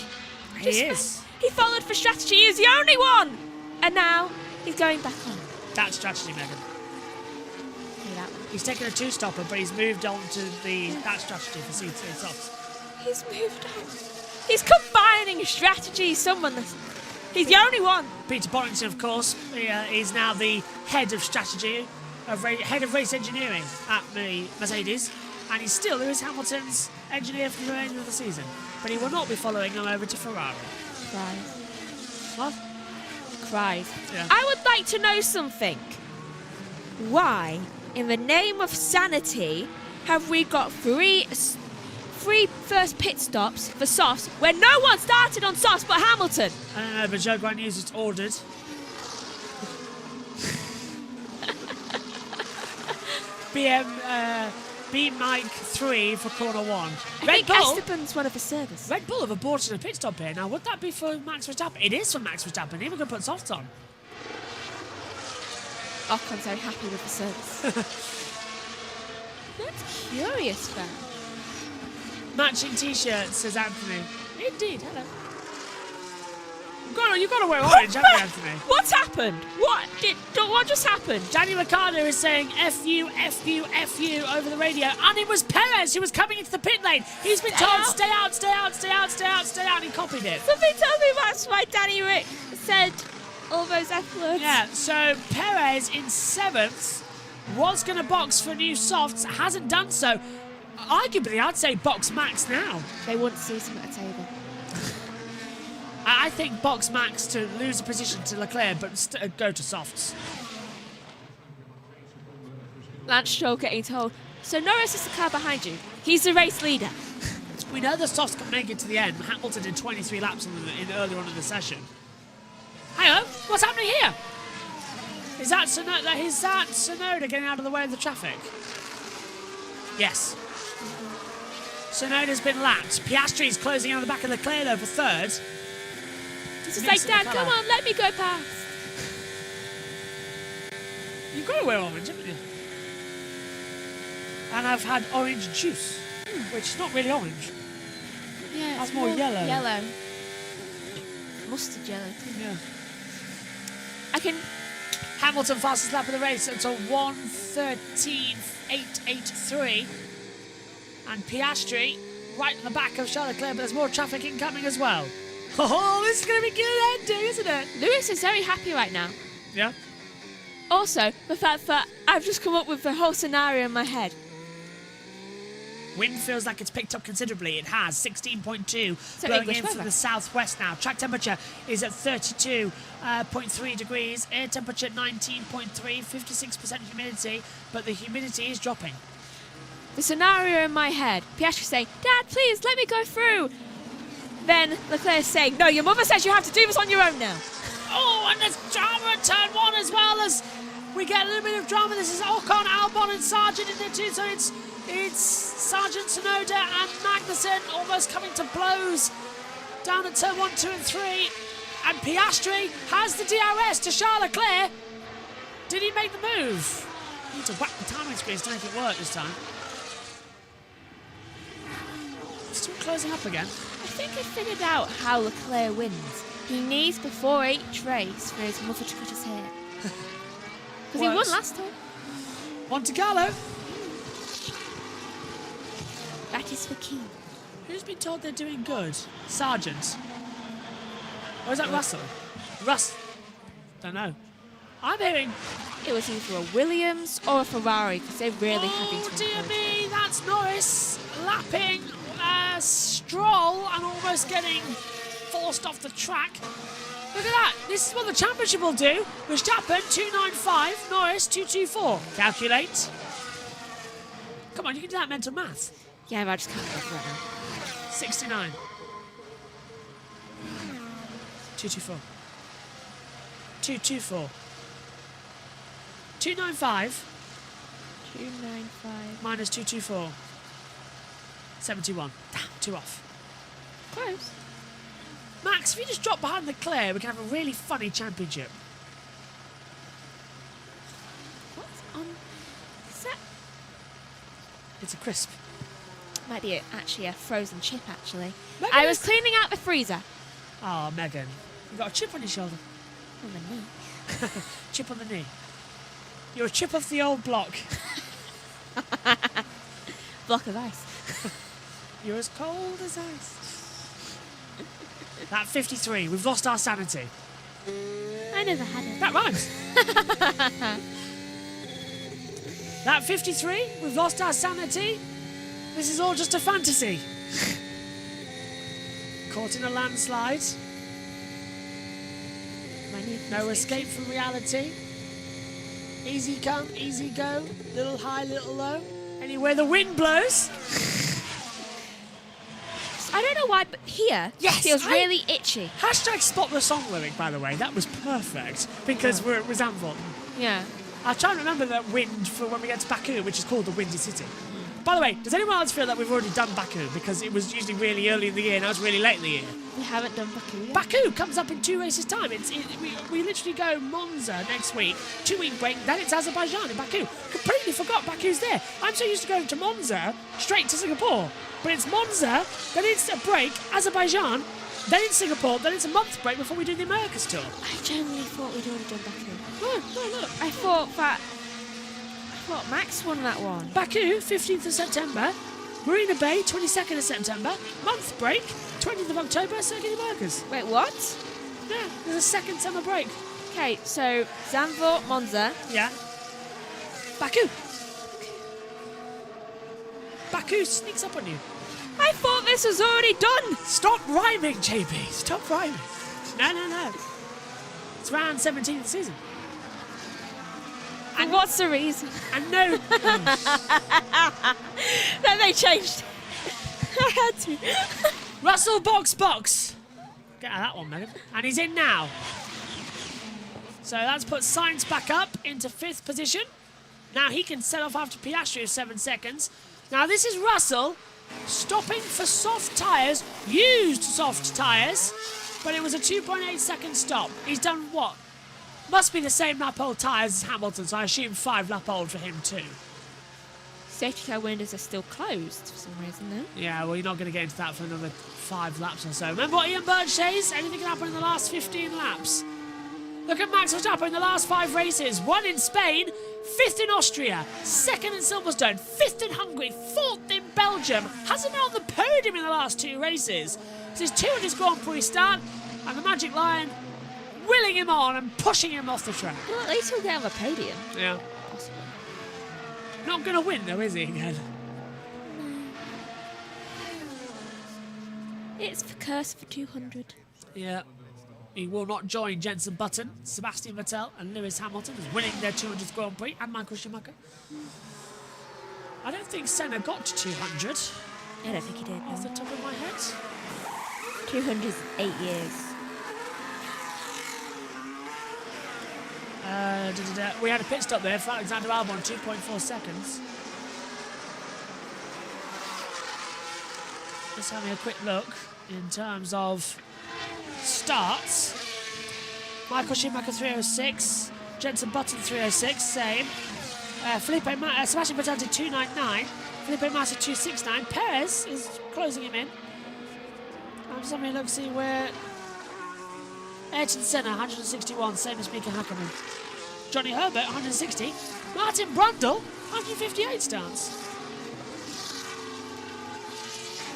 He is. He followed for strategy. He's the only one. And now he's going back on. That's strategy, Megan. He's taken a 2-stopper, but he's moved on to that strategy for C2 softs. He's moved on. He's combining strategies. He's the only one. Peter Bonington, of course, is now the head of strategy, head of race engineering at the Mercedes, and he's still Lewis Hamilton's engineer for the remainder of the season. But he will not be following him over to Ferrari. Cries. What? Cries. Yeah. I would like to know something. Why, in the name of sanity, have we got three first pit stops for softs when no one started on softs but Hamilton? I don't know, but Joe Grant News just ordered. B Mike 3 for corner 1. I think Esteban's one of the servers. Red Bull have aborted a pit stop here. Now, would that be for Max Verstappen? It is for Max Verstappen. He was going to put softs on. Ocon's very happy with the service. That's curious, though. Matching t-shirts, says Anthony. Indeed, hello. You've got to wear orange, haven't you, Anthony? What's happened? What just happened? Danny Ricciardo is saying F you, F you, F you over the radio. And it was Perez who was coming into the pit lane. He's been told, stay out, stay out, stay out, stay out, stay out, and he copied it. Something tells me that's why Danny Rick said all those F words. Yeah, so Perez in 7th was going to box for new softs, hasn't done so. Arguably, I'd say box Max now. They wouldn't see him at a table. I think box Max to lose a position to Leclerc, but go to softs. Lance Stroll getting told, so Norris is the car behind you. He's the race leader. We know the softs can make it to the end. Hamilton did 23 laps earlier on in the session. Hang on, what's happening here? Is that Tsunoda getting out of the way of the traffic? Yes. Tsunoda's been lapped. Piastri's closing on the back of Leclerc though for 3rd. This is like, Dad, come on, let me go past. You've got to wear orange, haven't you? And I've had orange juice, which is not really orange. Yeah, that's more yellow. Yellow. Mustard yellow. Yeah. I can... Hamilton fastest lap of the race until 1:13.883. And Piastri right in the back of Charles Leclerc, but there's more traffic incoming as well. Oh, this is going to be good ending, isn't it? Lewis is very happy right now. Yeah. Also, the fact that I've just come up with the whole scenario in my head. Wind feels like it's picked up considerably. It has 16.2, blowing in from the southwest now. Track temperature is at 32.3 degrees. Air temperature 19.3, 56% humidity, but the humidity is dropping. The scenario in my head, Piastri saying, Dad, please, let me go through. Then Leclerc saying, no, your mother says you have to do this on your own now. Oh, and there's drama at turn 1 as well as we get a little bit of drama. This is Ocon, Albon and Sargent in there too, so it's Sargent, Tsunoda and Magnussen almost coming to blows down at turn 1, 2 and 3. And Piastri has the DRS to Charles Leclerc. Did he make the move? I need to whack the timing screens to make it work this time. Still closing up again. I think I figured out how Leclerc wins. He needs before each race for his mother to cut his hair. Because he won last time. Monte Carlo. That is the key. Who's been told they're doing good? Sargent. Or is that Russell? Don't know. I'm hearing it was either a Williams or a Ferrari because they're really having to. Oh dear me, that's Norris lapping Stroll and almost getting forced off the track. Look at that. This is what the championship will do. Verstappen 295, Norris 224. Calculate. Come on, you can do that mental math. Yeah, but I just can't get it right now. 69. 224. 224. 295. 295. Minus 224. 71. Damn, 2 off. Close. Max, if you just drop behind Leclerc, we can have a really funny championship. What's on? Is that? It's a crisp. Might be actually a frozen chip, actually. Megan, I was cleaning out the freezer. Oh, Megan. You've got a chip on your shoulder. On the knee. Chip on the knee. You're a chip off the old block. Block of ice. You're as cold as ice. That 53, we've lost our sanity. I never had it. That rhymes. That 53, we've lost our sanity. This is all just a fantasy. Caught in a landslide. No escape from reality. Easy come, easy go. Little high, little low. Anywhere the wind blows. I don't know why, but here feels really itchy. Hashtag spot the song lyric, by the way. That was perfect because we're at Zandvoort. Yeah. I'll try and remember that wind for when we get to Baku, which is called the Windy City. By the way, does anyone else feel that we've already done Baku? Because it was usually really early in the year, now it's really late in the year. We haven't done Baku yet. Baku comes up in 2 races' time. We literally go Monza next week, 2-week break, then it's Azerbaijan in Baku. Completely forgot Baku's there. I'm so used to going to Monza, straight to Singapore. But it's Monza, then it's a break, Azerbaijan, then in Singapore, then it's a month break before we do the Americas tour. I generally thought we'd already done Baku. No, look. I thought Max won that one. Baku, 15th of September. Marina Bay, 22nd of September. Month break, 20th of October, Circuit of the Americas. Wait, what? Yeah, there's a second summer break. Okay, so Zandvoort, Monza. Yeah. Baku. Baku sneaks up on you. I thought this was already done. Stop rhyming, JB. Stop rhyming. No. It's round 17th season. And what's the reason? And no. Then they changed. I had to. Russell box. Get out of that one, Megan. And he's in now. So that's put Sainz back up into 5th position. Now he can set off after Piastri of 7 seconds. Now this is Russell stopping for soft tyres, used soft tyres, but it was a 2.8 second stop. He's done what? Must be the same lap old tyres as Hamilton, so I assume 5 lap old for him too. Safety car windows are still closed for some reason, though. Yeah, well, you're not going to get into that for another 5 laps or so. Remember what Ian Bird says? Anything can happen in the last 15 laps. Look at Max Verstappen in the last 5 races. 1 in Spain, 5th in Austria, 2nd in Silverstone, 5th in Hungary, 4th in Belgium. Hasn't been on the podium in the last 2 races. This is 200 Grand Prix start, and the Magic Lion willing him on and pushing him off the track. Well, at least he'll get on the podium. Yeah. Possibly. Not going to win, though, is he, again? It's the curse for 200. Yeah. He will not join Jenson Button, Sebastian Vettel and Lewis Hamilton, who's winning their 200th Grand Prix, and Michael Schumacher. I don't think Senna got to 200. I don't think he did. Off the top of my head. 200 is 8 years. We had a pit stop there for Alexander Albon, 2.4 seconds. Just having a quick look in terms of starts. Michael Schumacher 306, Jenson Button 306, same. Sebastian Vettel did 299, Felipe Massa 269. Perez is closing him in. I'm just having a look, see where. Ayrton Senna 161, same as Mika Hakkinen. Johnny Herbert 160, Martin Brundle 158 starts.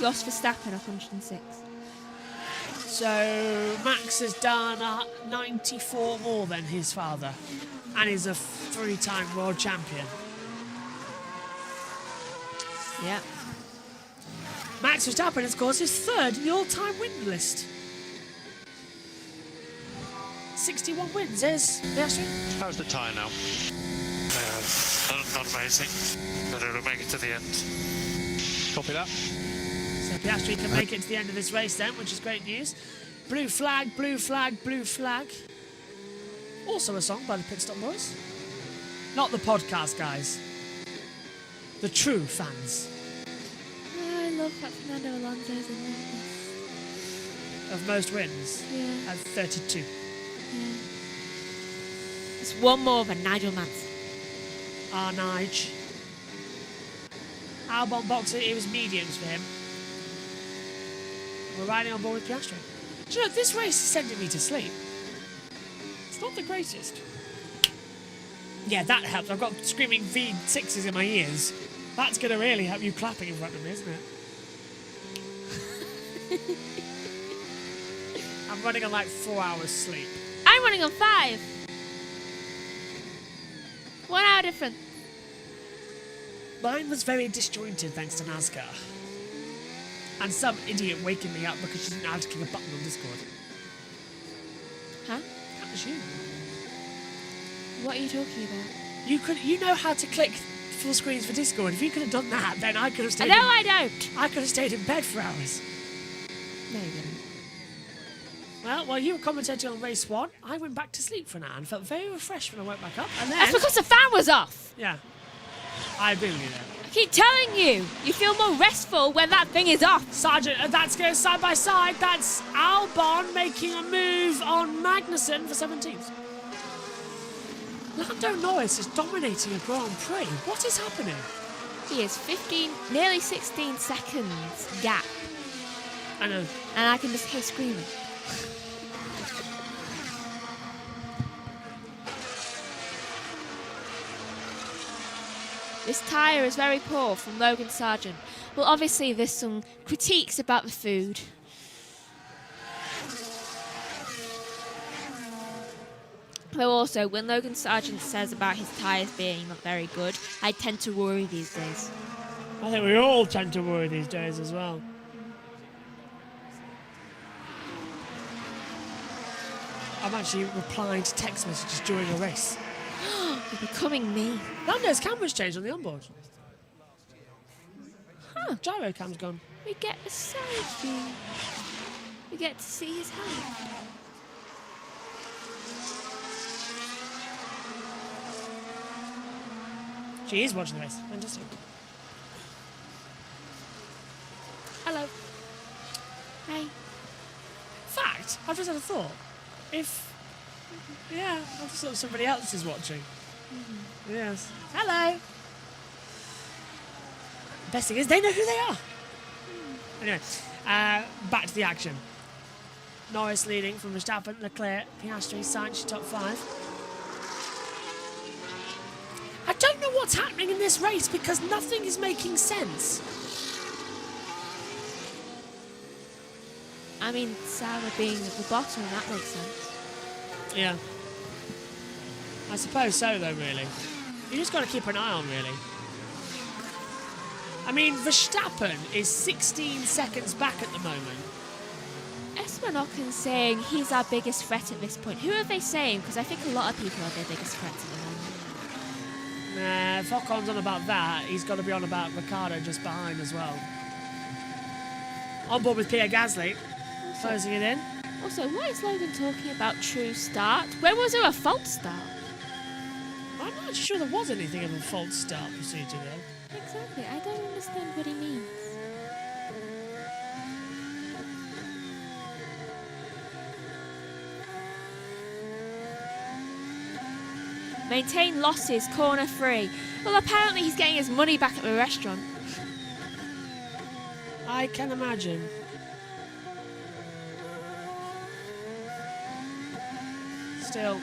Jos Verstappen 106. So Max has done 94 more than his father, and is a 3-time world champion. Yeah. Max Verstappen, of course, is 3rd in the all-time win list. 61 wins. There's Piastri. How's the tyre now? Not amazing, but it'll make it to the end. Copy that. So Piastri can make it to the end of this race then, which is great news. Blue flag, blue flag, blue flag. Also a song by the Pit Stop Boys. Not the podcast guys. The true fans. I love that Fernando Alonso's in this. Of most wins. Yeah. At 32. Yeah. It's one more than Nigel Mansell. Nige. Albon boxer, it was mediums for him. We're riding on board with Piastri. Do you know, this race is sending me to sleep. It's not the greatest. Yeah, that helps. I've got screaming V6s in my ears. That's going to really help you clapping in front of me, isn't it? I'm running on like 4 hours sleep. I'm running on 5. 1 hour difference. Mine was very disjointed thanks to NASCAR. And some idiot waking me up because she didn't know how to click a button on Discord. Huh? That was you. What are you talking about? You know how to click full screens for Discord. If you could have done that, then I could have stayed. No, I don't. I could have stayed in bed for hours. No, you didn't. Well, while you were commentating on race 1, I went back to sleep for an hour and felt very refreshed when I woke back up. And then, That's because the fan was off. Yeah, I agree with you there. I keep telling you, you feel more restful when that thing is off. Sergeant, that's going side by side. That's Albon making a move on Magnussen for 17th. Lando Norris is dominating a Grand Prix. What is happening? He is 15, nearly 16 seconds gap I know. And I can just hear screaming. This tyre is very poor from Logan Sargent. Well, obviously there's some critiques about the food. But also, when Logan Sargent says about his tyres being not very good, I tend to worry these days. I think we all tend to worry these days as well. I'm actually replying to text messages during a race. You're becoming me. Lando's camera's changed on the onboard. Huh, gyro cam's gone. We get a side view. We get to see his hand. She is watching the race. Fantastic. Hello. Hey. Fact, I've just had a thought. Yeah, I just thought somebody else is watching. Yes. Hello. Best thing is they know who they are. Anyway, back to the action. Norris leading from Verstappen, Leclerc, Piastri, Sainz, top 5. I don't know what's happening in this race because nothing is making sense. I mean, Sarah being at the bottom, that makes sense. Yeah. I suppose so, though, really. You just got to keep an eye on, really. I mean, Verstappen is 16 seconds back at the moment. Esteban Ocon's saying he's our biggest threat at this point. Who are they saying? Because I think a lot of people are their biggest threats at the moment. Nah, if Ocon's on about that, he's got to be on about Ricciardo just behind as well. On board with Pierre Gasly, closing it in. Also, what is Logan talking about true start? Where was there a false start? I'm not sure there was anything of a false start procedure though. Exactly, I don't understand what he means. Maintain losses, corner 3. Well, apparently he's getting his money back at the restaurant. I can imagine. Still.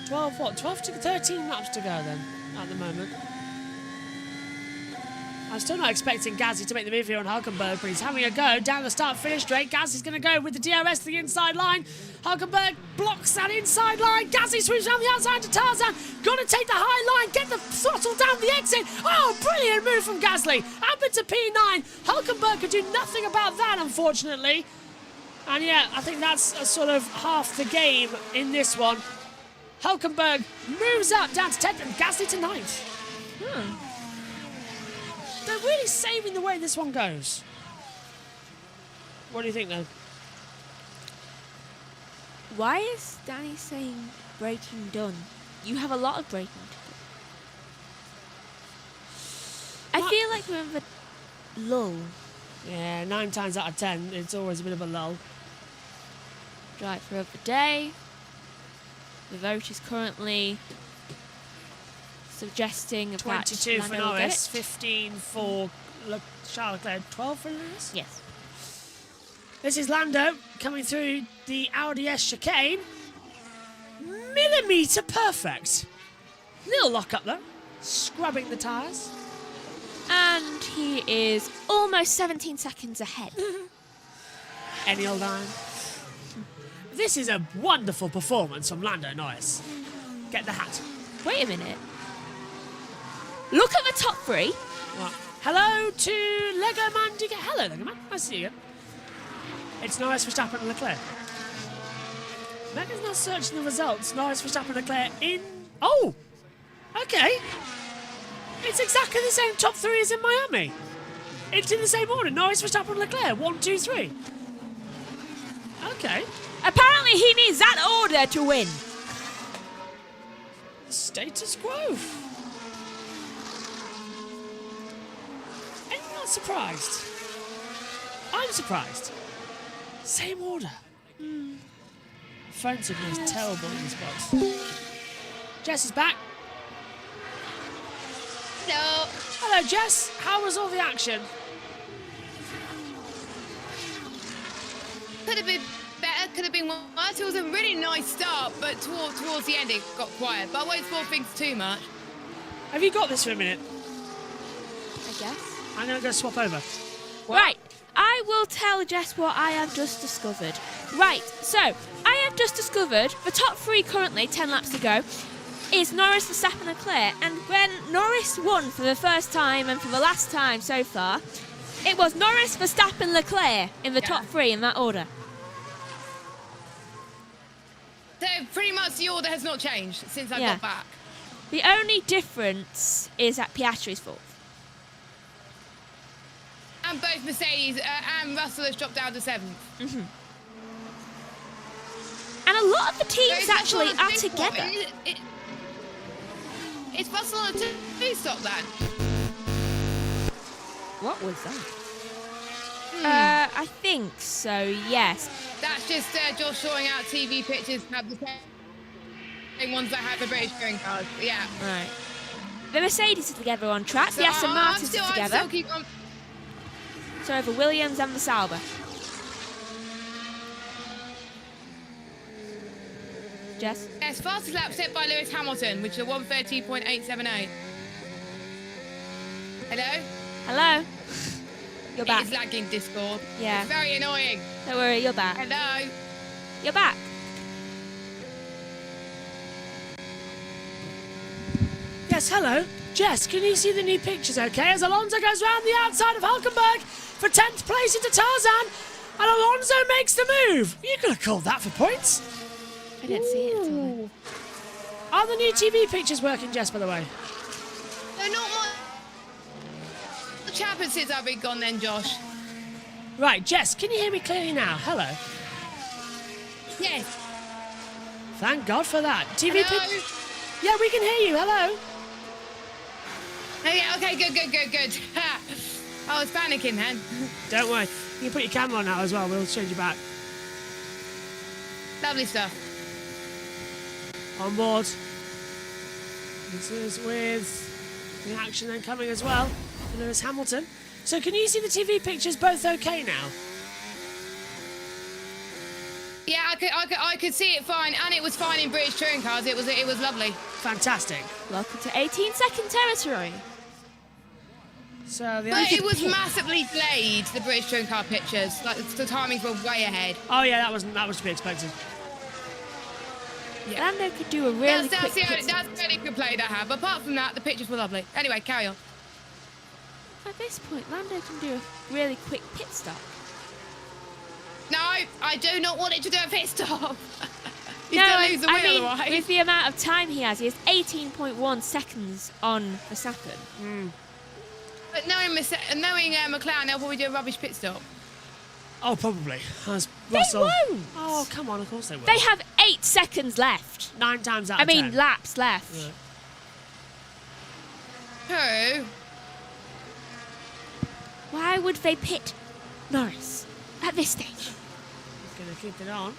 12 to 13 laps to go then, at the moment. I'm still not expecting Gasly to make the move here on Hulkenberg, but he's having a go down the start-finish straight. Gasly's going to go with the DRS to the inside line. Hulkenberg blocks that inside line. Gasly sweeps around the outside to Tarzan. Got to take the high line, get the throttle down the exit. Oh, brilliant move from Gasly. Up into P9. Hulkenberg could do nothing about that, unfortunately. And yeah, I think that's a sort of half the game in this one. Hulkenberg moves up down to 10th and Gasly to 9th. They're really saving the way this one goes. What do you think, though? Why is Danny saying braking done? You have a lot of braking to do. I feel like we're in the lull. Yeah, 9 times out of 10, it's always a bit of a lull. Driver of the day. The vote is currently suggesting 22 that for Norris, 15 for Charles Leclerc, 12 for Lewis? Yes. This is Lando coming through the Audi S chicane. Millimetre perfect. Little lock up though. Scrubbing the tyres. And he is almost 17 seconds ahead. Any old iron. This is a wonderful performance from Lando Norris. Get the hat. Wait a minute. Look at the top 3. What? Hello to Lego Man. Do you get hello, Lego Man? Nice to see you. It's Norris, Verstappen and Leclerc. Megan's not searching the results. Norris, Verstappen, Leclerc in... Oh! Okay. It's exactly the same top 3 as in Miami. It's in the same order. Norris, Verstappen, Leclerc. 1, 2, 3. Okay. Apparently he needs that order to win. Status quo. I'm not surprised. I'm surprised. Same order. Phone signal is terrible in this box. Jess is back. Hello. Hello, Jess. How was all the action? Could have been better, could have been worse. It was a really nice start, but towards the end it got quiet. But I won't spoil things too much. Have you got this for a minute? I guess. I'm going to go swap over. Right, I will tell Jess what I have just discovered. Right, so I have just discovered the top 3 currently, 10 laps to go, is Norris, Verstappen, Leclerc. And when Norris won for the first time and for the last time so far, it was Norris, Verstappen, Leclerc in the top 3 in that order. So pretty much the order has not changed since I got back. The only difference is that Piastri's 4th. And both Mercedes and Russell has dropped down to 7th. Mm-hmm. And a lot of the teams actually are together. It's Russell on a 2-stop then. What was that? I think so, yes. That's just Josh showing out TV pictures of the same ones that have the British touring cars. Yeah. Right. The Mercedes are together on track. The Aston Martins are together. So over Williams and the Sauber. Jess? Yes, fastest lap set by Lewis Hamilton, which is a 1:30.878. Hello? Hello? You're back. It's lagging Discord. Yeah. It's very annoying. Don't worry, you're back. Hello? You're back. Yes, hello. Jess, can you see the new pictures okay? As Alonso goes round the outside of Hulkenberg for 10th place into Tarzan, and Alonso makes the move. You could have called that for points. I didn't see it at all. Are the new TV pictures working, Jess, by the way? They're not much happened since I've been gone then, Josh. Right, Jess, can you hear me clearly now? Hello. Yes. Thank God for that. TV Hello? pictures. Yeah, we can hear you. Hello. Oh, yeah, okay, good. I was panicking then. Don't worry. You can put your camera on now as well. We'll change you back. Lovely stuff. On board. This is with the action then coming as well. Lewis Hamilton. So can you see the TV pictures both okay now? Yeah, I could see it fine, and it was fine in British touring cars. It was lovely. Fantastic. Welcome to 18-second territory. So but it was massively delayed, the British touring car pictures. Like the timings were way ahead. Oh yeah, that was to be expected. Yeah. Lando could do a really quick pit stop. That's very good play that had. But apart from that, the pictures were lovely. Anyway, carry on. At this point, Lando can do a really quick pit stop. No, I do not want it to do a pit stop. He's going to lose the wheel otherwise. With the amount of time he has 18.1 seconds on Verstappen. But knowing McLaren, they'll probably do a rubbish pit stop. Oh, probably. They won't. Oh, come on, of course they will. They have 8 seconds left. 9 times out of 10. Laps left. Yeah. Who? Why would they pit Norris at this stage? He's going to keep it on.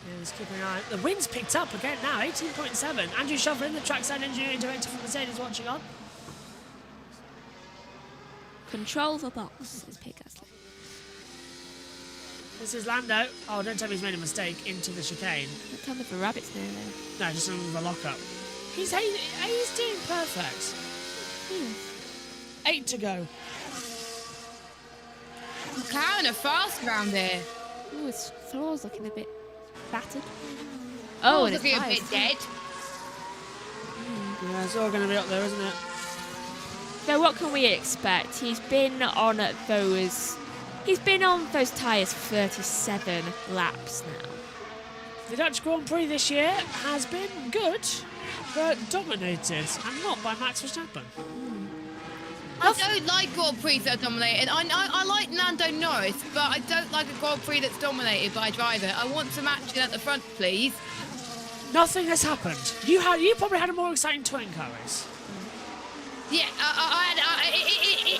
Yeah, he's keeping an eye. The wind's picked up again now, 18.7. Andrew Shovlin, the trackside engineering director from Mercedes, watching on. Control the box, says Pete Gasly. This is Lando. Oh, don't tell me he's made a mistake into the chicane. Don't tell me the rabbit's near there. No, just on the lockup. He's doing perfect. 8 to go. McLaren are fast around here. Oh, his floor's looking a bit battered. Oh, it's looking a bit dead. Yeah, it's all going to be up there, isn't it? So what can we expect? He's been on those tyres for 37 laps now. The Dutch Grand Prix this year has been good, but dominated, and not by Max Verstappen. I don't like Grand Prix that are dominated. I like Lando Norris, but I don't like a Grand Prix that's dominated by a driver. I want some action at the front, please. Nothing has happened. You probably had a more exciting touring car race. Yeah,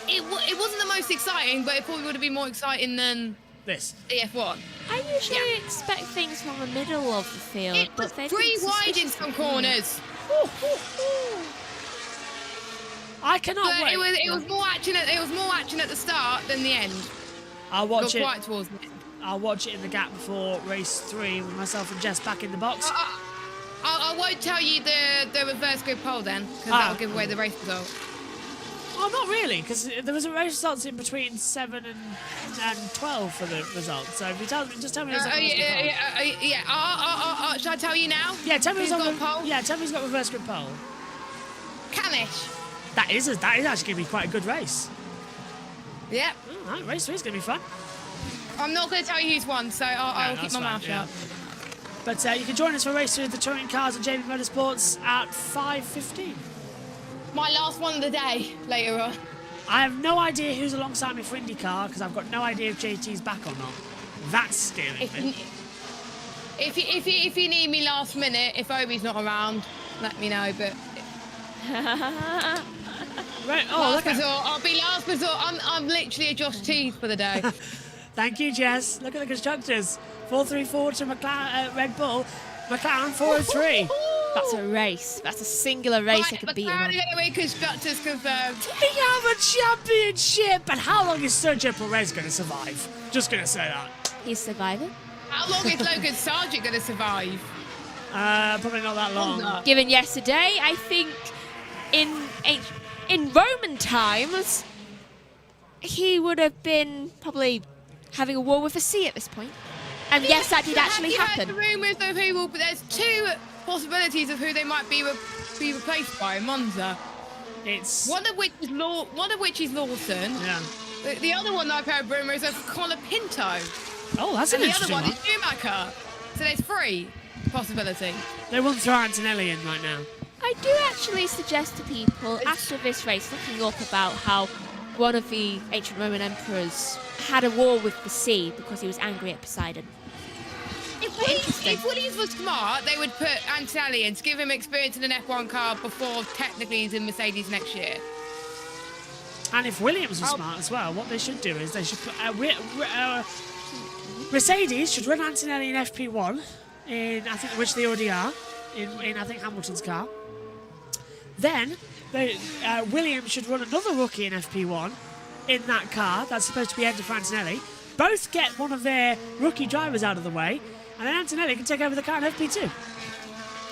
it wasn't the most exciting, but it probably would have been more exciting than this. The F1. I usually expect things from the middle of the field, It was pretty wide in some corners. I cannot wait. It was more action at the start than the end. I'll watch it. Quite towards me. I'll watch it in the gap before race 3 with myself and Jess back in the box. I won't tell you the reverse grid poll then, because that'll give away the race result. Well, not really, because there was a race results in between 7 and 12 for the results. So if you tell me, just tell me. Should I tell you now? Yeah, tell me who's got on the poll. Yeah, tell me who's got reverse grid pole. Canish. That is actually going to be quite a good race. Yep. All right, race 3 is going to be fun. I'm not going to tell you who's won, so I'll keep my mouth shut. But you can join us for race 3 of the touring cars at JBMotorsports at 5:15. My last one of the day later on. I have no idea who's alongside me for IndyCar because I've got no idea if JT's back or not. That's steering me. If you need me last minute, if Obi's not around, let me know. But right, last resort. I'll be last resort. I'm literally a Josh Tees for the day. Thank you, Jess. Look at the constructors. 434 to McLaren, Red Bull. McLaren 403. That's a race. That's a singular race I could beat him on. McLaren are going to win constructors confirmed. We have a championship. But how long is Sergio Perez going to survive? Just going to say that. He's surviving. How long is Logan Sargent going to survive? Probably not that long. Given yesterday, I think in Roman times, he would have been probably having a war with a sea at this point. And yes, that did actually happen. Have you heard the rumours of who will... There's 2 possibilities of who they might be replaced by in Monza. It's... One of which is Lawson. Yeah. The other one that I've heard rumours of Colin Pinto. Oh, that's an interesting one. And the other one is Schumacher. So there's 3 possibilities. They wouldn't throw Antonelli in right now. I do actually suggest to people after this race looking up about how one of the ancient Roman emperors had a war with the sea because he was angry at Poseidon. If Williams was smart, they would put Antonelli in to give him experience in an F1 car before technically he's in Mercedes next year. And if Williams was smart as well, what they should do is they should put... Mercedes should run Antonelli in FP1, which they already are, in I think Hamilton's car. Then Williams should run another rookie in FP1 in that car that's supposed to be headed for Antonelli. Both get one of their rookie drivers out of the way, and then Antonelli can take over the car in FP2.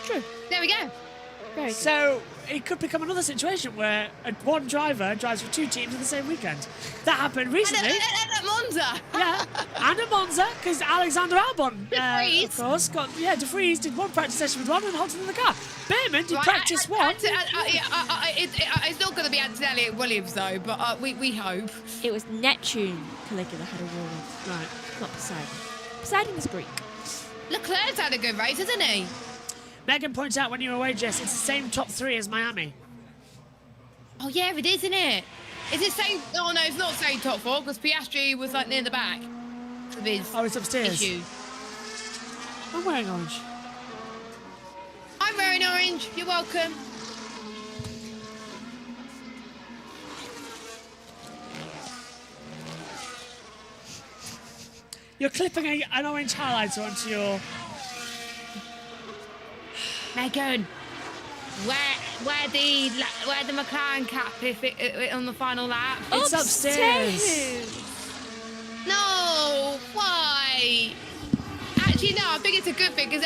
True. There we go. Very so it could become another situation where one driver drives for 2 teams in the same weekend. That happened recently. And at Monza. Yeah, and at Monza, because Alexander Albon, of course, De Vries did 1 practice session with one and halted in the car. Behrman did practice 1. It's not going to be Antonelli at Williams, though, but we hope. It was Neptune Caligula had a war with. Right. Not Poseidon. Poseidon is Greek. Leclerc's had a good race, hasn't he? Megan points out when you were away, Jess, it's the same top 3 as Miami. Oh, yeah, it is, isn't it? Is it same? Oh, no, it's not same top 4 because Piastri was like near the back of his it's upstairs. issue. I'm wearing orange. I'm wearing orange. You're welcome. You're clipping an orange highlighter onto your... Megan, where the McLaren cap if it on the final lap? It's upstairs. No, why? Actually, no. I think it's a good thing because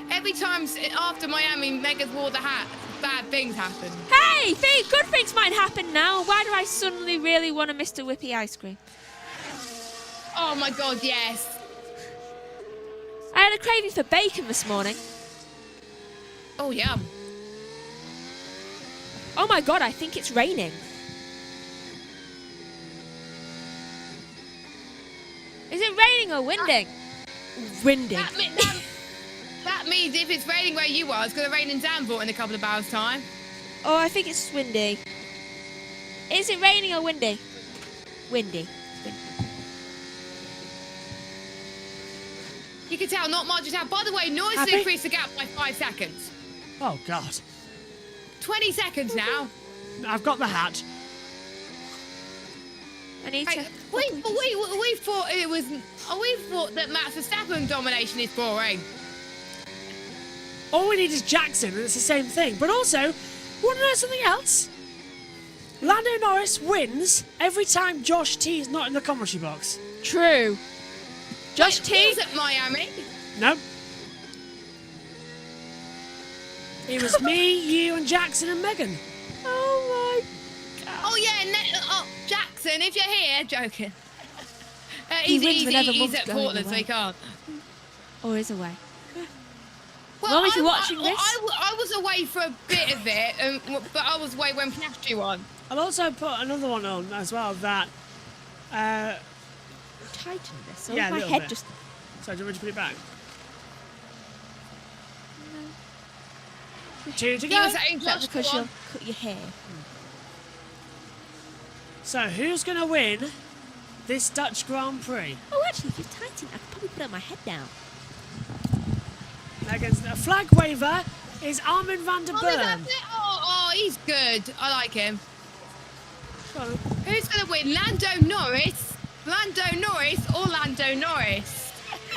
every time after Miami, Megan's wore the hat, bad things happen. Hey, good things might happen now. Why do I suddenly really want a Mr. Whippy ice cream? Oh my God, yes. I had a craving for bacon this morning. Oh, yum. Oh my God, I think it's raining. Is it raining or winding? Winding. That means if it's raining where you are, it's going to rain in Danville in a couple of hours' time. Oh, I think it's windy. Is it raining or windy? Windy. You can tell not much is out. By the way, Norris has increased the gap by 5 seconds. Oh, God. 20 seconds now. I've got the hat. I need to... We thought it was... We thought that Max Verstappen domination is boring. All we need is Jackson, and it's the same thing. But also, want to know something else? Lando Norris wins every time Josh T is not in the commentary box. True. Josh Wait, T. he was at Miami. No. It was me, you, and Jackson and Megan. Oh my god. Oh yeah, Jackson, if you're here, joking. He wins whenever He's Mum's at going Portland, so away. he can't. Or is away. Well, Mum, if you're watching this. I was away for a bit of it, but I was away when Piastri won. I'll also put another one on as well that. Tighten this. Or Yeah, my a little head bit. just. So, do you want me to put it back? 2 to He go. was saying That's Josh because won. you'll cut your hair. So, who's going to win this Dutch Grand Prix? Oh, actually, if you tighten, I could probably put my head down. Against a flag waver is Armin van der Oh, is Burn. that it? Oh, he's good. I like him. Who's going to win? Lando Norris, or Lando Norris?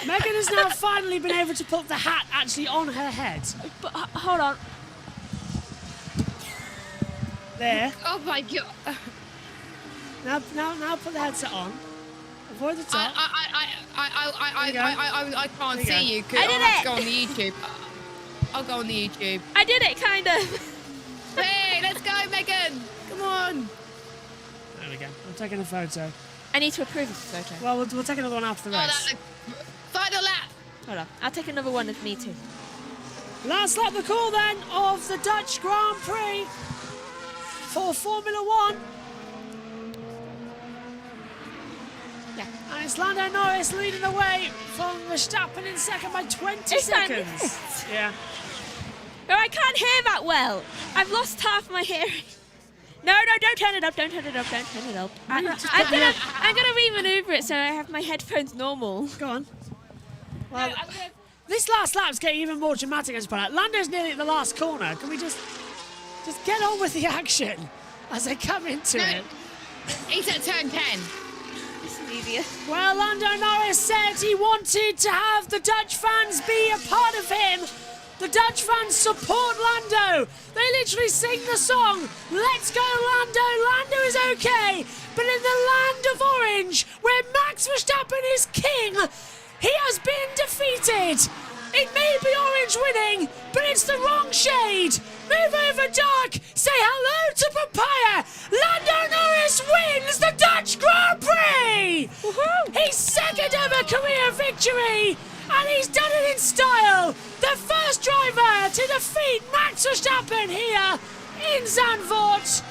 Megan has now finally been able to put the hat actually on her head. But hold on. There. Oh my god. Now put the headset on. Avoid the top. I can't There you go. see you because I I'll did have it. to go on the YouTube. I'll go on the YouTube. I did it, kind of. Hey, let's go, Megan. Come on. There we go. I'm taking a photo. I need to approve of the photo. Well, we'll take another one after the race. Final lap. Hold on. I'll take another one of me too. Last lap the call then of the Dutch Grand Prix for Formula One. Yeah. And it's Lando Norris leading the way from Verstappen in second by 20 seconds. Yeah. No, I can't hear that well. I've lost half my hearing. No, don't turn it up. Don't turn it up. Don't turn it up. I'm gonna re-maneuver it so I have my headphones normal. Go on. Well, this last lap's getting even more dramatic as well. Lando's nearly at the last corner. Can we just get on with the action as they come into it? He's at turn 10. This is easier. Well, Lando Norris said he wanted to have the Dutch fans be a part of him. The Dutch fans support Lando. They literally sing the song, "Let's go Lando, Lando is okay." But in the land of orange, where Max Verstappen is king, he has been defeated. It may be orange winning, but it's the wrong shade. Move over, Dark. Say hello to Papaya. Lando Norris wins the Dutch Grand Prix. His second ever career victory. And he's done it in style. The first driver to defeat Max Verstappen here in Zandvoort.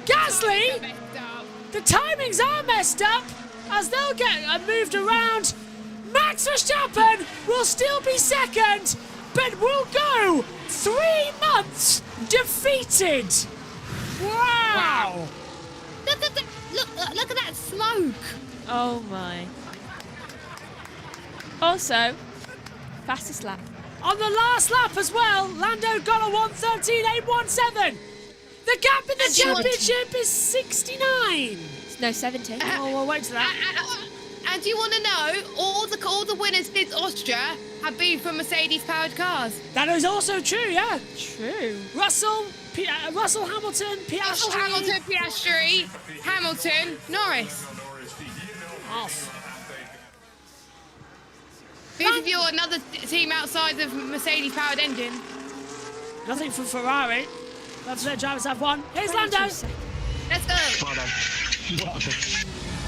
Gasly, the timings are messed up as they'll get moved around. Max Verstappen will still be second, but will go 3 months defeated. Wow. Look at that smoke. Oh my. Also, fastest lap. On the last lap as well, Lando got a 1:13.817. The gap in the championship is 69. No, 70. Oh, we'll wait to that. And do you want to know, all the winners since Austria have been from Mercedes-powered cars. That is also true, yeah. True. Russell Hamilton, Piastri. Hamilton, Norris. Off. Who's of you another team outside of Mercedes-powered engine? Nothing for Ferrari. Let's let drivers have one. Here's Lando. Let's go. Well done. Well done.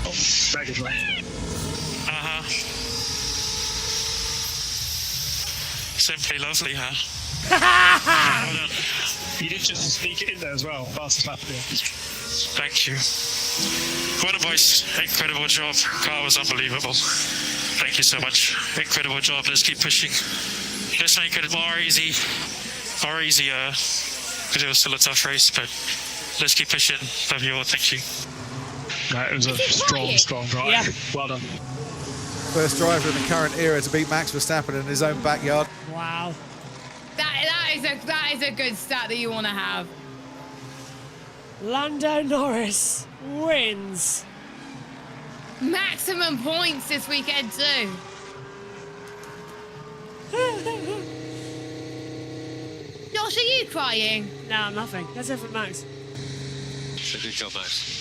Oh, very good way. Simply lovely, huh? Well done. You did just sneak it in there as well. Fastest lap there. Thank you. Well done, boys. Incredible job. Car was unbelievable. Thank you so much. Incredible job. Let's keep pushing. Let's make it more easier, because it was still a tough race, but let's keep pushing. Love you all. Thank you. It was a strong drive. Yeah. Well done. First driver in the current era to beat Max Verstappen in his own backyard. Wow. That is a good stat that you want to have. Lando Norris wins. Maximum points this weekend too. Josh, are you crying? No, nothing. That's it for Max. So good job, Max.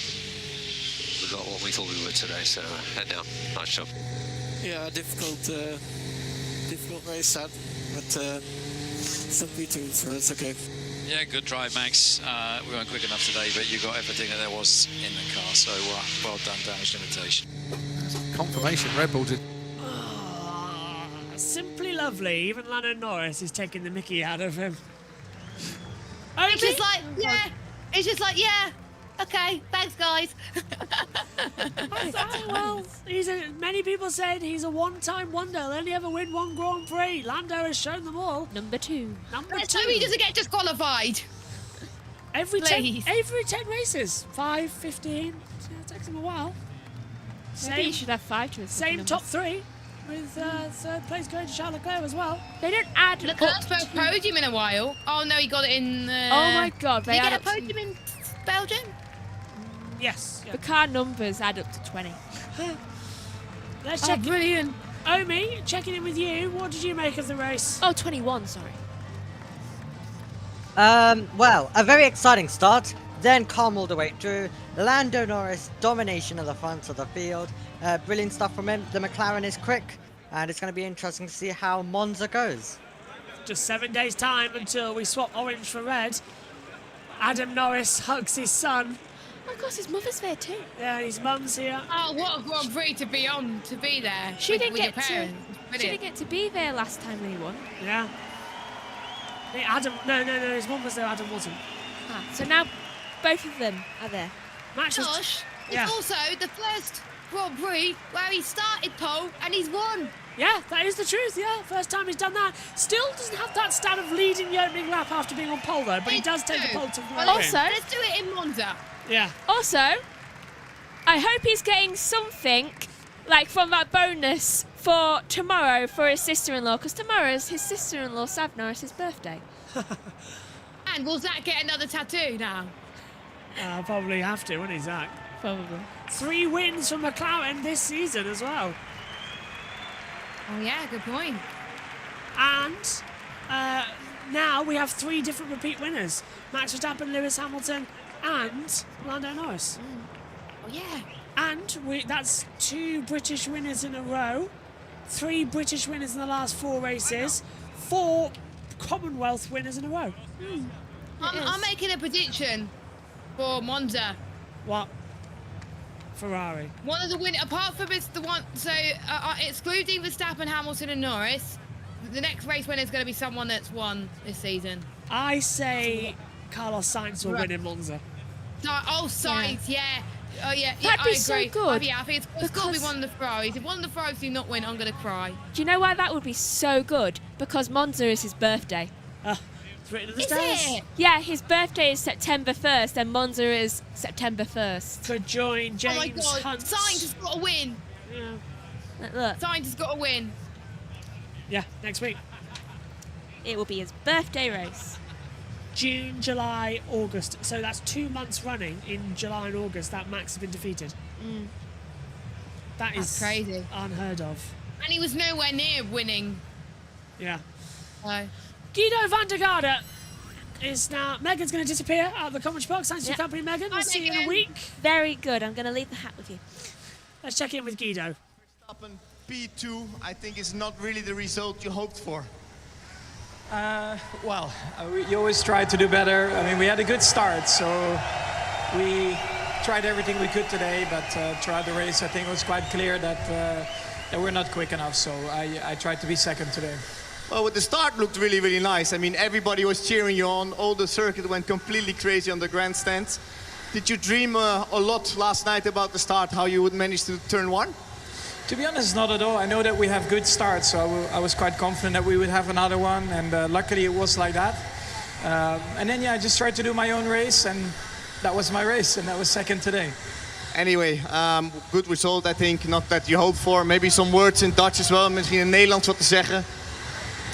we got what we thought we would today, so head down. Nice job. Yeah, difficult race that, but it's not P2, so that's okay. Yeah, good drive, Max. We weren't quick enough today, but you got everything that there was in the car, so well done, damage limitation. Confirmation, Red Bull did. Simply lovely. Even Lando Norris is taking the mickey out of him. It's just like, yeah. It's just like, yeah. Okay, thanks, guys. Well, many people said he's a one-time wonder. He'll only ever win one Grand Prix. Lando has shown them all. Number 2. Let's hope he doesn't get disqualified. Every 10 Please. races. 5, 15. It takes him a while. Maybe you should have 5 to his Same top 3. With third place going to Charles Leclerc as well. They don't add Leclerc's first podium in a while. Oh no, he got it in. Oh my God! Did he get a podium in Belgium? Yes. The car numbers add up to 20. Let's check. Brilliant. Omi, checking in with you. What did you make of the race? Oh, 21. Sorry. Well, a very exciting start. Then calm all the way through. Lando Norris domination of the front of the field. Brilliant stuff from him. The McLaren is quick, and it's going to be interesting to see how Monza goes. Just 7 days' time until we swap orange for red. Adam Norris hugs his son. Oh, of course, his mother's there too. Yeah, his mum's here. Oh, what a Grand Prix to be there. She didn't with get your parents. she didn't get to be there last time when he won. Yeah. Hey, Adam, no, his mum was there. Adam wasn't. So now both of them are there. Max was, Josh, yeah. it's also the first Grand Prix where he started pole and he's won. Yeah, that is the truth, yeah. First time he's done that. Still doesn't have that stat of leading the opening lap after being on pole, though, but he does take the pole to win. Also, let's do it in Monza. Yeah. Also, I hope he's getting something, like from that bonus for tomorrow for his sister-in-law, because tomorrow's his sister-in-law, Sav Norris' birthday. And will Zach get another tattoo now? I'll probably have to, won't he, Zach? Probably. 3 wins from McLaren this season as well. Oh, yeah, good point. And now we have 3 different repeat winners. Max Verstappen, Lewis Hamilton, and Lando Norris. Oh, yeah. And that's 2 British winners in a row, 3 British winners in the last 4 races, 4 Commonwealth winners in a row. I'm making a prediction for Monza. What? Ferrari. One of the winners, apart from it's the one, so excluding Verstappen, Hamilton and Norris, the next race winner is going to be someone that's won this season. I say Carlos Sainz will win in Monza. Sainz, yeah. Oh, yeah, That'd I be agree. so good. I think it's got to be one of the Ferraris. If one of the Ferraris do not win, I'm going to cry. Do you know why that would be so good? Because Monza is his birthday. It's written in the Is stars. it? Yeah, his birthday is September 1st, and Monza is September 1st. Could join James Oh my God, Hunt. Sainz has got to win. Yeah. Look, Sainz has got to win. Yeah, next week. it will be his birthday race. June, July, August. So that's 2 months running in July and August that Max has been defeated. That's crazy. Unheard of. And he was nowhere near winning. Yeah. So. Guido van der Garde is now... Megan's going to disappear out of the commentary box. Thanks for your company, Megan. We'll see you in a week. Very good. I'm going to leave the hat with you. Let's check in with Guido. P2, I think, is not really the result you hoped for. You always try to do better. I mean, we had a good start, so we tried everything we could today, but throughout the race, I think it was quite clear that we're not quick enough, so I tried to be second today. Well, the start looked really, really nice. I mean, everybody was cheering you on. All the circuit went completely crazy on the grandstands. Did you dream a lot last night about the start, how you would manage to turn 1? To be honest, not at all. I know that we have good starts, so I was quite confident that we would have another one, and luckily it was like that. And then, I just tried to do my own race, and that was my race, and that was second today. Anyway, good result, I think. Not that you hoped for. Maybe some words in Dutch as well. Misschien in Nederlands wat te zeggen.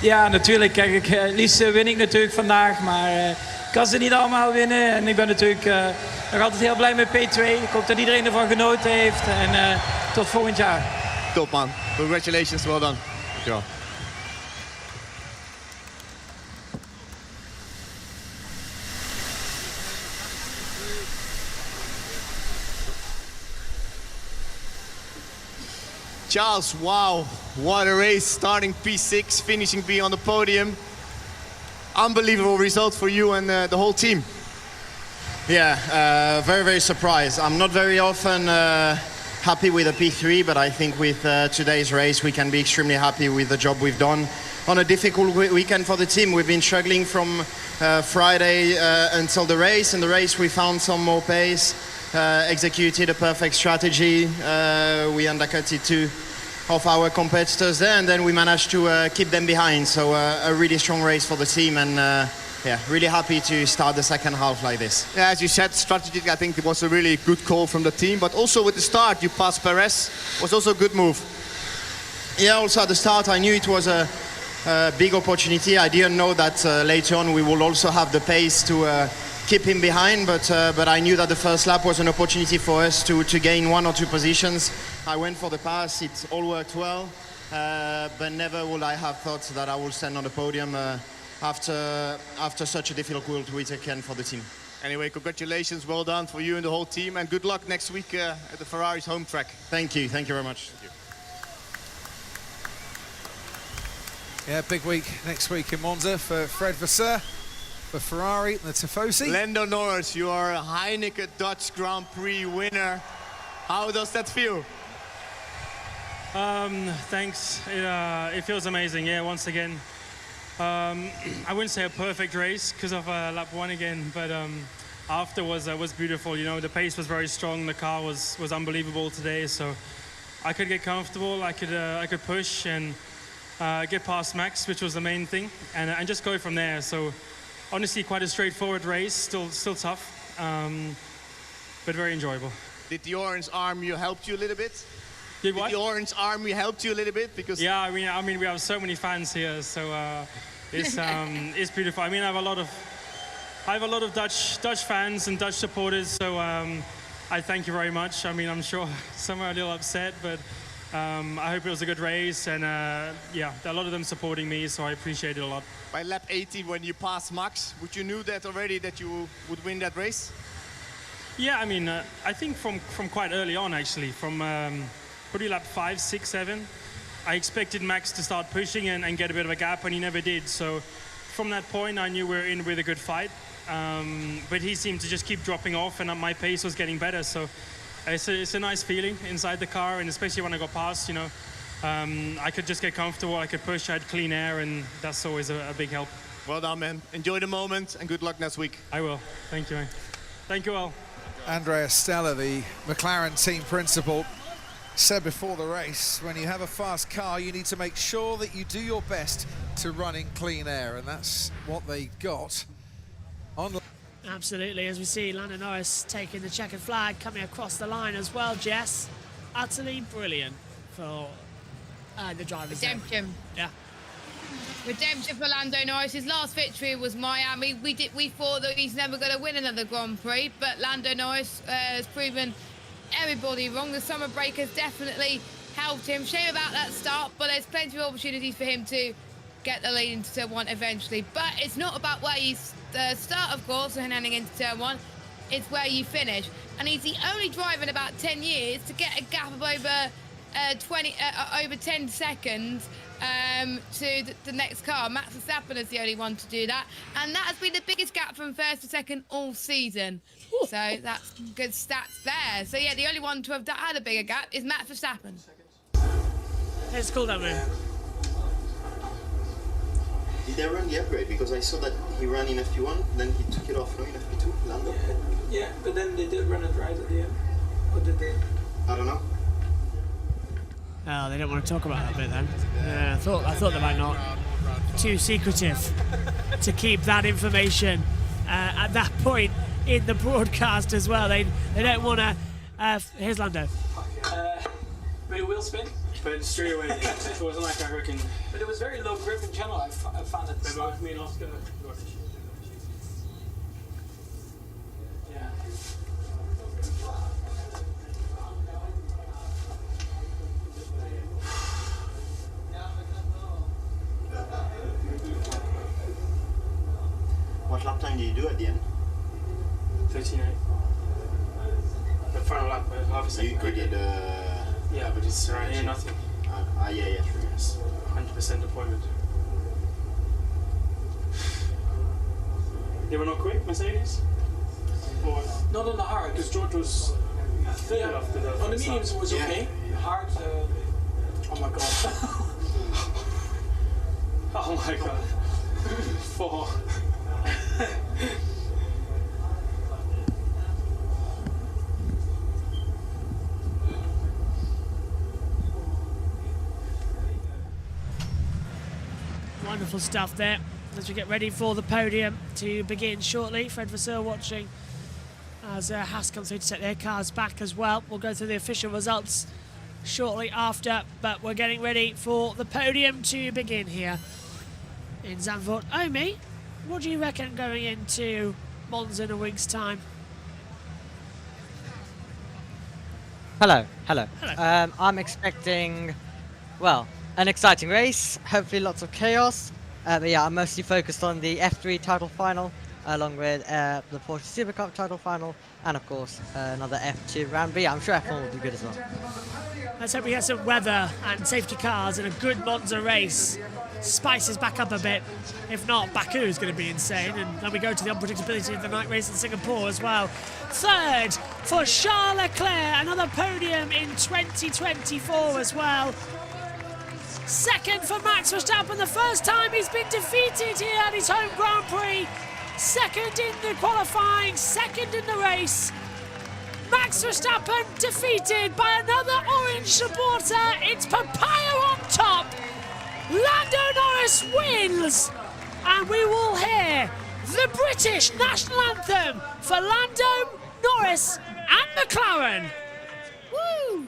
Ja, natuurlijk. Kijk, het liefst win ik natuurlijk vandaag, maar ik kan ze niet allemaal winnen. En ik ben natuurlijk nog altijd heel blij met P2. Ik hoop dat iedereen ervan genoten heeft. En tot volgend jaar. Top, man. Congratulations, well done. Good job. Charles, wow, what a race, starting P6, finishing B on the podium. Unbelievable result for you and the whole team. Yeah, very, very surprised. I'm not very often happy with a P3, but I think with today's race, we can be extremely happy with the job we've done. On a difficult weekend for the team, we've been struggling from Friday until the race. In the race, we found some more pace, executed a perfect strategy. We undercutted two of our competitors there, and then we managed to keep them behind. So a really strong race for the team, and yeah, really happy to start the second half like this. Yeah, as you said, strategic, I think it was a really good call from the team, but also with the start, you passed Perez, was also a good move. Yeah, also at the start, I knew it was a big opportunity. I didn't know that later on we will also have the pace to keep him behind, but I knew that the first lap was an opportunity for us to gain 1 or 2 positions. I went for the pass, it all worked well, but never would I have thought that I would stand on the podium after such a difficult weekend for the team. Anyway, congratulations, well done for you and the whole team, and good luck next week at the Ferrari's home track. Thank you very much. Thank you. Yeah, big week next week in Monza for Fred Vasseur, for Ferrari, the Tifosi. Lando Norris, you are a Heineken Dutch Grand Prix winner. How does that feel? Thanks. It feels amazing. Yeah, once again. I wouldn't say a perfect race because of lap 1 again, but after was beautiful. You know, the pace was very strong. The car was unbelievable today, so I could get comfortable. I could push and get past Max, which was the main thing, and just go from there. So honestly, quite a straightforward race. Still tough, but very enjoyable. Did the orange army help you a little bit? Did what? The orange army helped you a little bit? Because yeah, I mean we have so many fans here, so it's beautiful. I mean, I have a lot of Dutch fans and Dutch supporters, so I thank you very much. I mean, I'm sure some are a little upset, but I hope it was a good race, and yeah, a lot of them supporting me, so I appreciate it a lot. By lap 18, when you passed Max, would you knew that already that you would win that race? Yeah, I mean, I think from quite early on, actually, from probably lap 5, 6, 7, I expected Max to start pushing and get a bit of a gap, and he never did. So from that point, I knew we were in with a good fight. But he seemed to just keep dropping off, and my pace was getting better. So it's a nice feeling inside the car, and especially when I got past, you know, I could just get comfortable, I could push, I had clean air, and that's always a big help. Well done, man. Enjoy the moment, and good luck next week. I will. Thank you, man. Thank you all. Andrea Stella, the McLaren team principal, said before the race, when you have a fast car, you need to make sure that you do your best to run in clean air, and that's what they got. Absolutely, as we see Lando Norris taking the checkered flag, coming across the line as well, Jess. Utterly brilliant for the drivers. Redemption. Yeah. Redemption for Lando Norris. His last victory was Miami. We thought that he's never going to win another Grand Prix, but Lando Norris has proven everybody wrong. The summer break has definitely helped him. Shame about that start, but there's plenty of opportunities for him to get the lead into turn 1 eventually. But it's not about where you start, of course, and heading into turn 1. It's where you finish. And he's the only driver in about 10 years to get a gap of over 10 seconds to the next car. Max Verstappen is the only one to do that, and that has been the biggest gap from first to second all season. So that's good stats there. So yeah, the only one to have had a bigger gap is Max Verstappen. It's cool that way. Did they run the upgrade? Because I saw that he ran in FP1, then he took it off in FP2, Lando. Yeah, but then they did run it right at the end. Or did they? I don't know. Oh, they don't want to talk about that bit then. Yeah, I thought they might not. Too secretive to keep that information at that point in the broadcast as well. They don't want to. Here's Lando. Made a wheel spin, but straight away. It wasn't like a hurricane. But it was very low grip in channel. I found it. Me and Oscar. Yeah. What lap time did you do at the end? 39. The final lap, half a second. You did Yeah, but it's around here, nothing. Yeah, true. It's 100% deployment. They were not quick, Mercedes? Or not on the hard, because George was third after that. On the mediums it was okay. Hard, oh my god. Oh my god. 4. Wonderful stuff there as we get ready for the podium to begin shortly. Fred Vasseur watching as Haas comes through to set their cars back as well. We'll go through the official results shortly after, but we're getting ready for the podium to begin here in Zandvoort. Omi, what do you reckon going into Monza in a week's time? Hello. I'm expecting, well, an exciting race, hopefully lots of chaos. But yeah, I'm mostly focused on the F3 title final, along with the Porsche Super Cup title final, and of course another F2 round. But yeah, I'm sure F1 will be good as well. Let's hope we get some weather and safety cars in a good Monza race. Spices back up a bit. If not, Baku is going to be insane. And then we go to the unpredictability of the night race in Singapore as well. Third for Charles Leclerc, another podium in 2024 as well. Second for Max Verstappen, the first time he's been defeated here at his home Grand Prix. Second in the qualifying, second in the race. Max Verstappen defeated by another orange supporter. It's Papaya on top. Lando Norris wins. And we will hear the British national anthem for Lando Norris and McLaren. Woo!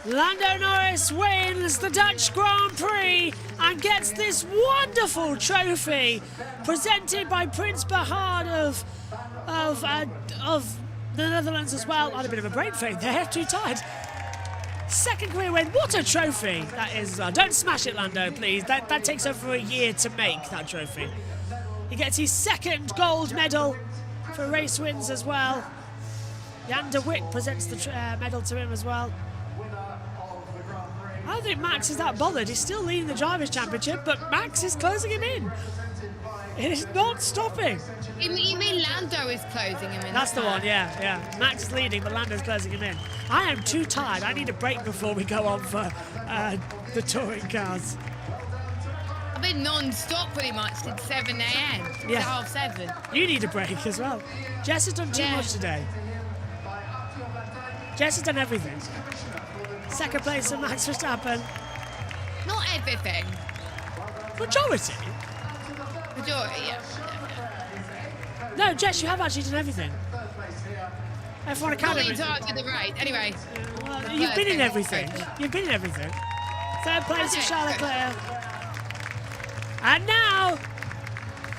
Lando Norris wins the Dutch Grand Prix and gets this wonderful trophy presented by Prince Bernhard of the Netherlands as well. I had a bit of a brain fade there, too tired. Second career win, what a trophy that is. Don't smash it, Lando, please. That takes over a year to make, that trophy. He gets his second gold medal for race wins as well. Jan de Witt presents the medal to him as well. I don't think Max is that bothered. He's still leading the Drivers' Championship, but Max is closing him in. It is not stopping. You mean Lando is closing him in? That's the one, yeah. Max is leading, but Lando's closing him in. I am too tired. I need a break before we go on for the touring cars. I've been non-stop pretty much since 7 a.m. to half 7. You need a break as well. Jess has done too much today. Jess has done everything. Second place for Max Verstappen. Not everything. Majority? Majority, yeah. No, Jess, you have actually done everything. F1 Academy. Not the entirety of the race. Anyway. Well, you've been in everything. You've been in everything. Third place for Charles Leclerc. And now,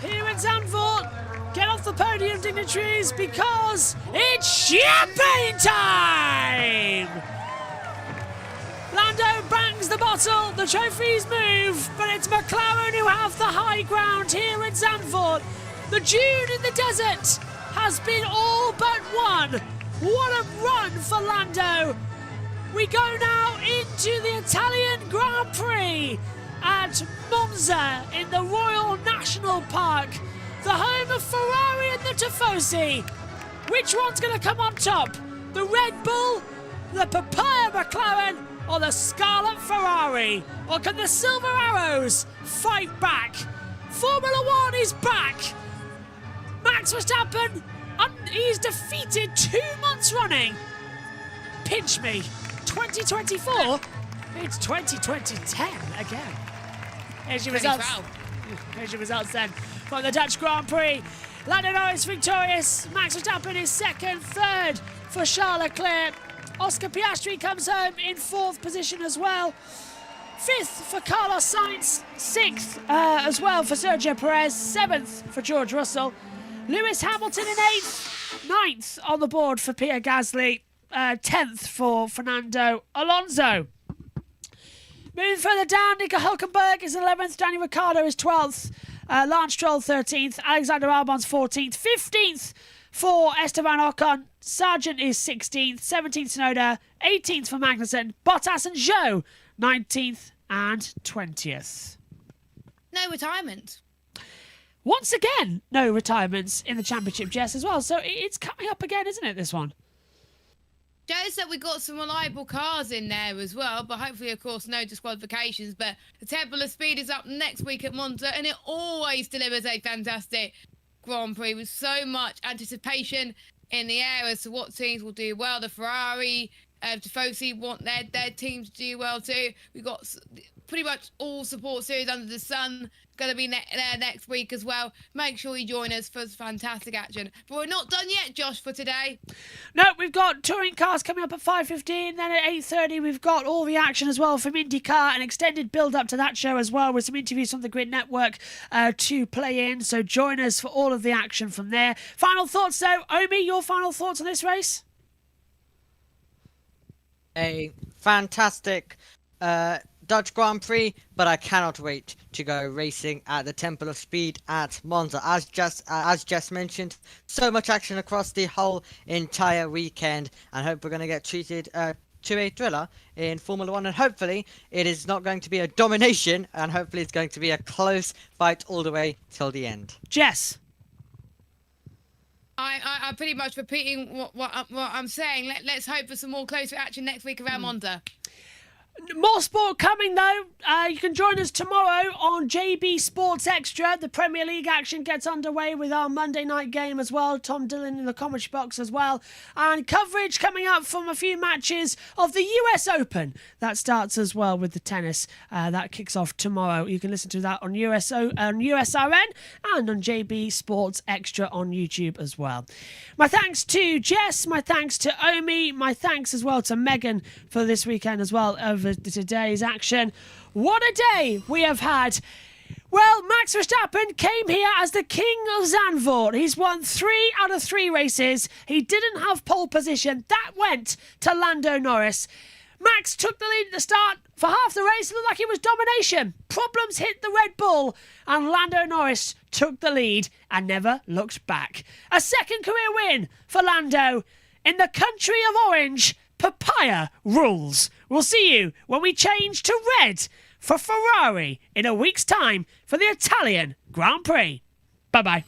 here in Zandvoort, get off the podium, dignitaries, because it's champagne time! Lando bangs the bottle, the trophies move, but it's McLaren who have the high ground here in Zandvoort. The June in the desert has been all but won. What a run for Lando. We go now into the Italian Grand Prix at Monza in the Royal National Park, the home of Ferrari and the Tifosi. Which one's going to come on top? The Red Bull, the Papaya McLaren, or the Scarlet Ferrari? Or can the Silver Arrows fight back? Formula One is back. Max Verstappen, he's defeated 2 months running. Pinch me. 2024? It's 2010 again. Here's your results. Here's your results then from the Dutch Grand Prix. Lando Norris victorious. Max Verstappen is second. Third for Charles Leclerc. Oscar Piastri comes home in fourth position as well. Fifth for Carlos Sainz. Sixth as well for Sergio Perez. Seventh for George Russell. Lewis Hamilton in eighth. Ninth on the board for Pierre Gasly. 10th for Fernando Alonso. Moving further down, Nico Hülkenberg is 11th. Daniel Ricciardo is 12th. Lance Stroll 13th. Alexander Albon's 14th. 15th for Esteban Ocon. Sargent is 16th. 17th Tsunoda. 18th for Magnussen. Bottas and Zhou 19th and 20th. No retirement. Once again, no retirements in the championship, Jess, as well. So it's coming up again, isn't it, this one? Shows that we got some reliable cars in there as well, but hopefully, of course, no disqualifications. But the Temple of Speed is up next week at Monza, and it always delivers a fantastic Grand Prix with so much anticipation in the air as to what teams will do well. The Ferrari, Tifosi want their team to do well too. We've got pretty much all support series under the sun going to be there next week as well. Make sure you join us for fantastic action. But we're not done yet, Josh, for today. No, we've got touring cars coming up at 5:15. Then at 8:30, we've got all the action as well from IndyCar, an extended build-up to that show as well, with some interviews from the Grid Network to play in. So join us for all of the action from there. Final thoughts, though. Omi, your final thoughts on this race? A fantastic Dutch Grand Prix, but I cannot wait to go racing at the Temple of Speed at Monza. As Jess mentioned, so much action across the whole entire weekend, and hope we're going to get treated to a thriller in Formula 1, and hopefully it is not going to be a domination, and hopefully it's going to be a close fight all the way till the end. Jess? I'm pretty much repeating what I'm saying. Let's hope for some more close action next week around Monza. More sport coming, though. You can join us tomorrow on JB Sports Extra. The Premier League action gets underway with our Monday night game as well. Tom Dillon in the commentary box as well. And coverage coming up from a few matches of the US Open. That starts as well with the tennis. That kicks off tomorrow. You can listen to that on USRN and on JB Sports Extra on YouTube as well. My thanks to Jess. My thanks to Omi. My thanks as well to Megan for this weekend as well over today's action. What a day we have had. Well, Max Verstappen came here as the king of Zandvoort. He's won 3 out of 3 races. He didn't have pole position. That went to Lando Norris. Max took the lead at the start. For half the race, it looked like it was domination. Problems hit the Red Bull, and Lando Norris took the lead and never looked back. A second career win for Lando. In the country of orange, papaya rules. We'll see you when we change to red for Ferrari in a week's time for the Italian Grand Prix. Bye-bye.